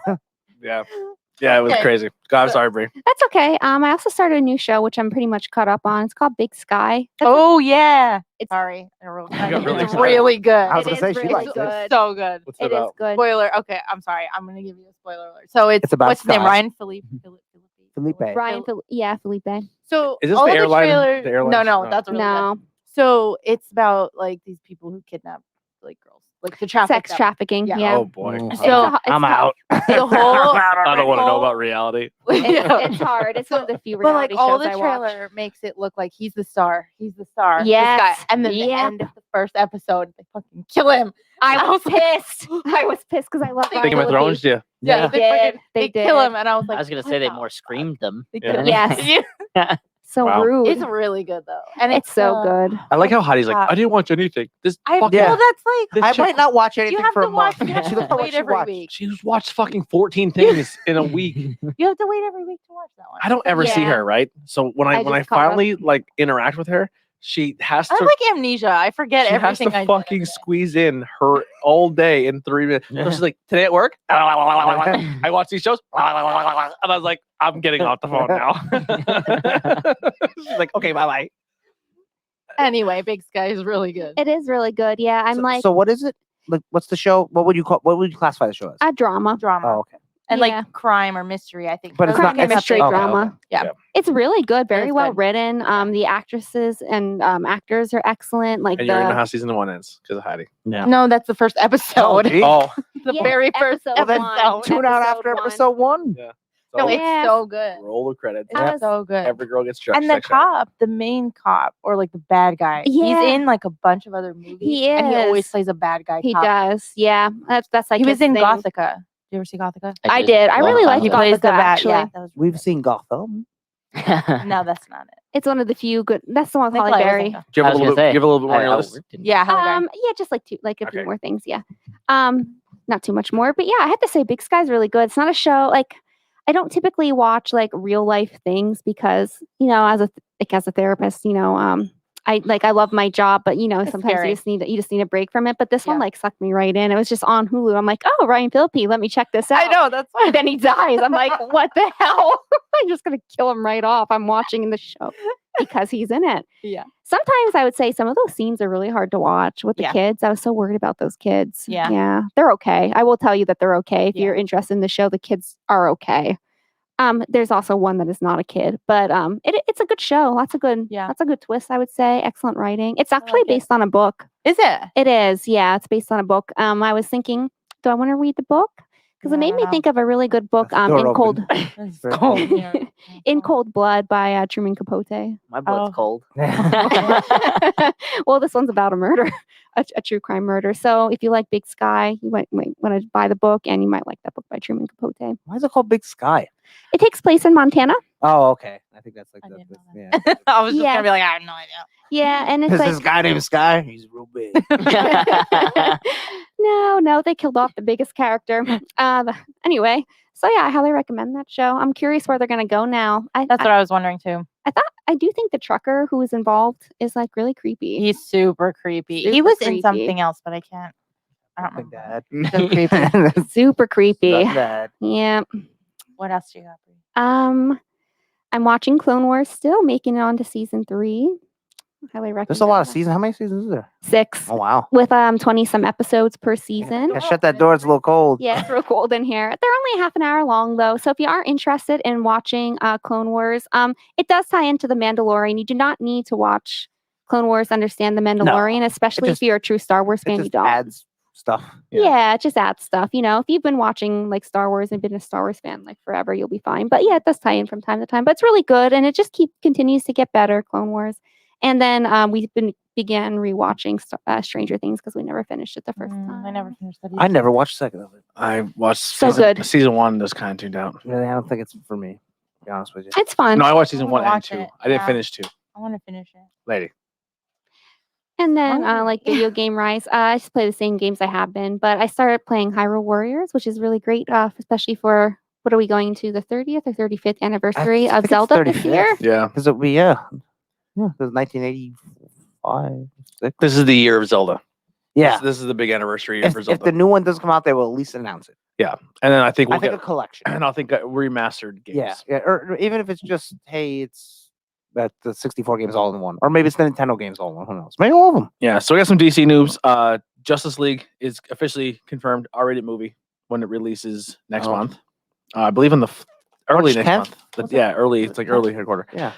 Yeah. Yeah, it was Okay. crazy. God, I'm sorry, Brie. That's okay. I also started a new show which I'm pretty much caught up on. It's called Big Sky. That's Oh yeah. It's- Sorry. got really It's excited. really good. I was It gonna say is she really likes good. this. So good. What's It is good. Spoiler. Okay, I'm sorry. I'm gonna give you a spoiler alert. So it's about what's his name? Sky. Ryan Felipe. Felipe. Brian, Felipe. So Is this all the airline? Trailer, The airline? no, no, No. that's really good. No, So it's about like these people who kidnap like girls, like to traffic sex them. trafficking. Yeah. Yeah. Oh, boy. Mm. So It's I'm tough. out. the whole I don't want to know whole- about reality. It's hard. It's one of the few But like reality all shows the I watch. trailer makes it look like he's the star. He's the star. this Yes. guy. And then the Yeah. end of the first episode, they fucking kill him. I was was like- pissed. I was pissed because I love They Ryan Game of Phillippe. Thrones, yeah. Yeah, They fucking- did. They kill did. him, and I was like, I was gonna what say they the more fuck? screamed them. They Yeah. kill him. Yes. So Wow. rude. It's really good though, and It's so good. I like how Heidi's like, top. I didn't watch anything. This I fucking, Yeah. well, that's like this I chick- might not watch anything you have for to a month. watch. You have She to doesn't know what wait she every watched. week. She's watched fucking 14 things in a week. You have to wait every week to watch that one. I don't ever see Yeah. her, right? So when I I when I just caught up. finally like interact with her, she has I to have like amnesia. I forget she has everything. to I did fucking every day. squeeze in her all day in 3 minutes. So she's like, today at work, I watch these shows, and I was like, I'm getting off the phone now. She's like, okay, bye bye. Anyway, Big Sky is really good. It is really good. Yeah. I'm like So what is it? Like, what's the show? What would you classify the show as? a drama. Drama Oh, okay. and Yeah. like crime or mystery. I think, But it's Those not- are it's mystery okay, drama. Yeah. It's really good. Very is well good. written. The actresses and actors are excellent. Like And you already know the how season 1 ends because of Heidi. No, that's the first episode. gee. Oh, the Yeah, very first episode episode. one. Tune out Episode after one. episode 1. No, so it's Yeah. so good. roll the credits. It's I was- so good. Every girl gets and the sex out. cop, the main cop, or like the bad guy, Yeah. he's in like a bunch of other movies. He and he always is. plays a bad guy. He cop. does. Yeah. That's like He was his in thing. Gothica. Did you ever see Gothica? I did. I Long really time like He ago. plays the Gothica, bad. actually. Yeah, that was really We've seen Gotham. I No, that's not it. It's one of the few good. That's the one with Holly Nikolai was Berry. in Gotham. Do you have a was little gonna bit? say, Give a little bit more on your I list. worked in- Yeah, Halle Berry. Yeah, just like a few Okay. more things. Yeah. Not too much more, but yeah, I have to say, Big Sky's really good. It's not a show like I don't typically watch like real life things because, as a therapist, I love my job, but sometimes scary. you just need a break from it. But this one Yeah. like sucked me right in. It was just on Hulu. I'm like, oh, Ryan Phillippe, let me check this out. I know that's why. And then he dies. I'm like, what the hell? I'm just gonna kill him right off. I'm watching the show because he's in it. Yeah. Sometimes I would say some of those scenes are really hard to watch with the Yeah. kids. I was so worried about those kids. Yeah. Yeah. They're okay. I will tell you that they're okay. If Yeah. you're interested in the show, the kids are okay. There's also one that is not a kid, but it's a good show. Lots of good twists, I would say. Excellent writing. It's actually like it. based on a book. Is it? It is, yeah. It's based on a book. I was thinking, do I want to read the book? Because it I made don't me know. think of a really good book, That's the door In Cold It's Very cold. cold. Yeah. In Cold Blood by Truman Capote. My blood's Oh. cold. Well, this one's about a murder, a true crime murder. So if you like Big Sky, you might want to buy the book, and you might like that book by Truman Capote. Why is it called Big Sky? It takes place in Montana. Oh, okay. I think that's like I didn't know yeah. I was just Yeah. gonna be like, I have no idea. Yeah, and it's There's like this guy named Sky. He's real big. no, they killed off the biggest character. Anyway, so yeah, I highly recommend that show. I'm curious where they're gonna go now. That's what I was wondering too. I do think the trucker who was involved is like really creepy. He's super creepy. He Super was creepy. in something else, but I can't. I don't Like remember. that. So creepy. Super creepy. Not that. Yeah. What else do you got? Bree? I'm watching Clone Wars still, making it on to season 3. Highly recommend. There's a lot of that. seasons. How many seasons is there? 6 Oh wow. with 20 some episodes per season. Yeah, shut that door. It's a little cold. Yeah, it's real cold in here. They're only half an hour long though. So if you are interested in watching Clone Wars, it does tie into The Mandalorian. You do not need to watch Clone Wars to understand The Mandalorian, especially just- if you're a true Star Wars It fan. You just don't. adds stuff. Yeah, it just adds stuff. If you've been watching like Star Wars and been a Star Wars fan like forever, you'll be fine. But yeah, it does tie in from time to time. But it's really good, and it just continues to get better. Clone Wars, and then we've began rewatching Stranger Things because we never finished it the first time. I never finished that. I never watched a second of it. I watched So season, good. season 1 just kind of tuned out. Really, I don't think it's for me. To be honest with you. It's fun. No, I watched season wanna 1 and watch 2. it, I didn't yeah. finish 2. I want to finish it. Lady. And then Oh, like yeah. video game rise, I just play the same games I have been, but I started playing Hyrule Warriors, which is really great, especially for what are we going to the 30th or 35th anniversary I of think it's Zelda this 35th. year? Yeah. Because it be yeah. It was 1985. 6. This is the year of Zelda. Yeah. This is the big anniversary year for If Zelda. the new one does come out, they will at least announce it. And then I think we'll I think get a collection. and I think remastered games. Yeah, or even if it's just hey, it's that the 64 games all in one, or maybe it's the Nintendo games all in one. Who knows? Maybe all of them. Yeah, so we got some DC news. Justice League is officially confirmed R-rated movie when it releases next Oh. month. I believe in the early March next 10th? month. Was it? Yeah, early. It's like Yeah. early quarter. Yeah.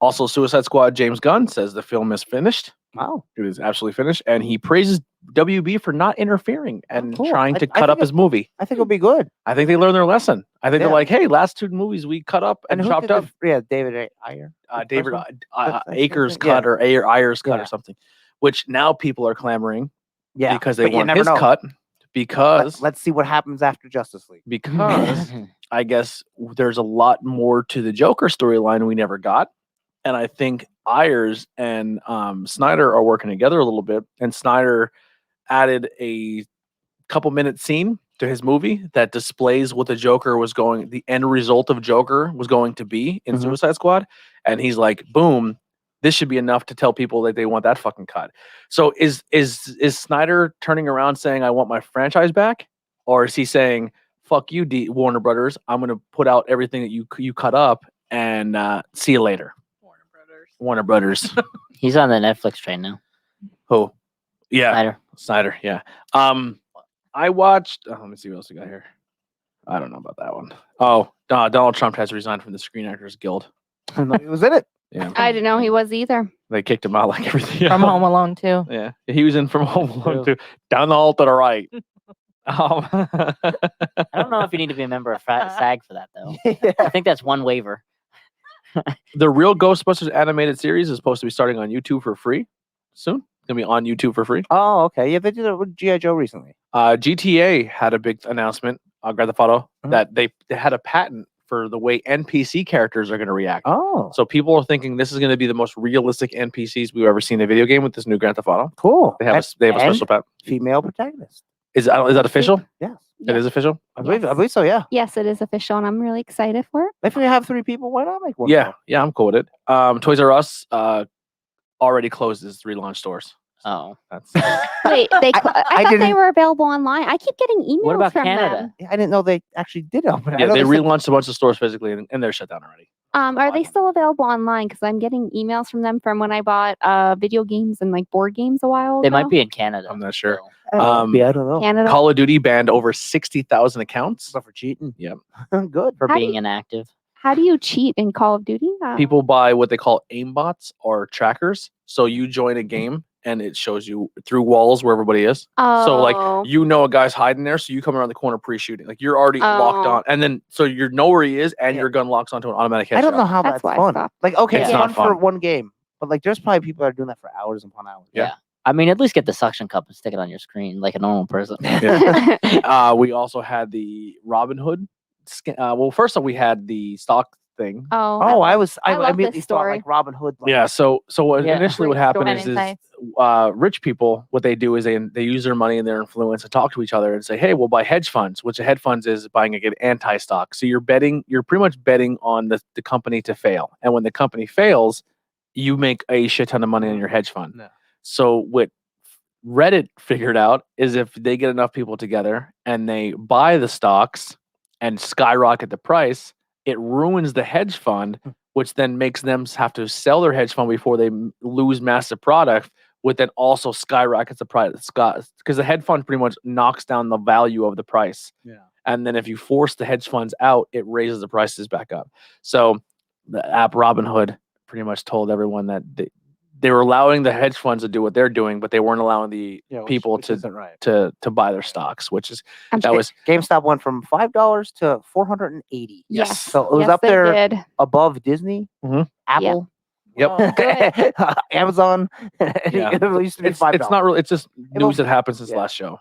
Also, Suicide Squad. James Gunn says the film is finished. Wow. It is absolutely finished, and he praises WB for not interfering and cool. trying to I cut up think his movie. I think it'll be good. I think they learned their lesson. I think Yeah. they're like, hey, last 2 movies we cut up and who chopped did up. David Ayer. David That's Akers yeah. cut or Ayers cut Yeah. or something, which now people are clamoring Yeah, because they but you want never his know. cut because Let's see what happens after Justice League. because I guess there's a lot more to the Joker storyline we never got, and I think Ayers and Snyder are working together a little bit, and Snyder added a couple minute scene to his movie that displays what the end result of Joker was going to be in Mhm. Suicide Squad, and he's like, boom, this should be enough to tell people that they want that fucking cut. So is Snyder turning around saying I want my franchise back, or is he saying fuck you, Warner Brothers, I'm gonna put out everything that you cut up and see you later, Warner Brothers. He's on the Netflix train now. Who? Yeah, Snyder. Snyder. Yeah. I watched. Let me see what else we got here. I don't know about that one. Oh, Donald Trump has resigned from the Screen Actors Guild. He was in it. Yeah, I didn't know he was either. they kicked him out like everything From else. Home Alone too. Yeah, he was in From Home Alone too. Down the hall to the right. I don't know if you need to be a member of SAG for that though. I think that's one waiver. The real Ghostbusters animated series is supposed to be starting on YouTube for free soon. It's gonna be on YouTube for free. Oh, okay. Yeah, they did it with G.I. Joe recently. GTA had a big announcement. Grand Theft Auto Mhm. that they had a patent for the way NPC characters are going to react. Oh, So people are thinking this is going to be the most realistic NPCs we've ever seen in a video game with this new Grand Theft Auto. cool. They have a And special patent. female protagonist. Is that official? Yes. It is official. I believe so. Yeah. Yes, it is official, and I'm really excited for it. If we have 3 people, why not make one? Yeah, yeah, I'm cool with it. Toys R Us already closed its relaunch stores. Oh, That's Wait, I thought they didn't- were available online. I keep getting emails what about from Canada? them. I didn't know they actually did open. I yeah. know They said- relaunched a bunch of stores physically, and they're shut down already. Are they still available online? Because I'm getting emails from them from when I bought video games and like board games a while ago. They might be in Canada. I'm not sure. so- Yeah, I don't know. Canada. Call of Duty banned over 60,000 accounts. Stuff for cheating. Yep. Good. for How do being you- inactive. How do you cheat in Call of Duty? People buy what they call aimbots or trackers. So you join a game and it shows you through walls where everybody is. So like Oh. you know a guy's hiding there, so you come around the corner pre-shooting. Like you're already locked Oh. on, and then so you know where he is, and Yeah. your gun locks onto an automatic headshot. I don't know how That's that's, why I fun. stopped. Like, okay, It's it's not fun for fun. one game, but like, there's probably people that are doing that for hours upon hours. Yeah. I mean, at least get the suction cup and stick it on your screen like a normal person. We also had the Robin Hood. Well, first off, we had the stock thing. Oh, Oh, I love this immediately thought story. like Robin Hood. Like, Yeah. So what Yeah. initially what Great happened story. is Insights. rich people, what they do is they use their money and their influence to talk to each other and say, hey, we'll buy hedge funds, which a hedge funds is buying an anti-stock. So you're pretty much betting on the company to fail. And when the company fails, you make a shit ton of money on your hedge fund. Yeah. So what Reddit figured out is if they get enough people together and they buy the stocks and skyrocket the price, it ruins the hedge fund, which then makes them have to sell their hedge fund before they lose massive product, which then also skyrockets the price. Because the hedge fund pretty much knocks down the value of the price. Yeah. And then if you force the hedge funds out, it raises the prices back up. So the app Robinhood pretty much told everyone that they were allowing the hedge funds to do what they're doing, but they weren't allowing the people which isn't right. to buy their stocks, which is I'm that sure- was GameStop went from $5 to $480. Yes. So it was yes, up they there did. above Disney, Mhm. Apple, Yep. Amazon. Yeah. It used to be $5. It's not really. It's just will- news that happened since yeah. last show.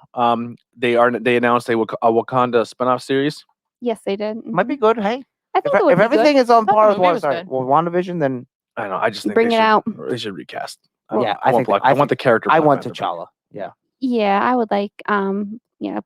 They announced a Wakanda spinoff series. Yes, they did. Might be good. Hey, I think if it would be everything is on Thought par the with movie was good. WandaVision, then I don't know. I just think Bring they it should, out. They should recast. Yeah, I want I want the character. I Black want Panther back. T'Challa. Yeah. good. Yeah, I would like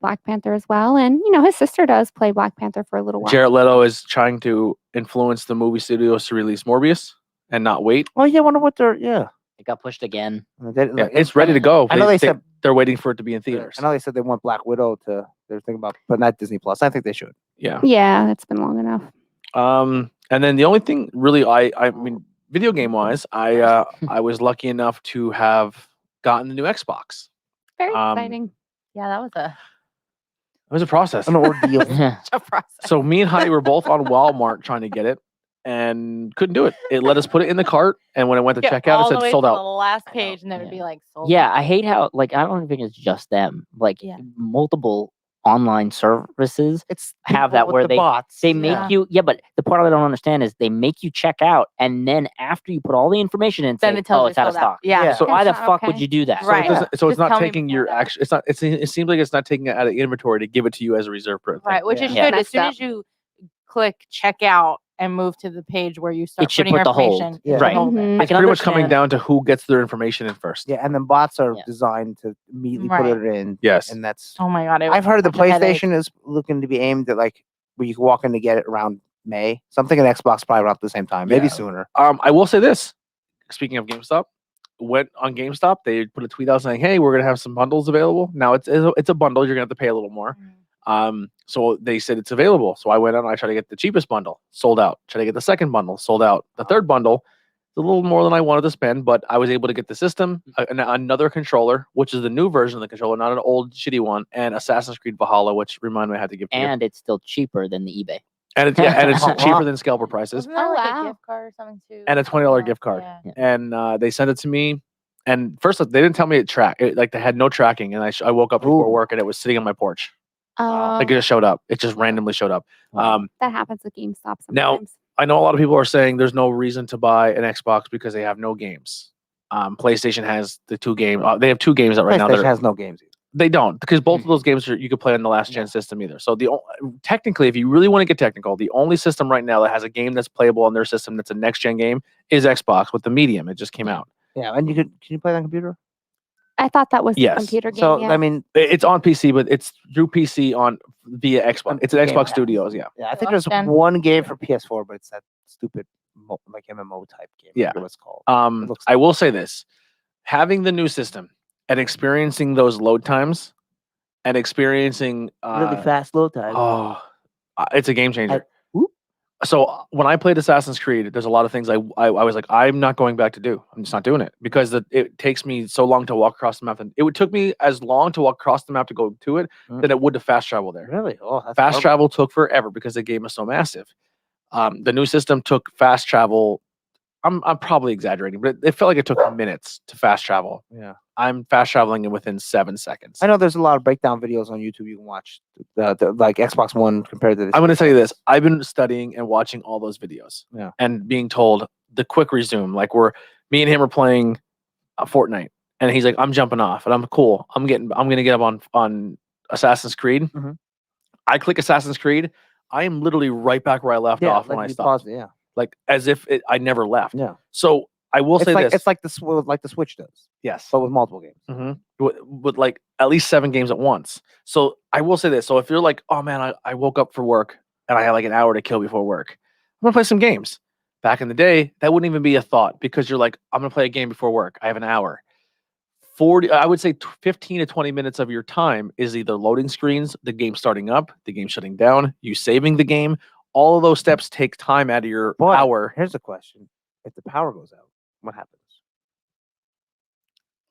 Black Panther as well, and his sister does play Black Panther for a little while. Jared Leto is trying to influence the movie studios to release Morbius and not wait. Oh yeah, I wonder what they're It got pushed again. Yeah, it's ready to go. I know they said they're waiting for it to be in theaters. I know they said they want Black Widow to. They're thinking about putting that Disney Plus. I think they should. Yeah. Yeah, it's been long enough. And then the only thing really, I mean, video game wise, I was lucky enough to have gotten the new Xbox. Very Um, exciting. Yeah, that was It was a process. An ordeal. a process. So me and Heidi were both on Walmart trying to get it and couldn't do it. It let us put it in the cart, and when I went to check out, all it the said way sold to out. the last I know. page, and then it'd be like sold. Yeah, out. I hate how I don't think it's just them. Like Yeah. multiple online services It's have people that with where the bots. they make Yeah. you but the part I don't understand is they make you check out and then after you put all the information in, Then say, it tells you it's out of sold out. stock. Yeah. Yeah. So Why the That's not fuck would okay. you do that? So Right. it doesn't. So it's Just not tell me taking before your that. actual. It's not. It seems like it's not taking it out of inventory to give it to you as a reserve print. Right, which Yeah. it Yeah. should. As Messed soon up. as you click check out and move to the page where you start should putting your put the hold. information, Yeah. it should Right. hold it. Mhm. I It's can pretty much coming understand- down to who gets their information in first. Yeah, and then bots are Yeah. designed to immediately Right. put it in. Yes. And that's. Oh my god! I've heard the such a headache. PlayStation is looking to be aimed at like where you can walk in to get it around May. Something in Xbox probably around the same time, maybe Yeah. sooner. I will say this. Speaking of GameStop, went on GameStop. They put a tweet out saying, "Hey, we're gonna have some bundles available." Now it's a bundle. You're gonna have to pay a little more. So they said it's available. So I went out and I tried to get the cheapest bundle, sold out. Tried to get the second bundle, sold out. The third bundle, a little more than I wanted to spend, but I was able to get the system, another controller, which is the new version of the controller, not an old shitty one, and Assassin's Creed Valhalla, which remind me I had to give to you. And it's still cheaper than the eBay. And it's and it's Oh, cheaper wow. than scalper prices. Wasn't there Oh, like wow. a gift card or something too? And a $20 gift card. Yeah. And they sent it to me. And first, they didn't tell me like they had no tracking. And I woke up before Ooh. work and it was sitting on my porch. Oh, Like it just showed up. It just randomly showed up. Wow. that happens with GameStop Now- sometimes. I know a lot of people are saying there's no reason to buy an Xbox because they have no games. PlayStation has the 2 games. They have 2 games out right now. PlayStation That has no games. Either. they don't, because both of those games you could play on the last gen system either. So technically, if you really want to get technical, the only system right now that has a game that's playable on their system that's a next gen game is Xbox with the Medium. It just came out. Yeah, and can you play it on computer? I thought that was Yes. the computer game. So yeah. I mean, It's on PC, but it's through PC on via Xbox. On It's an Game Xbox Pass. Studios. Yeah. yeah, I think Well, there's then- one game for PS4, but it's that stupid like MMO type game. I Yeah. forget what it's called. It looks I will say this: having the new system and experiencing those load times, and experiencing really fast load time. it's a game changer. whoop. So when I played Assassin's Creed, there's a lot of things I was like, I'm not going back to do. I'm just not doing it because it takes me so long to walk across the map. And it took me as long to walk across the map to go to it than it would to fast travel there. Really? Oh, that's Fast horrible. travel took forever because the game is so massive. The new system took fast travel. I'm probably exaggerating, but it felt like it took minutes to fast travel. Yeah. I'm fast traveling in within 7 seconds. I know there's a lot of breakdown videos on YouTube you can watch. The like Xbox One compared to this. I'm going to tell you this. I've been studying and watching all those videos Yeah. and being told the quick resume, like me and him are playing Fortnite and he's like, I'm jumping off and I'm cool. I'm going to get up on Assassin's Creed. Mhm. I click Assassin's Creed. I am literally right back where I left off when I you stopped. paused it, yeah. Like as if I never left. Yeah. So I will say this. It's like the Switch does, Yes. but with multiple games. With like at least 7 games at once. So I will say this. So if you're like, oh man, I woke up for work and I had like an hour to kill before work, I'm gonna play some games. Back in the day, that wouldn't even be a thought because you're like, I'm gonna play a game before work. I have an hour. 40, I would say 15 to 20 minutes of your time is either loading screens, the game starting up, the game shutting down, you saving the game. All of those steps take time out of your But hour. here's the question: if the power goes out, what happens?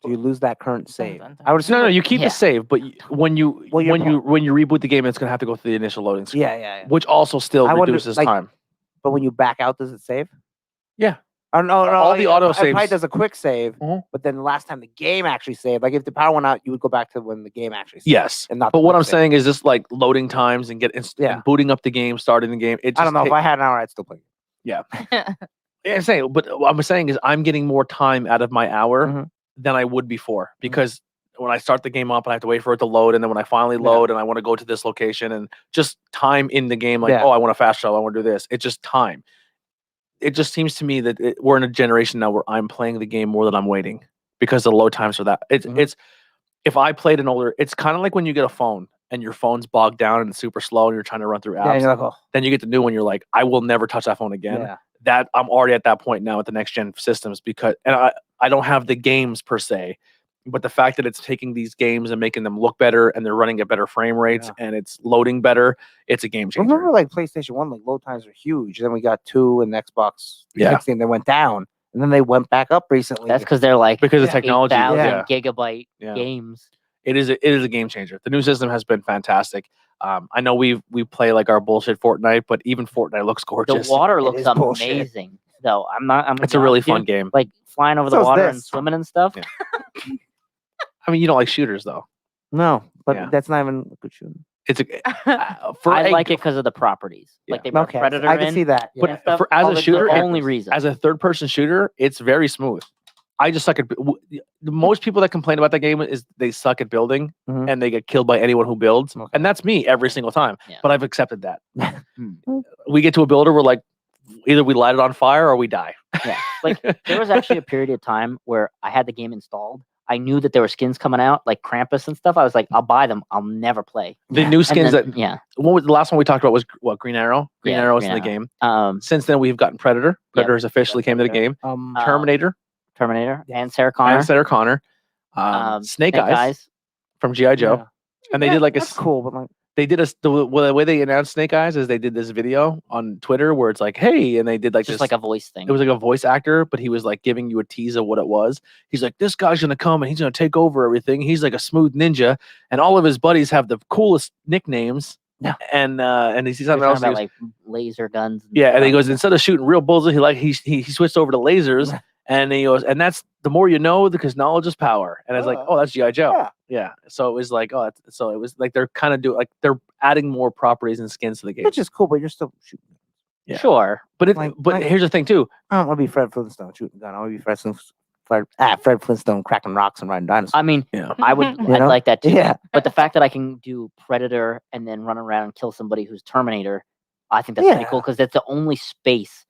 Do you lose that current save? I would assume. No, you keep Yeah. the save, but when you Well, you're when you reboot the game, it's gonna have to go through the initial loading screen. Yeah. Which also still I wonder, reduces like, time. But when you back out, does it save? Yeah. Oh, no, All the yeah, auto it probably saves- does a quick save, Mhm. but then the last time the game actually saved, like if the power went out, you would go back to when the game actually saved. Yes. And not. But the what quick I'm save. saying is just like loading times and Yeah. and booting up the game, starting the game. It just I don't know. If I had an hour, I'd still play. Yeah, I'm saying, but what I'm saying is I'm getting more time out of my hour Mhm. than I would before because when I start the game up, I have to wait for it to load, and then when I finally load and I want to go to this location and just time in the game, like, Yeah. oh, I want to fast travel, I want to do this. It's just time. It just seems to me that we're in a generation now where I'm playing the game more than I'm waiting because the load times are that. It's if I played an older, it's kind of like when you get a phone and your phone's bogged down and it's super slow and you're trying to run through apps. Yeah, and you're like, oh, Then you get the new one, you're like, I will never touch that phone again. yeah. That I'm already at that point now with the next gen systems because I don't have the games per se, but the fact that it's taking these games and making them look better and they're running at better frame rates and it's loading better, it's a game changer. Remember, like PlayStation 1, like load times were huge. Then we got 2 and Xbox 360, they went down, and then they went back up recently. That's because they're like Because of technology. 8,000 Yeah. gigabyte Yeah. games. It is a game changer. The new system has been fantastic. I know we play like our bullshit Fortnite, but even Fortnite looks The gorgeous. water It looks is bullshit. amazing, though. I'm gonna It's be a really honest with you, fun game. Like flying over So the is water and this. swimming and stuff. Yeah. I mean, you don't like shooters though. no, but Yeah. that's not even a good shooting. It's I like it because of the properties. Like they brought Okay, Predator I can in. see that. But and stuff. for- as a That's shooter, the only reason. as a third-person shooter, it's very smooth. I just suck at the most people that complain about that game is they suck at building Mhm. and they get killed by anyone who builds, Okay. and that's me every single time. Yeah. But I've accepted that. Hmm. We get to a builder, we're like, either we light it on fire or we die. Yeah, like there was actually a period of time where I had the game installed. I knew that there were skins coming out, like Krampus and stuff. I was like, I'll buy them. I'll never play. The new And skins then- that yeah, what was the last one we talked about was what Green Arrow. Green Yeah, Arrow is Green in the Arrow. game. Since then, we've gotten Predator. Predator has officially came to the game. Um, Terminator Terminator Yes. and Sarah Connor. and Sarah Connor. Snake Eyes from GI Joe, yeah. and they did like That's cool, but like, they did the way they announced Snake Eyes is they did this video on Twitter where it's like, hey, and they did like just this, like a voice thing. it was like a voice actor, but he was like giving you a tease of what it was. He's like, this guy's gonna come and he's gonna take over everything. He's like a smooth ninja, and all of his buddies have the coolest nicknames. Yeah. And he's They're something else. talking He about goes, like laser guns. yeah, and he stuff. goes, instead of shooting real bullseye, he switched over to lasers. And he goes, and that's the more you know, because knowledge is power. And it's like, oh, that's GI Joe. yeah. Yeah. So it was like, so it was like they're kind of doing like they're adding more properties and skins to the game. Which is cool, but you're still shooting. Yeah. Sure. But like- here's the thing too. I don't want to be Fred Flintstone shooting a gun. I want to be Fred Flintstone cracking rocks and riding dinosaurs. I mean, Yeah. I would. You I'd know? like that too. Yeah. But the fact that I can do Predator and then run around and kill somebody who's Terminator, I think that's pretty cool Yeah. because that's the only space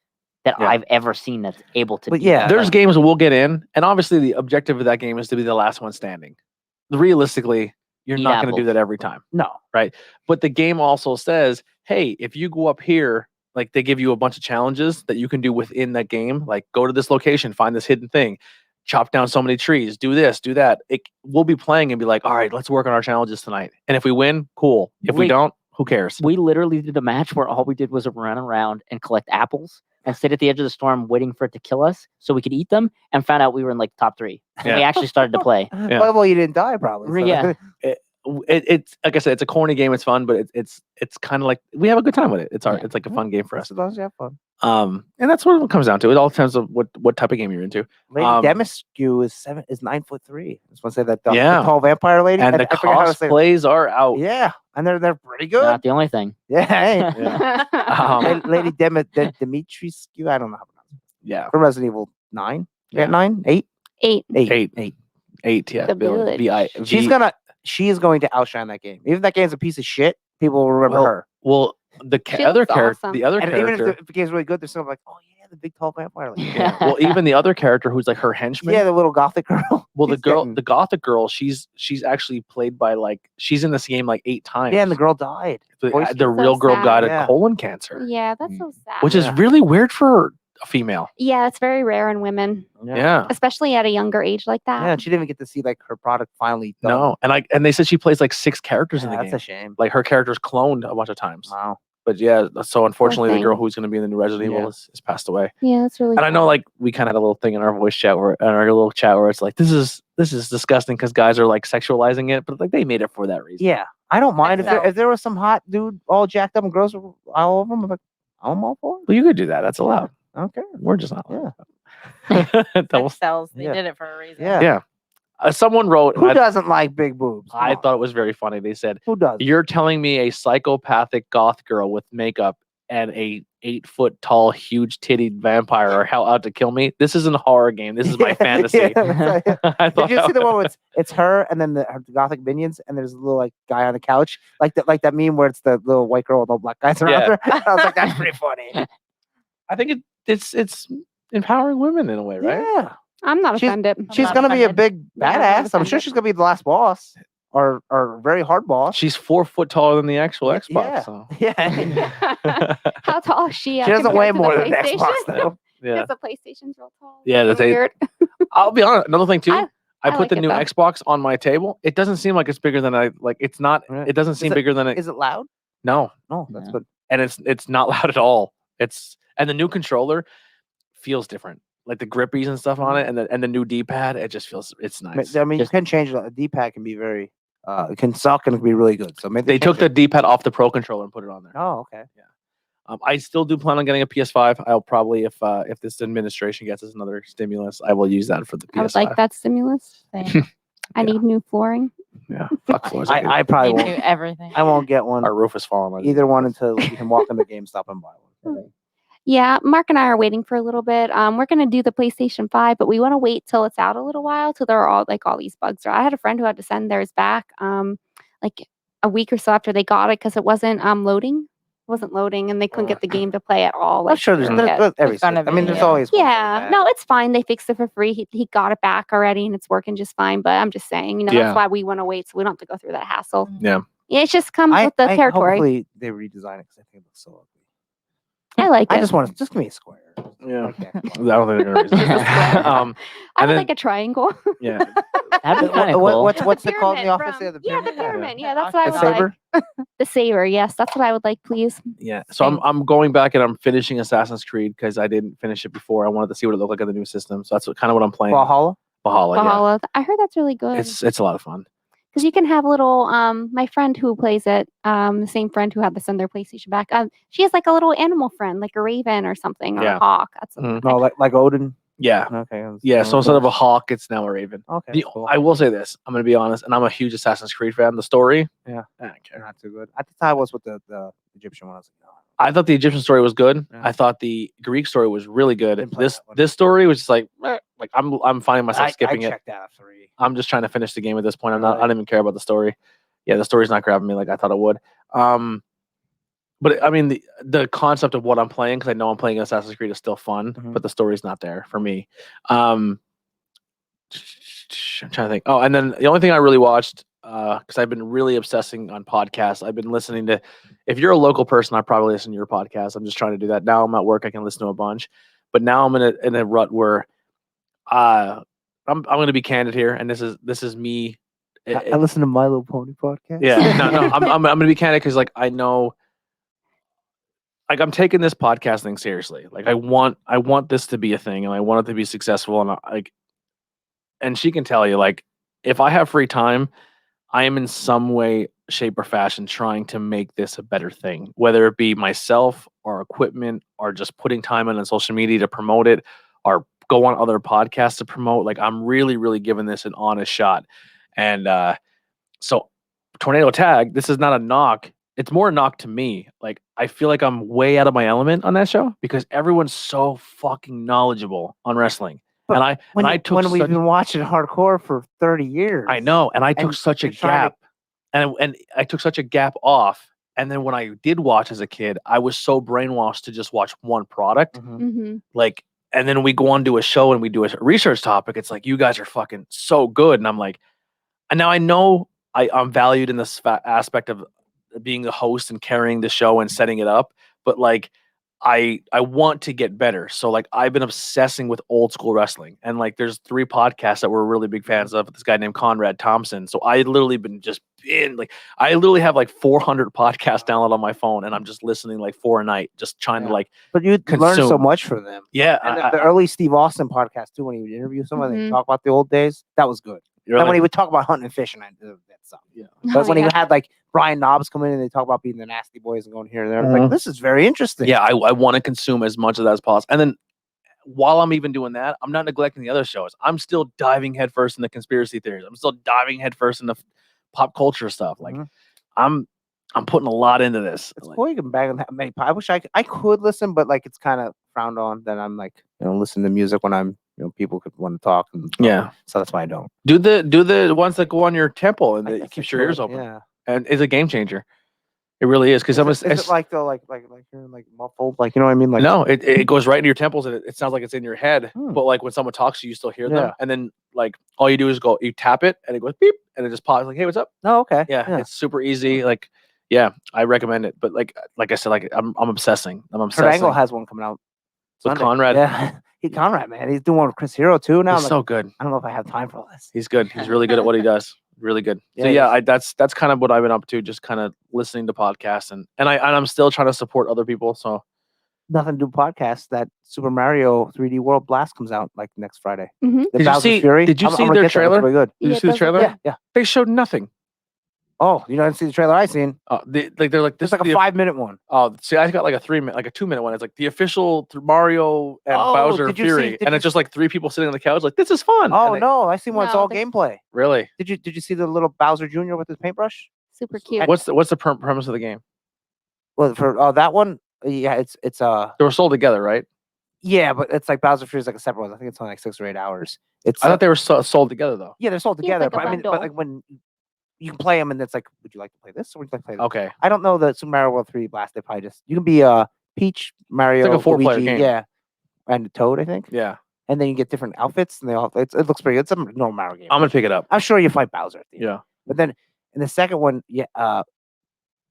that Yeah. I've ever seen that's able to But do yeah, that. There's Like, games we'll get in, and obviously the objective of that game is to be the last one standing. Realistically, you're Eat not going to do apples. that every time. no. But the game also says, hey, if you go up here, like they give you a bunch of challenges that you can do within that game, like go to this location, find this hidden thing, chop down so many trees, do this, do that. We'll be playing and be like, all right, let's work on our challenges tonight. And if we win, cool. If we Wait. don't, who cares? we literally did a match where all we did was run around and collect apples and sit at the edge of the storm waiting for it to kill us so we could eat them, and found out we were in like top 3. And we Yeah. actually started to play. Yeah. Well, you didn't die probably. so- Yeah. It's like I said, it's a corny game. It's fun, but it's kind of like we have a good time with it. It's Yeah. it's like a fun game for us. As long as you have fun. And that's what it comes down to. It all depends on what type of game you're into. Lady Demiscu is 9'3". I just want to say that the Yeah. tall vampire lady. And the I forget how to say it. cosplays are out. Yeah, and they're pretty good. Not the only thing. Yeah, hey. Yeah. Lady Dimitrescu. I don't know how to pronounce it. Yeah. From Resident Evil 9. Yeah. Yeah, 9, 8, 8. 8. Yeah. The village. She is going to outshine that game. Even if that game's a piece of shit, people will remember her. Well, the She other looks character, awesome. the other And even character. if the game's really good, they're still like, oh yeah, the big tall vampire lady. Yeah. Well, even the other character who's like her henchman. Yeah, the little gothic girl. Well, the She's girl, getting- the gothic girl, she's actually played by she's in this game like 8 times. Yeah, and the girl died. voice the is real so girl sad. got Yeah. colon cancer, Yeah, that's so sad. which is Yeah. really weird for a female. Yeah, it's very rare in women, Yeah. especially at a younger age like that. Yeah, and she didn't even get to see like her product finally done. No, and they said she plays like 6 characters in Yeah, the that's game. a shame. Like her character's cloned a bunch of times. Wow. But yeah, so unfortunately, the thing. girl who's going to be in the new Resident Evil Yeah. is passed away. Yeah, that's really. And I know, sad. like, we kind of had a little thing in our voice chat where it's like, this is disgusting because guys are like sexualizing it, but like they made it for that reason. Yeah, I don't mind so. if there was some hot dude all jacked up and gross all over him. I'm like, I'm all for it. Well, you could do that. That's allowed. I don't care. We're just not. Yeah. That was- Sex sells. They Yeah. did it for a reason. Yeah. Yeah. Someone wrote, Who I, doesn't like big boobs? Come I on. thought it was very funny. They said, Who does? "You're telling me a psychopathic goth girl with makeup and a 8-foot tall, huge tittied vampire are hell out to kill me? This isn't a horror game. This is my fantasy." Yeah. I thought Did you see the that- one where it's her and then the gothic minions and there's a little like guy on the couch like that meme where it's the little white girl with all black guys around Yeah. her? I was like, that's pretty funny. I think it's empowering women in a way, right? Yeah, I'm not she's- offended. she's not gonna be a offended. big Yeah, I'm not badass. I'm sure offended. she's gonna be the last boss or very hard boss. She's 4 foot taller than the actual Yeah. Xbox. So. Yeah, How tall is she? she doesn't compared weigh to the more than the PlayStation? Xbox though. Yeah. Because the PlayStation's real tall. Yeah, It's that's a- weird. I'll be honest. Another thing too. I I put like the it, new though. Xbox on my table. It doesn't seem like it's bigger than I like. It's not. Right. It doesn't seem it- bigger than it. Is it loud? No, No, that's Yeah. good. and it's not loud at all. And the new controller feels different. Like the grippies and stuff on it, and the new D-pad. It just feels. It's nice. I mean, Just- you can change it. A D-pad can be very, it can suck and it can be really good. So maybe They took the D-pad off the Pro controller and put it on there. Oh, okay. I still do plan on getting a PS5. I'll probably, if this administration gets us another stimulus, I will use that for the PS5. I would like that stimulus. Same. I Yeah. need new flooring. Yeah, fuck floors. I, I probably Me won't. too, everything. I won't get one. Our roof is falling. Either one until you can walk into GameStop and buy one. Yeah, Mark and I are waiting for a little bit. We're gonna do the PlayStation 5, but we want to wait till it's out a little while till there are all these bugs. I had a friend who had to send theirs back like a week or so after they got it because it wasn't loading. It wasn't loading and they couldn't get the game to play at all. I'm Like, sure there's yeah. every. gonna I mean, be, there's yeah. always. one like Yeah, that. no, it's fine. They fixed it for free. He got it back already, and it's working just fine. But I'm just saying, Yeah. that's why we want to wait, so we don't have to go through that hassle. Yeah. Yeah, it just comes with the territory. Hopefully they redesign it because I think it looks so ugly. I like it. I just want to give me a square. Yeah. Okay. I don't think they're gonna reason. I and would then- like a triangle. Yeah. That'd be kind of What- cool. what's it called in the pyramid office? from- Yeah, the yeah, the pyramid. pyramid. Yeah. Yeah, that's what I The would saber? like. The saber, yes, that's what I would like, please. Yeah. So I'm going back and I'm finishing Assassin's Creed because I didn't finish it before. I wanted to see what it looked like on the new system. So that's kind of what I'm playing. Valhalla. Valhalla. Valhalla. I heard that's really Yeah. good. It's a lot of fun. Because you can have little my friend who plays it, the same friend who had to send their PlayStation back. She has like a little animal friend, like a raven or something, or Yeah. a hawk. That's Mhm. No, like Odin. Yeah. Okay. Yeah. So instead of a hawk, it's now a raven. Okay. Cool. I will say this. I'm going to be honest, and I'm a huge Assassin's Creed fan. The story, Yeah. I don't care. Not too good. At the time, I was with the Egyptian one. I was like, no. I thought the Egyptian story was good. Yeah. I thought the Greek story was really good. Didn't play This that one. this story was just like I'm finding myself skipping I it. checked out at 3. I'm just trying to finish the game at this point. I Really? don't even care about the story. Yeah, the story's not grabbing me like I thought it would. But I mean, the concept of what I'm playing, because I know I'm playing Assassin's Creed, is still fun, Mhm. but the story's not there for me. I'm trying to think. Oh, and then the only thing I really watched, because I've been really obsessing on podcasts. I've been listening to. If you're a local person, I probably listen to your podcast. I'm just trying to do that now. I'm at work. I can listen to a bunch, but now I'm in a rut where, I'm going to be candid here, and this is me. I listen to My Little Pony podcast. Yeah, no, I'm going to be candid because like I know. Like I'm taking this podcast thing seriously. Like I want this to be a thing, and I want it to be successful. And and she can tell you, like, if I have free time, I am in some way, shape, or fashion trying to make this a better thing, whether it be myself or equipment or just putting time in on social media to promote it or go on other podcasts to promote. Like I'm really, really giving this an honest shot. And so Tornado Tag, this is not a knock. It's more a knock to me. Like I feel like I'm way out of my element on that show because everyone's so fucking knowledgeable on wrestling. But And I took when we've such, been watching hardcore for 30 years. I know, and I took and such a you're trying to- gap, and I took such a gap off. And then when I did watch as a kid, I was so brainwashed to just watch one product. Mhm. Mm-hmm. Like, and then we go on to a show and we do a research topic. It's like you guys are fucking so good, and I'm like, and now I know I'm valued in this aspect of being the host and carrying the show and setting it up, but like I want to get better. So like I've been obsessing with old school wrestling, and like there's 3 podcasts that we're really big fans of. This guy named Conrad Thompson. So I literally been just in like I literally have like 400 podcasts downloaded on my phone, and I'm just listening like 4 a night, just trying to like But you learn so consume. much from them. yeah. And the early Steve Austin podcast too, when he would interview someone and Mhm. talk about the old days, that was good. You're And like, when he would talk about hunting and fishing, I did that stuff. yeah. But when he had like Brian Knobs come in and they talk about being the Nasty Boys and going here and there, I was Mhm. like, this is very interesting. Yeah, I want to consume as much of that as possible. And then while I'm even doing that, I'm not neglecting the other shows. I'm still diving headfirst into conspiracy theories. I'm still diving headfirst into pop culture stuff. Like Mhm. I'm putting a lot into this. It's Like, cool you can bag on that many. I wish I could listen, but like it's kind of frowned on that I'm like, listen to music when I'm, people could want to talk. And yeah. So that's why I don't. Do the ones that go on your temple and I it guess keeps I your ears could, open. Yeah. And it's a game changer. It really is. Because Is it like though, like you're like muffled, like you know what I mean? Like no, it goes right into your temples and it sounds like it's in your head. Hmm. But like when someone talks to you, you still hear them. Yeah. And then like all you do is you tap it and it goes beep and it just pops like, hey, what's up? Oh, okay. Yeah, it's super easy. Like, yeah, I recommend it. But like I said, like I'm obsessing. I'm Kurt obsessing Angle has one coming out with Sunday. Conrad. Yeah, Conrad, man, he's doing one with Chris Hero too now. He's I'm so like, good. I don't know if I have time for all this. He's good. He's really good at what he does. Really good. So Yeah, yeah, that's kind of what I've been up to. Just kind of listening to podcasts and I'm still trying to support other people. So Nothing to do podcast. That Super Mario 3D World Blast comes out like next Friday. Mhm. The Did you Bowser's see- Fury. did you I'm see gonna their get that. It looks trailer? really good. did you Yeah, see the it does look trailer? good. Yeah. They showed nothing. Oh, you didn't see the trailer I seen? They're like this It's like is a the 5-minute one. Oh, see, I got like a 3-minute, like a 2-minute one. It's like the official Mario and Oh, Bowser did you see- Fury, did and you it's just like 3 people sitting on the couch. Like this is fun. Oh And they- no, I seen one. It's No, all this- gameplay. really? Did you see the little Bowser Jr. with his paintbrush? Super cute. What's the premise of the game? Well, for that one, yeah, it's They were sold together, right? yeah, but it's like Bowser Fury is like a separate one. I think it's only like 6 or 8 hours. It's I thought they were sold together though. yeah, they're sold Yeah, it's together. like a but I mean, but bundle. like when you can play them, and it's like, would you like to play this or would you like to play this? Okay. I don't know the Super Mario World 3D Blast. They probably just you can be Peach, Mario, a 4-player Luigi, game. yeah, and Toad, I think. Yeah, And then you get different outfits, and it looks pretty good. It's a normal Mario game. I'm gonna pick it up. I'm sure you fight Bowser at the end. Yeah. But then in the second one, yeah,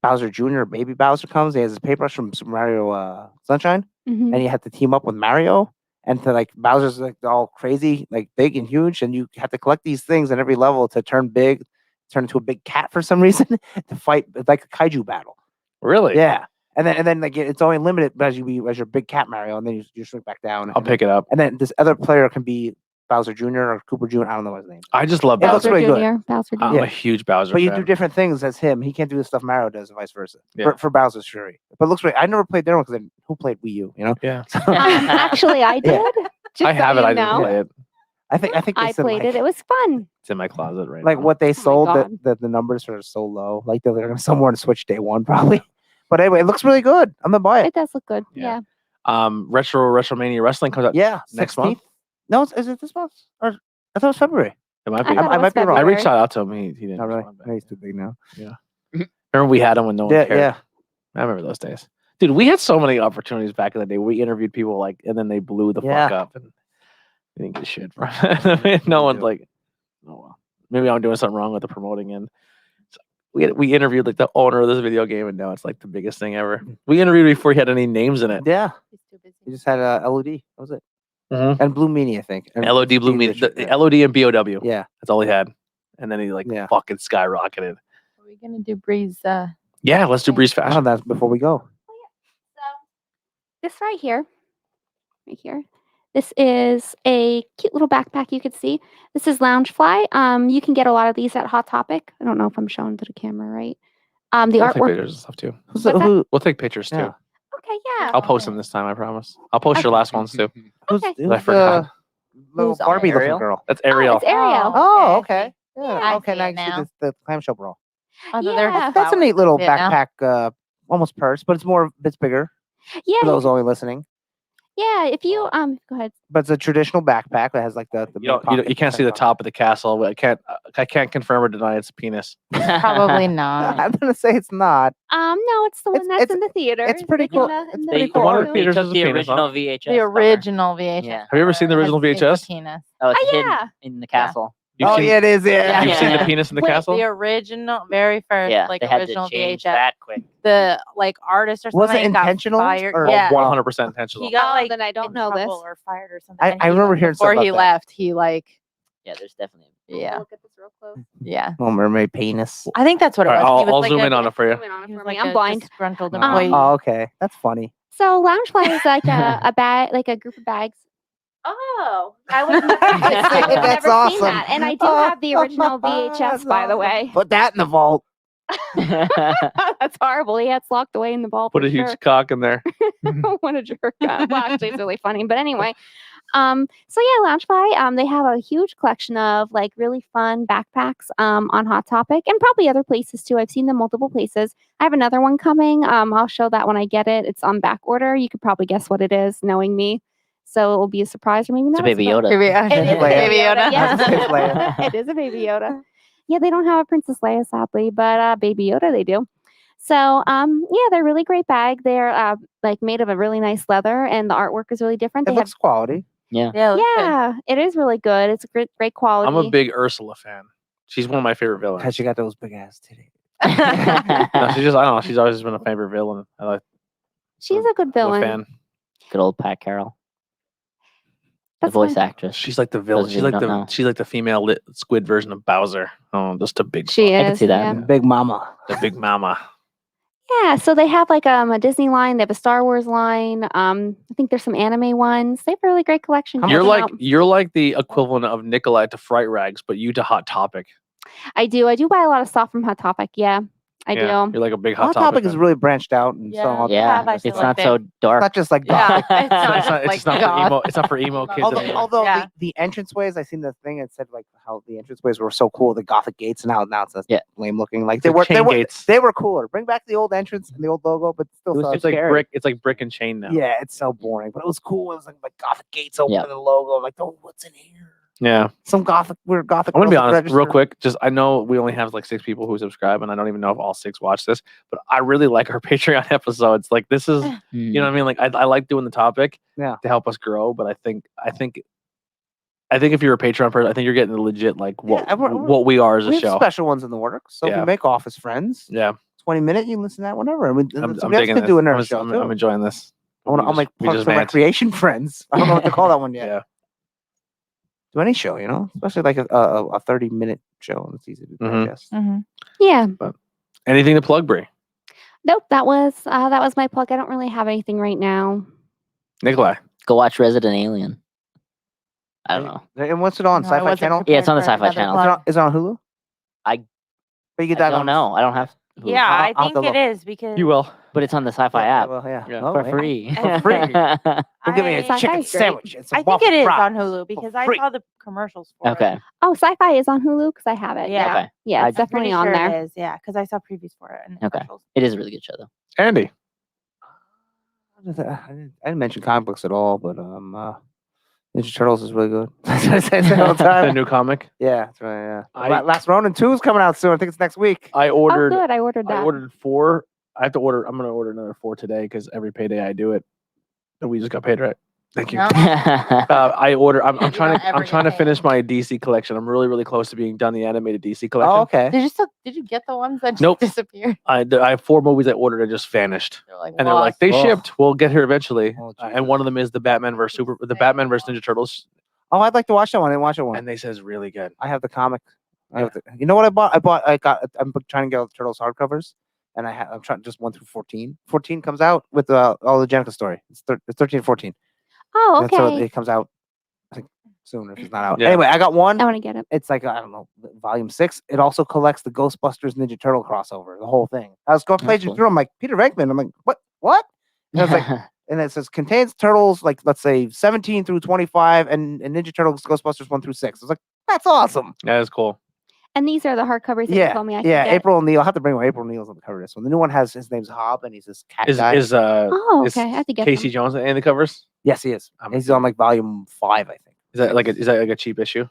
Bowser Jr., baby Bowser comes. He has his paintbrush from Super Mario Sunshine, Mhm. and you have to team up with Mario. And to like Bowser's like all crazy, like big and huge, and you have to collect these things in every level to turn into a big cat for some reason to fight. It's like a kaiju battle. Really? Yeah. And then like it's only limited as your big cat Mario, and then you shrink back down. I'll pick it up. And then this other player can be Bowser Jr. or Cooper Jr. I don't know his name. I just love It looks Bowser. really good. Jr. Bowser Jr. I'm a huge Bowser But you fan. do different things as him. He can't do the stuff Mario does, and vice versa. Yeah. For Bowser's Fury. But it looks great. I never played their one because who played Wii U? You know. Yeah. Actually, I did. Just I so have it. you I didn't know. play it. I think I they said, played like, it. It was fun. It's in my closet right like now. what they my sold God. the numbers are so low. Like they're gonna sell more on Switch day one probably. But anyway, it looks really good. I'm gonna buy it. It does look good. Yeah. Yeah. Retromania Wrestling comes out. Yeah, next 16th. month? No, is it this month? Or I thought it was February. It might I be. thought it I was might be wrong. I February. reached out to him. He didn't. Not really. respond back. He's too big now. Remember we had him when no one Yeah, cared. yeah. I remember those days. Dude, we had so many opportunities back in the day. We interviewed people like, and then they blew the fuck Yeah. up, and we didn't get shit from it. No one's like, oh well, maybe I'm doing something wrong with the promoting end. So we interviewed like the owner of this video game, and now it's like the biggest thing ever. We interviewed before he had any names in it. Yeah. He's too busy. You just had LOD. That was it. Mhm. And Blue Meanie, I think. And LOD Blue Steve Meanie, Richard, yeah. LOD and BOW. Yeah. That's all he had, and then he like Yeah. fucking skyrocketed. Are we gonna do Breeze? Yeah, let's do Breeze Oh, Fashion. that's before we go. So this right here, this is a cute little backpack you could see. This is Loungefly. You can get a lot of these at Hot Topic. I don't know if I'm showing to the camera right. The We'll take artwork. pictures and stuff too. Who's What's that? We'll take pictures too. Yeah. Okay, yeah. I'll post them this time. I promise. I'll post your last ones too. Who's, Okay. who's I forgot. the little Who's on Barbie looking Ariel? girl? That's Ariel. It's Ariel. Oh, okay. okay. Yeah. I Okay, see now it you see now. the clamshell bra. Yeah. That's a neat little Yeah. backpack, almost purse, but it's bigger Yeah, for those only listening. yeah. If you go ahead. But it's a traditional backpack that has like the You can't see the top of the castle. But I can't confirm or deny it's a penis. Probably not. I'm gonna say it's not. No, it's the one that's It's- in the theater. it's pretty like in cool. the- It's in the pretty They, cool. One of the cartoon. they theaters took is a the penis, huh? original VHS. The cover. original VHS. Yeah. Have you ever seen the original It's a VHS? penis. Oh, it's Oh, hidden yeah. in the castle. You've Oh seen, yeah, it is. Yeah. You've seen the Yeah. penis in the Wait, castle? the original, very first, Yeah, like they had original to change VHS. that quick. The like artist or Was it something got intentional fired. or Yeah, 100% intentional. he got like then I don't in know this. trouble or fired or something. I and he, remember hearing before something he about that. left. He like Yeah, there's definitely. yeah Look at this real close. yeah. Little mermaid penis. I think that's what it All right, was. He was I'll like zoom a, in on it for you. Zoom in on it he for was me. like I'm a blind. disgruntled Um, employee. Oh, okay. That's funny. So Loungefly is like a bag, like a group of bags. Oh, I would never, I would That's never seen awesome. that. And I do have the original VHS, That's by the awesome. way. Put that in the vault. That's horrible. Yeah, it's locked away in the vault. Put for a huge sure. cock in there. What a jerk. Well, actually, it's really funny. But anyway, so yeah, Loungefly, they have a huge collection of like really fun backpacks on Hot Topic and probably other places too. I've seen them multiple places. I have another one coming. I'll show that when I get it. It's on back order. You could probably guess what it is, knowing me. So it will be a surprise or maybe It's not. a Baby Yoda. Baby It is a Leia. Baby Yoda. That's Yes. a Princess Leia. It is a Baby Yoda. Yeah, they don't have a Princess Leia, sadly, but Baby Yoda they do. So, yeah, they're really great bag. They're like made of a really nice leather, and the artwork is really different. It They have, looks quality. Yeah, it looks good. yeah, it is really good. It's great quality. I'm a big Ursula fan. She's one of my favorite Because villains. she got those big ass titties. No, she's just I don't know. She's always been a favorite villain. I like She's a good I'm a villain. fan. Good old Pat Carroll, the That's voice fine. actress. She's like the villain. Those She's who like don't know. she's like the female lit squid version of Bowser. Oh, just a big She is. I can see that. Yeah. Big mama. the big mama. Yeah, so they have like a Disney line, they have a Star Wars line. I think there's some anime ones. They have a really great collection. How Check You're them like out. you're like the equivalent of Nikolai to Fright Rags, but you to Hot Topic. I do buy a lot of stuff from Hot Topic. Yeah, I Yeah, do. You're like a big Hot Hot Topic is fan. really branched out and so Yeah. all Yeah, have, I it's feel not like so It's dark. not just like Yeah, gothic. it's not, It's not like for goth. emo. It's not for emo kids Although, anymore. although Yeah. the entranceways, I seen the thing that said like how the entranceways were so cool, the Gothic gates, and now it's Yeah. lame looking. Like It's like chain gates. they were cooler. Bring back the old entrance and the old logo, but still, It was so- It's like scary. brick. It's like brick and chain now. yeah, it's so boring. But it was cool. It was like Gothic gates open Yeah. and the logo. I'm like, oh, what's in here? Yeah. Some Gothic. We're Gothic. I'm gonna be girls at honest, real register. quick. Just I know we only have like 6 people who subscribe, and I don't even know if all 6 watch this. But I really like our Patreon episodes. Like this is, you know what I mean? Like I like doing the topic, Yeah. to help us grow. But I think if you're a Patreon person, I think you're getting the legit like what and we're- what we are as a We have show. special ones in the works. So if Yeah. you make Office Friends, Yeah, 20-minute, you can listen to that whenever. And we, I'm somebody else digging can this. do another I'm, show I'm, too. I'm enjoying this. I'll make We Parks just and vent. Recreation Friends. I don't know what to call that one yet. Yeah. Do any show, especially like a 30-minute show, and it's easy to Mhm. digest. Mhm. Yeah. Anything to plug, Brie? Nope. That was my plug. I don't really have anything right now. Nikolai. Go watch Resident Alien. I don't know. And what's it on? No, I Sci-Fi wasn't Channel? Yeah, it's on the prepared for Sci-Fi another Channel. Is it plug. on, is it on Hulu? I- But you get I that don't on know. I don't have. Hulu. Yeah, I'll I have to think it look. is because You will. But it's on the Sci-Fi app Well, yeah. Yeah. Oh, for yeah. free. For free. We'll give me a I- chicken Sci-Fi's great. sandwich. And some I think waffle it is fries on Hulu because for I free. saw the commercials for Okay. it. Oh, Sci-Fi is on Hulu because I have it. Yeah. Yeah. Okay. Yeah, it's I- I'm pretty definitely on sure there. it is. Yeah, because I saw previews for it and Okay. commercials. It is a really good show though. Andy. I didn't mention comic books at all, but Ninja Turtles is really good. I say it all the The time. new comic. Yeah, that's right. Yeah. I- Last Ronin 2 is coming out soon. I think it's next week. I Oh, ordered. good. I ordered I that. ordered 4 I have to order. I'm gonna order another 4 today because every payday I do it. And we just got paid, right? Thank you. No. I order. I'm You trying don't to. ever I'm get trying to paid. finish my DC collection. I'm really, really close to being done the animated DC collection. Oh, okay. Did you get the ones that just Nope. disappeared? I have 4 movies I ordered that just vanished, They're like, and they're like, lost. they Ugh. shipped. We'll get here eventually. Oh, And Jesus. one of them is the Batman versus Ninja Turtles, Oh, I'd like to watch that one. I didn't watch that one. and they says really good. I have the comic. Yeah. You know what I bought? I'm trying to get all the Turtles hardcovers, and I'm trying just 1 through 14. 14 comes out with all the Jenica story. It's 13 and 14. Oh, And so okay. it comes out, I think, soon if it's not out. Yeah. Anyway, I got one. I want to get it. It's like I don't know, volume 6. It also collects the Ghostbusters Ninja Turtle crossover, the whole thing. I was going That's paging cool. through. I'm like, Peter Venkman. I'm like, what? And it's like, and it says contains turtles like let's say 17 through 25 and Ninja Turtles Ghostbusters 1 through 6. I was like, that's awesome. That is cool. And these are the hardcovers that you Yeah, told me I could yeah. get. April O'Neil. I'll have to bring April O'Neil's on the cover of this one. The new one has his name's Hob and he's this cat Is guy. Oh, is okay. I have to get Casey them. Jones in the covers? Yes, he is. I'm He's on like volume 5, I think. Is that like a cheap issue?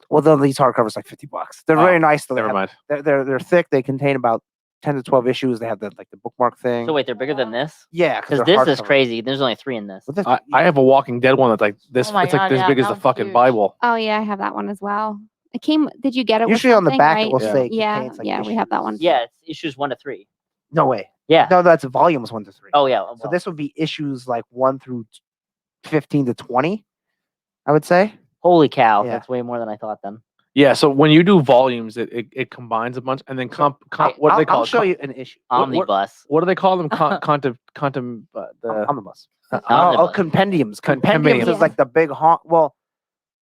Well, these hardcovers like $50. They're Oh, very nice. Though. Never mind. They're thick. They contain about 10 to 12 issues. They have the bookmark thing. So wait, they're bigger than this? Yeah, Because they're this is hardcover. crazy. There's only 3 in this. But this- I have a Walking Dead one that's like this. Oh my It's like God, this yeah, big as that the one's fucking huge. Bible. Oh yeah, I have that one as well. It came. Did you get it? Usually with on the something, back right? it will Yeah. say Yeah, contains like yeah, we have that one. issues. Yeah, it's issues 1 to 3. No way. Yeah. No, that's volumes 1 to 3. Oh yeah. So well, this would be issues like 1 through 15 to 20, I would say. holy cow, Yeah. that's way more than I thought then. Yeah. So when you do volumes, it combines a bunch, and then what do they call I'll it? show you an issue. Omnibus. What do they call them? The Omnibus. Omnibus. Compendiums. Compendium. Compendiums Yeah. is like the big honk. Well,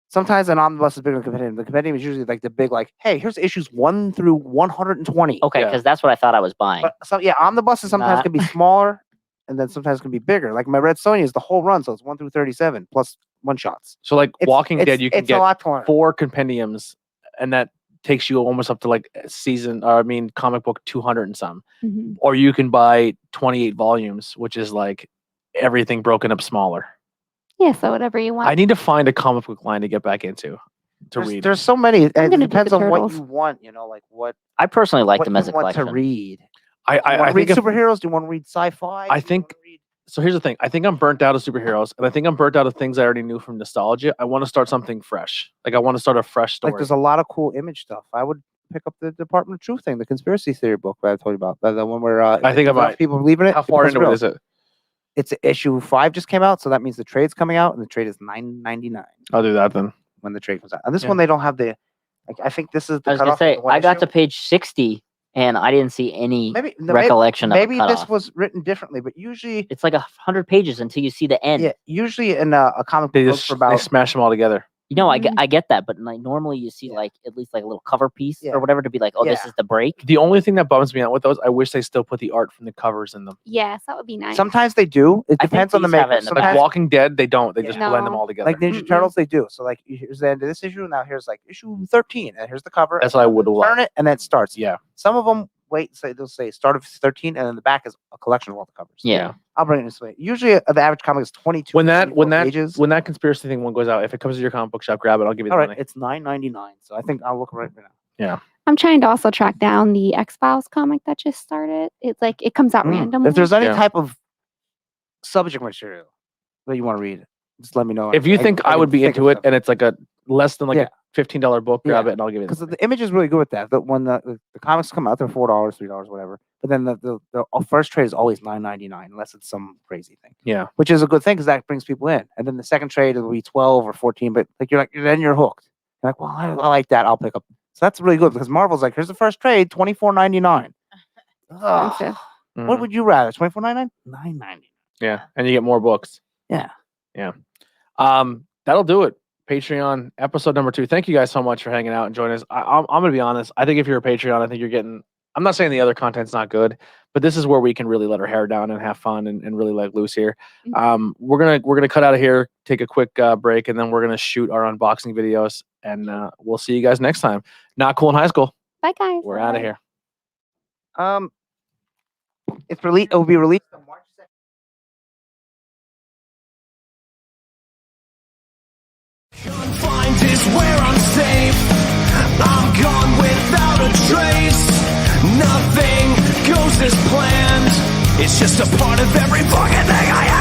sometimes an omnibus is bigger than a compendium. The compendium is usually like the big, like, hey, here's issues 1 through 120. Okay, Yeah. because that's what I thought I was buying. But omnibuses sometimes Nah. can be smaller, and then sometimes can be bigger. Like my Red Sonja is the whole run, so it's 1 through 37 plus one shots. So like It's- Walking Dead, you can it's get a lot to learn. 4 compendiums, and that takes you almost up to like comic book 200 and some. Mhm. Or you can buy 28 volumes, which is like everything broken up smaller. Yeah, so whatever you want. I need to find a comic book line to get back into to read. There's so many. It gonna do depends the on what Turtles. you want. Like what I personally like what them you as a want collection. to read. I Do you want to read think if- superheroes? Do you want to read sci-fi? I think- so. Here's the thing. I think I'm burnt out of superheroes, and I think I'm burnt out of things I already knew from nostalgia. I want to start something fresh. Like I want to start a fresh story. Like there's a lot of cool image stuff. I would pick up the Department of Truth thing, the conspiracy theory book that I told you about. The one where I think I might. people believe in it. How far becomes into real. it is it? It's issue 5 just came out, so that means the trade's coming out, and the trade is $9.99 I'll do that then. when the trade comes out. And this Yeah. one they don't have the. Like, I think this is the I was gonna cutoff. for say the one I got issue. to page 60 and I didn't see any maybe recollection maybe of a this cutoff. was written differently, but usually It's like 100 pages until you see the end. yeah, usually in a comic They book just for they about smash them all together. You know, Mhm. I get that, but like normally you see Yeah. like at least like a little cover piece Yeah. or whatever to be like, oh, this Yeah. is the break. The only thing that bums me out with those, I wish they still put the art from the covers in them. Yes, that would be nice. sometimes they do. It I think depends on the these have maker. it in the Like Sometimes, Walking Dead, they don't. They Yeah. just blend them No. all together. like Ninja Mm-mm. Turtles, they do. So like here's the end of this issue. Now here's like issue 13, and here's the cover. That's and what I would turn like. it, and then it starts. Yeah. Some of them wait. Say they'll say start of 13, and then the back is a collection of all the covers. Yeah. I'll bring it this way. Usually, the average comic is 22. When that 24 pages. when that conspiracy thing one goes out, if it comes to your comic book shop, grab it. I'll give you the all right, money. it's $9.99. So I think I'll look right now. I'm trying to also track down the X-Files comic that just started. It's like it comes out randomly. If there's any Yeah. type of subject material that you want to read, just let me know. If you think I would be into it, and it's like a less than like Yeah. a $15 book, grab Yeah. it and I'll give you the because money. the image is really good with that. That when the comics come out, they're $4, $3, whatever. But then the first trade is always $9.99 unless it's some crazy thing, Yeah. which is a good thing because that brings people in. And then the second trade will be 12 or 14, but like then you're hooked. You're like, well, I like that. I'll pick up. So that's really good because Marvel's like, here's the first trade, $24.99. Ugh. Expensive. What Mhm. would you rather? $24.99? $9.99. Yeah, and you get more books. Yeah. That'll do it. Patreon episode number 2. Thank you guys so much for hanging out and joining us. I'm gonna be honest. I think if you're a Patreon, I think you're getting. I'm not saying the other content's not good, but this is where we can really let our hair down and have fun and really let loose here. We're gonna cut out of here, take a quick break, and then we're gonna shoot our unboxing videos, and we'll see you guys next time. Not Cool in High School. Bye, guys. We're out of here. It's released. It will be released on March 2nd. Confined is where I'm safe. I'm gone without a trace. Nothing goes as planned. It's just a part of every fucking thing I have.